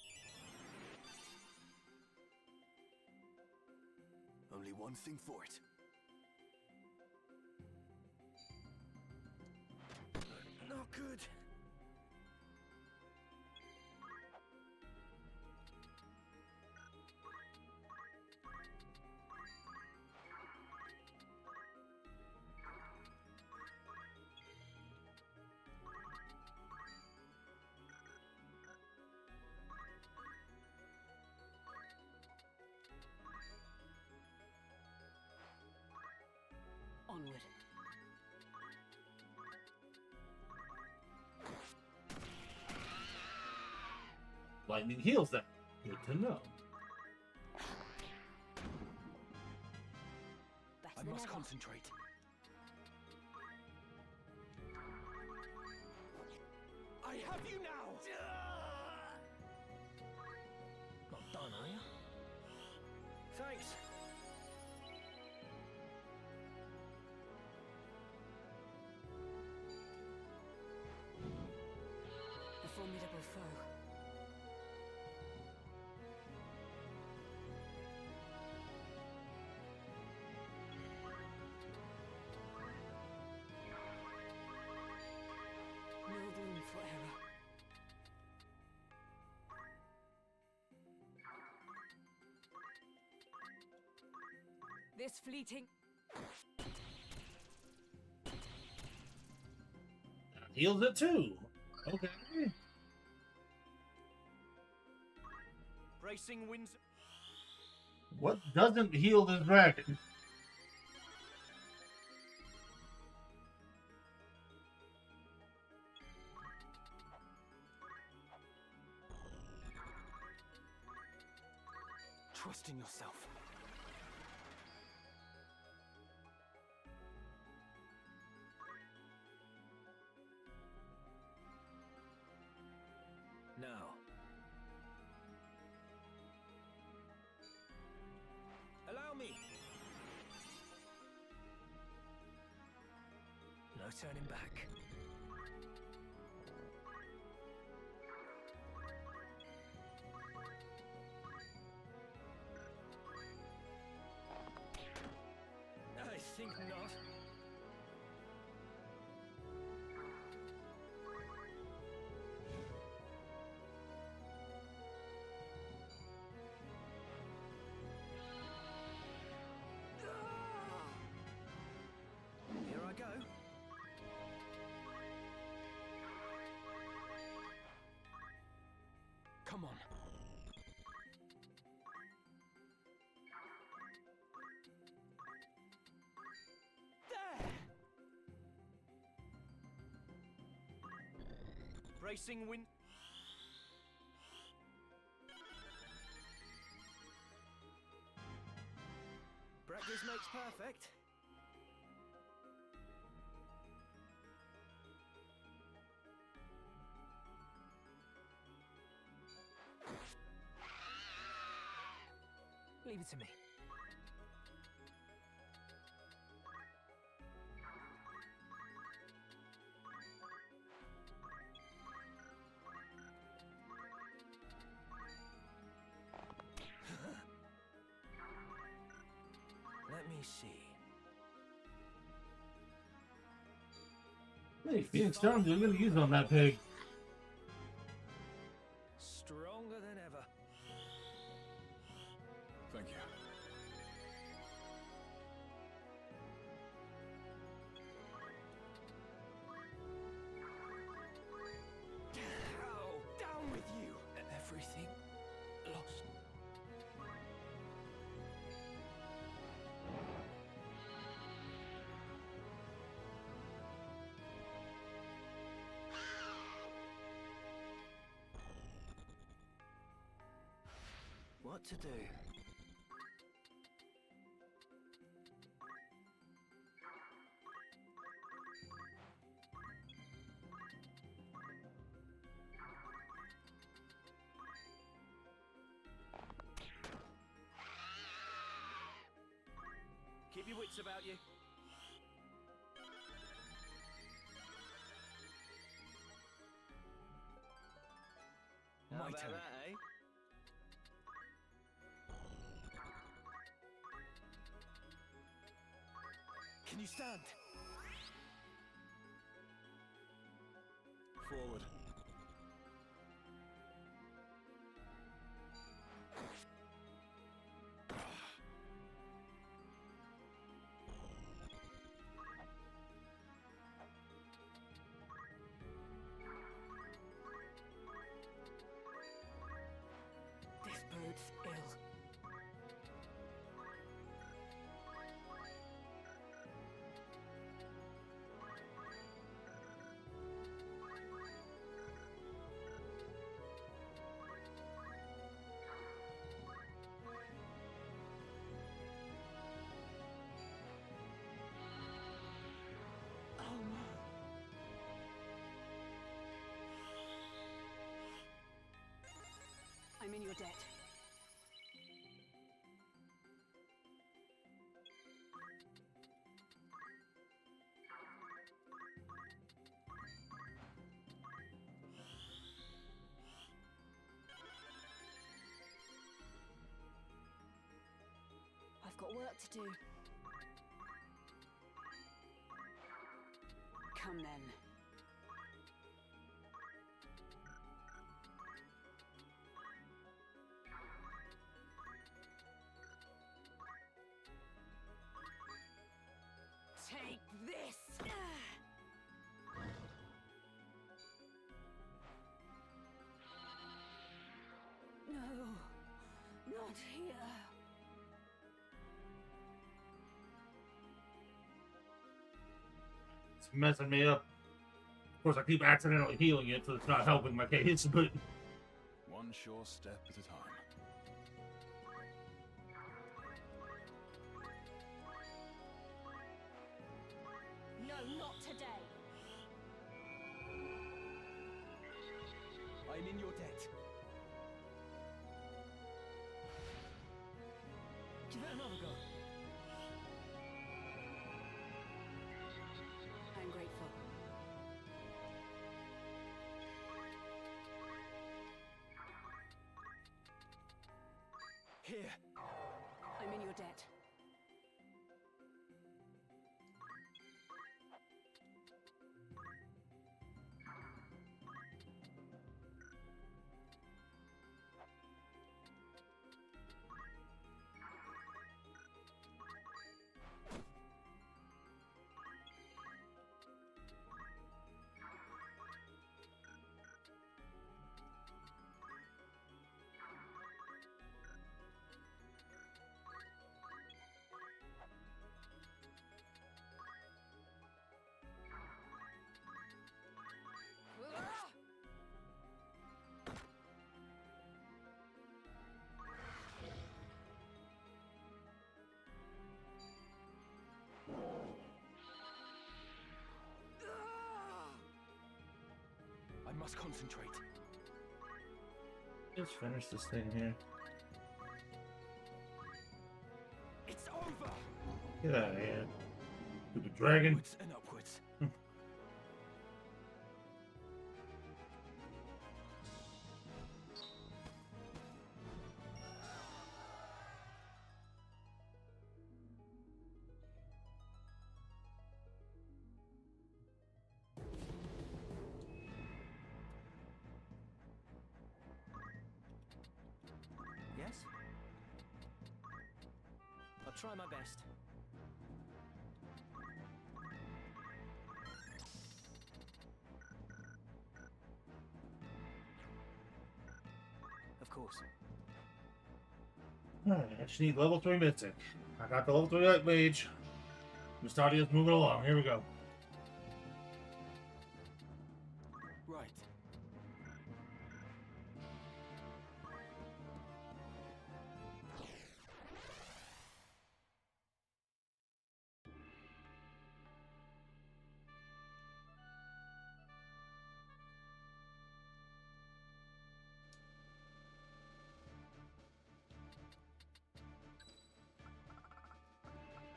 Only one thing for it. Not good. Onward. Lightning heals them. Good to know. I must concentrate. I have you now! Not done, are you? Thanks. A formidable foe. No room for error. This fleeting... Heals it too. Okay. Bracing winds... What doesn't heal this dragon? Trust in yourself. Now. Allow me. No turning back. I think not. Here I go. Come on. There! Bracing wind... Practice makes perfect. Leave it to me. Let me see. Hey, Phoenix Stones, you're going to use on that pig. Stronger than ever. Thank you. Down with you! Everything lost. What to do? Keep your wits about you. How My about turn. that, eh? Can you stand? Forward. This bird's ill. your debt. I've got work to do. Come then. Take this! No, not here. It's messing me up. Of course, I keep accidentally healing it, so it's not helping my case, but... One sure step at a time. No, not today. I'm in your debt. Give it another go. I'm grateful. Here. I'm in your debt. I must concentrate. Just finish this thing here. It's over! Get out of here. Stupid dragon. Onwards and upwards. Yes? I'll try my best. Of course. Alright, I just need level 3 Mystic. I got the level 3 Light Mage. Mustadia's moving along. Here we go. Right.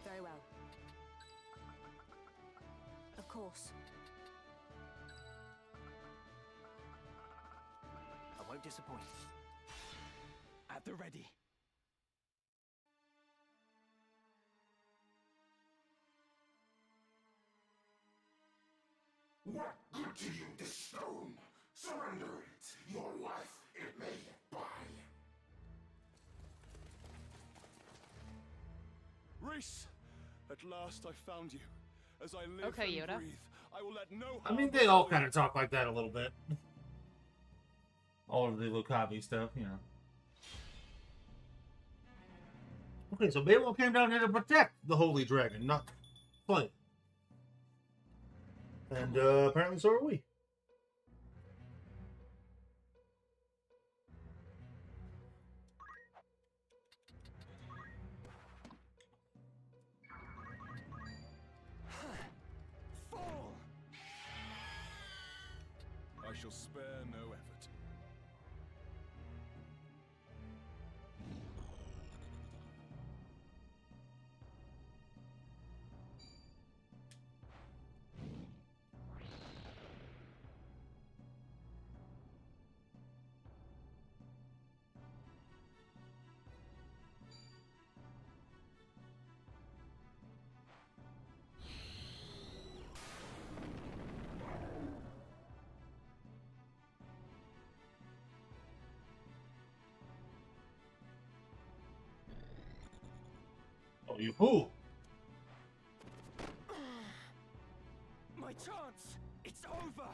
Very well. Of course. I won't disappoint. At the ready. What good to you, this stone? Surrender it. Your life, it may buy. Reese! At last I found you. As I live Okay, and Yoda. breathe, I will let no I mean, harm they all befall kind you. of talk like that a little bit. All of the Lucavi stuff, you know. Okay, so Babel came down here to protect the Holy Dragon, not fight. And apparently so are we. Fall! I shall spare no effort. Oh, you fool! My chance! It's over!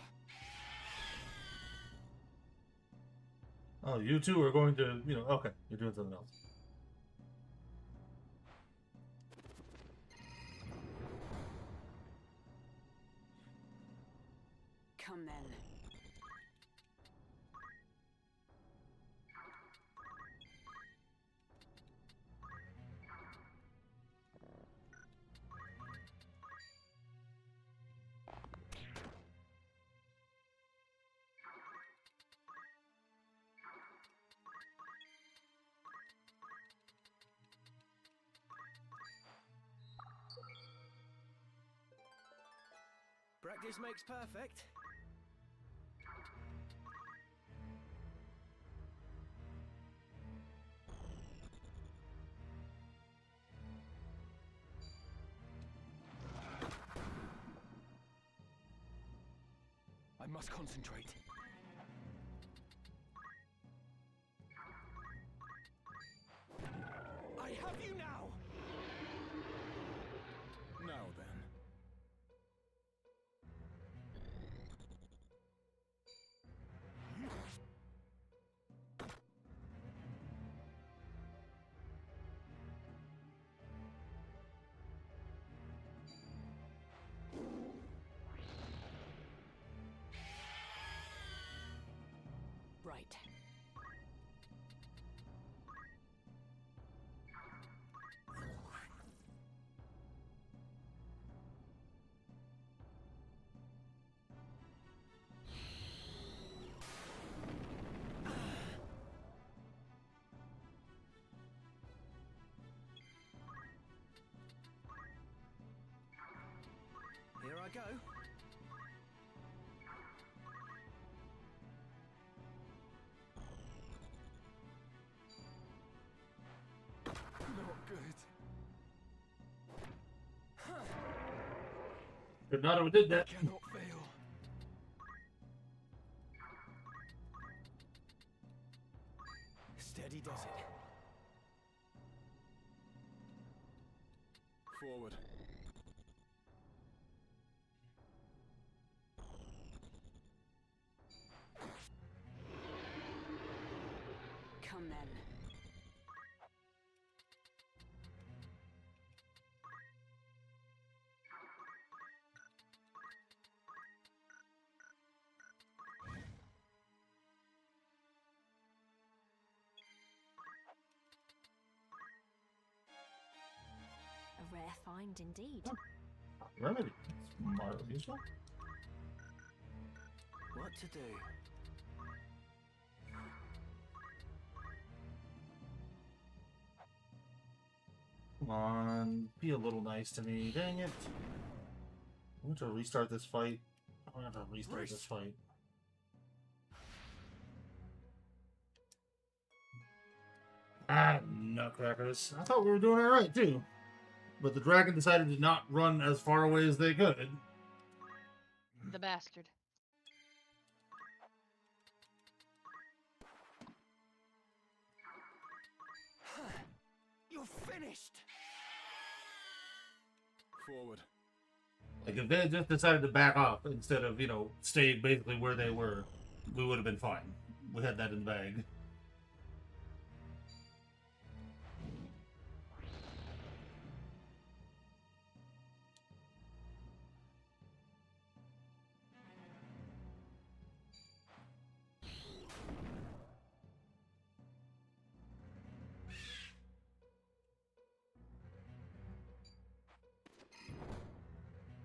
Oh, you two are going to, you know, okay, you're doing something else. Come then. Practice makes perfect. I must concentrate. I have you now! Now then. Right. Here I go. Not good. Could not have did that. Cannot fail. Steady does it. Forward. Come then. A rare find indeed. Remedy. It's moderately useful. What to do? Come on, be a little nice to me. Dang it. I want to restart this fight. I want to restart this fight. Ah, nutcrackers. I thought we were doing alright, too. But the dragon decided to not run as far away as they could. The bastard. You're finished! Forward. Like, if they had just decided to back off instead of, you know, stay basically where they were, we would have been fine. We had that in the bag.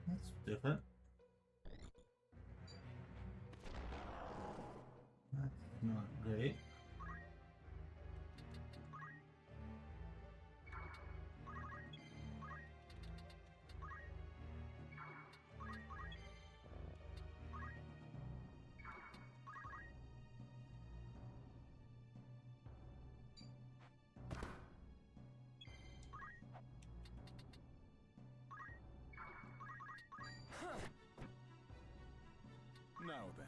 That's different. That's not great. Now then.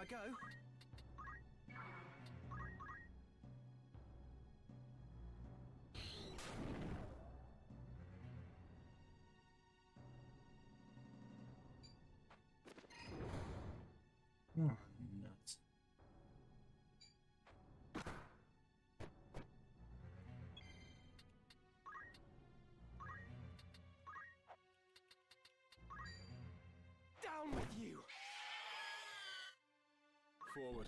go. Nuts. Down with you! Forward.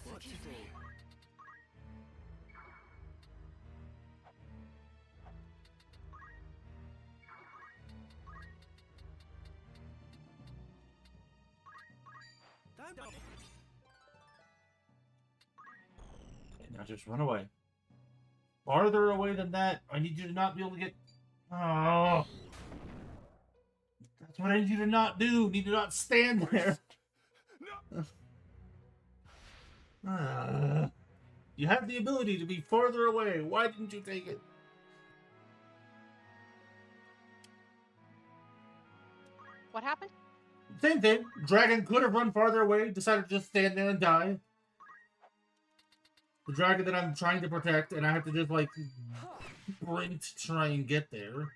What to do? Don't. Now just run away. Farther away than that. I need you to not be able to get... Oh. That's what I need you to not do. You need to not stand there. You have the ability to be farther away. Why didn't you take it? What happened? Same thing. Dragon could have run farther away, decided to just stand there and die. The dragon that I'm trying to protect, and I have to just, like, sprint to try and get there.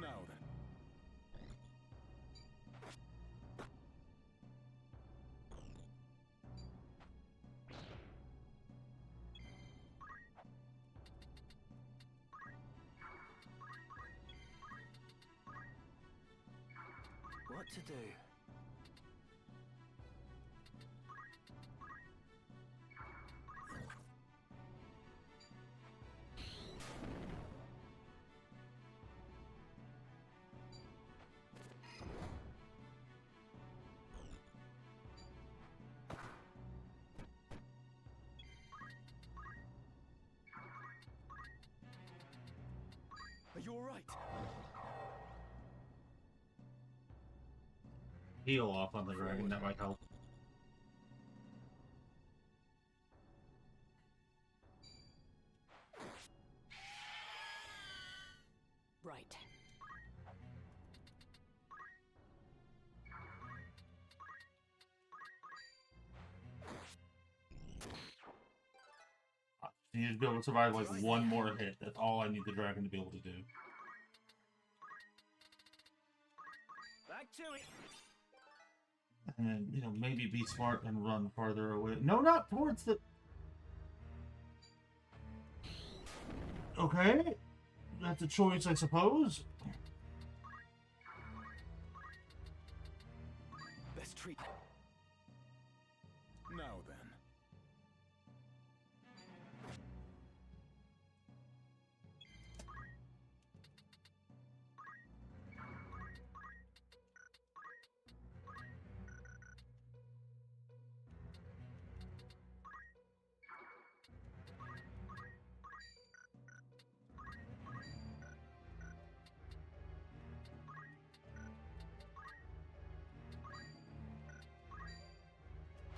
Now then. What to do? Are you alright? Heal off on the dragon, that might help. Right. You need to be able to survive like one more hit. That's all I need the dragon to be able to do. Back to it. And then, you know, maybe be smart and run farther away. No, not towards the... Okay. That's a choice, I suppose. Let's treat. Now then.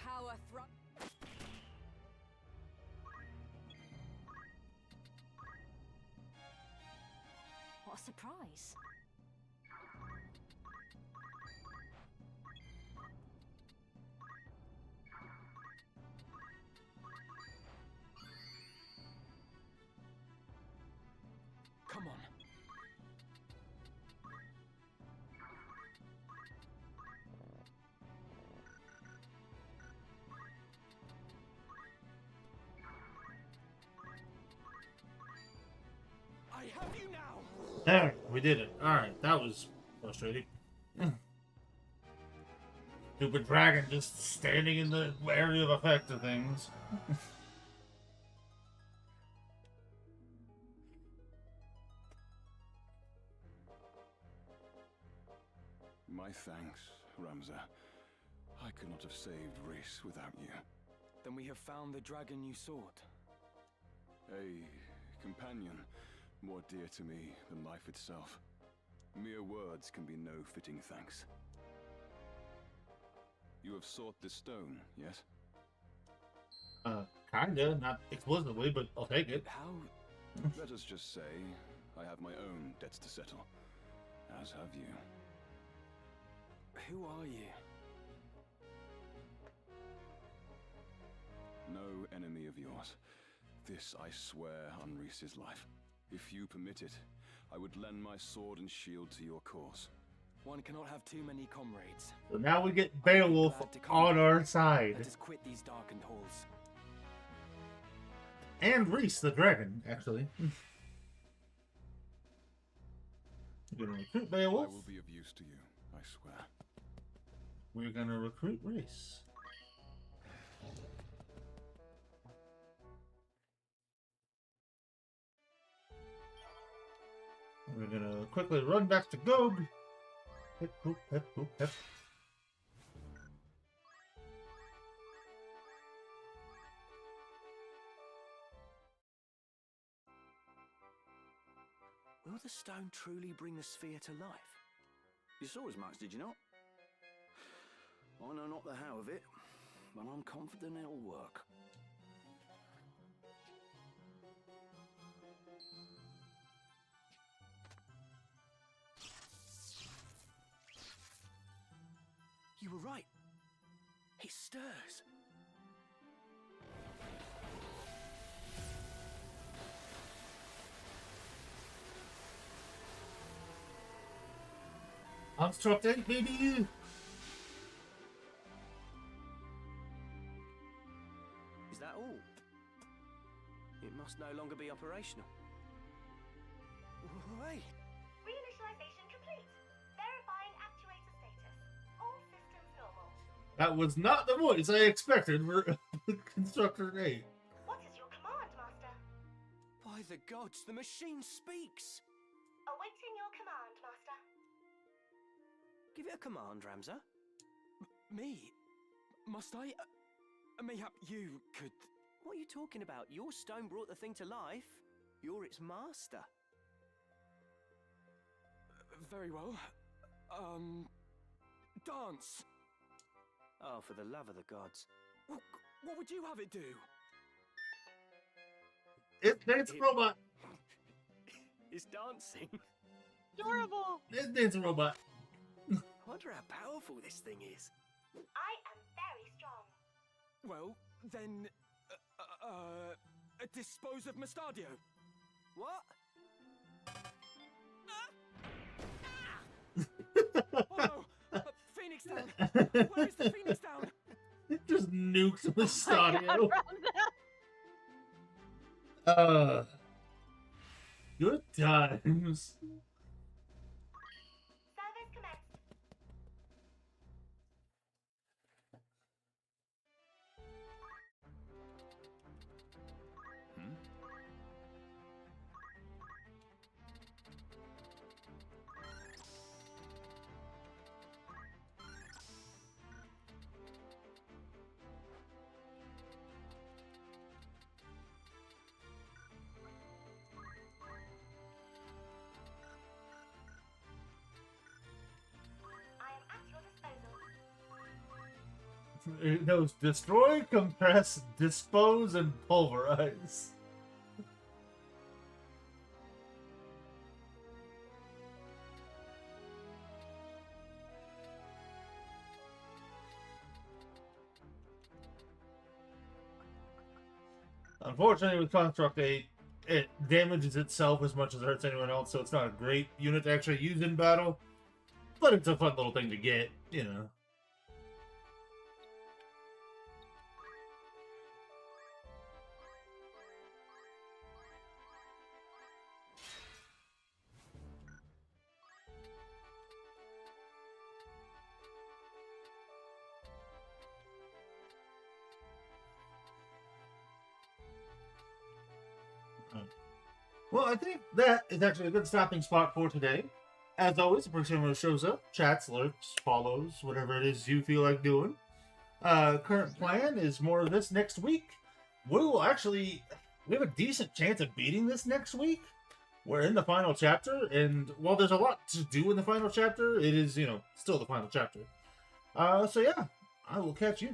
Power thrust. What a surprise. Come on. There, we did it. Alright, that was frustrating. Stupid dragon just standing in the area of effect of things. My thanks, Ramza. I could not have saved Rhys without you. Then we have found the dragon you sought. A companion more dear to me than life itself. Mere words can be no fitting thanks. You have sought this stone, yes? Kinda, not explicitly, but I'll take it. How? Let us just say, I have my own debts to settle. As have you. Who are you? No enemy of yours. This I swear on Rhys's life. If you permit it, I would lend my sword and shield to your cause. One cannot have too many comrades. So now we get Beowulf on our side. Let us quit these darkened halls. And Rhys the dragon, actually. We're gonna recruit Beowulf. I will be of use to you, I swear. We're gonna recruit Rhys. We're gonna quickly run back to Gog. Hip, hoop, hip, hoop, hip. Will the stone truly bring the sphere to life? You saw as much, did you not? I know not the how of it, but I'm confident it'll work. You were right. It stirs. Constructed, baby! Is that all? It must no longer be operational. Wait! Reinitialization complete. Verifying actuator status. All systems normal. That was not the voice I expected for Constructor 8. What is your command, Master? By the gods, the machine speaks! Awaiting your command, Master. Give it a command, Ramza. Me? Must I? Mayhap you could... What are you talking about? Your stone brought the thing to life. You're its master. Very well. Dance! Oh, for the love of the gods. What would you have it do? It's a robot. It's dancing. Adorable! It's a robot. I wonder how powerful this thing is. I am very strong. Well, then... dispose of Mustadio. What? Oh no! Phoenix down! Where is the Phoenix down? It just nukes Mustadio. Good times. Service commenced. It knows destroy, compress, dispose, and pulverize. Unfortunately, with Construct 8, it damages itself as much as it hurts anyone else, so it's not a great unit to actually use in battle. But it's a fun little thing to get, you know. Well, I think that is actually a good stopping spot for today. As always, appreciate when it shows up, chats, lurks, follows, whatever it is you feel like doing. Current plan is more of this next week. We have a decent chance of beating this next week. We're in the final chapter, and while there's a lot to do in the final chapter, it is, still the final chapter. So yeah, I will catch you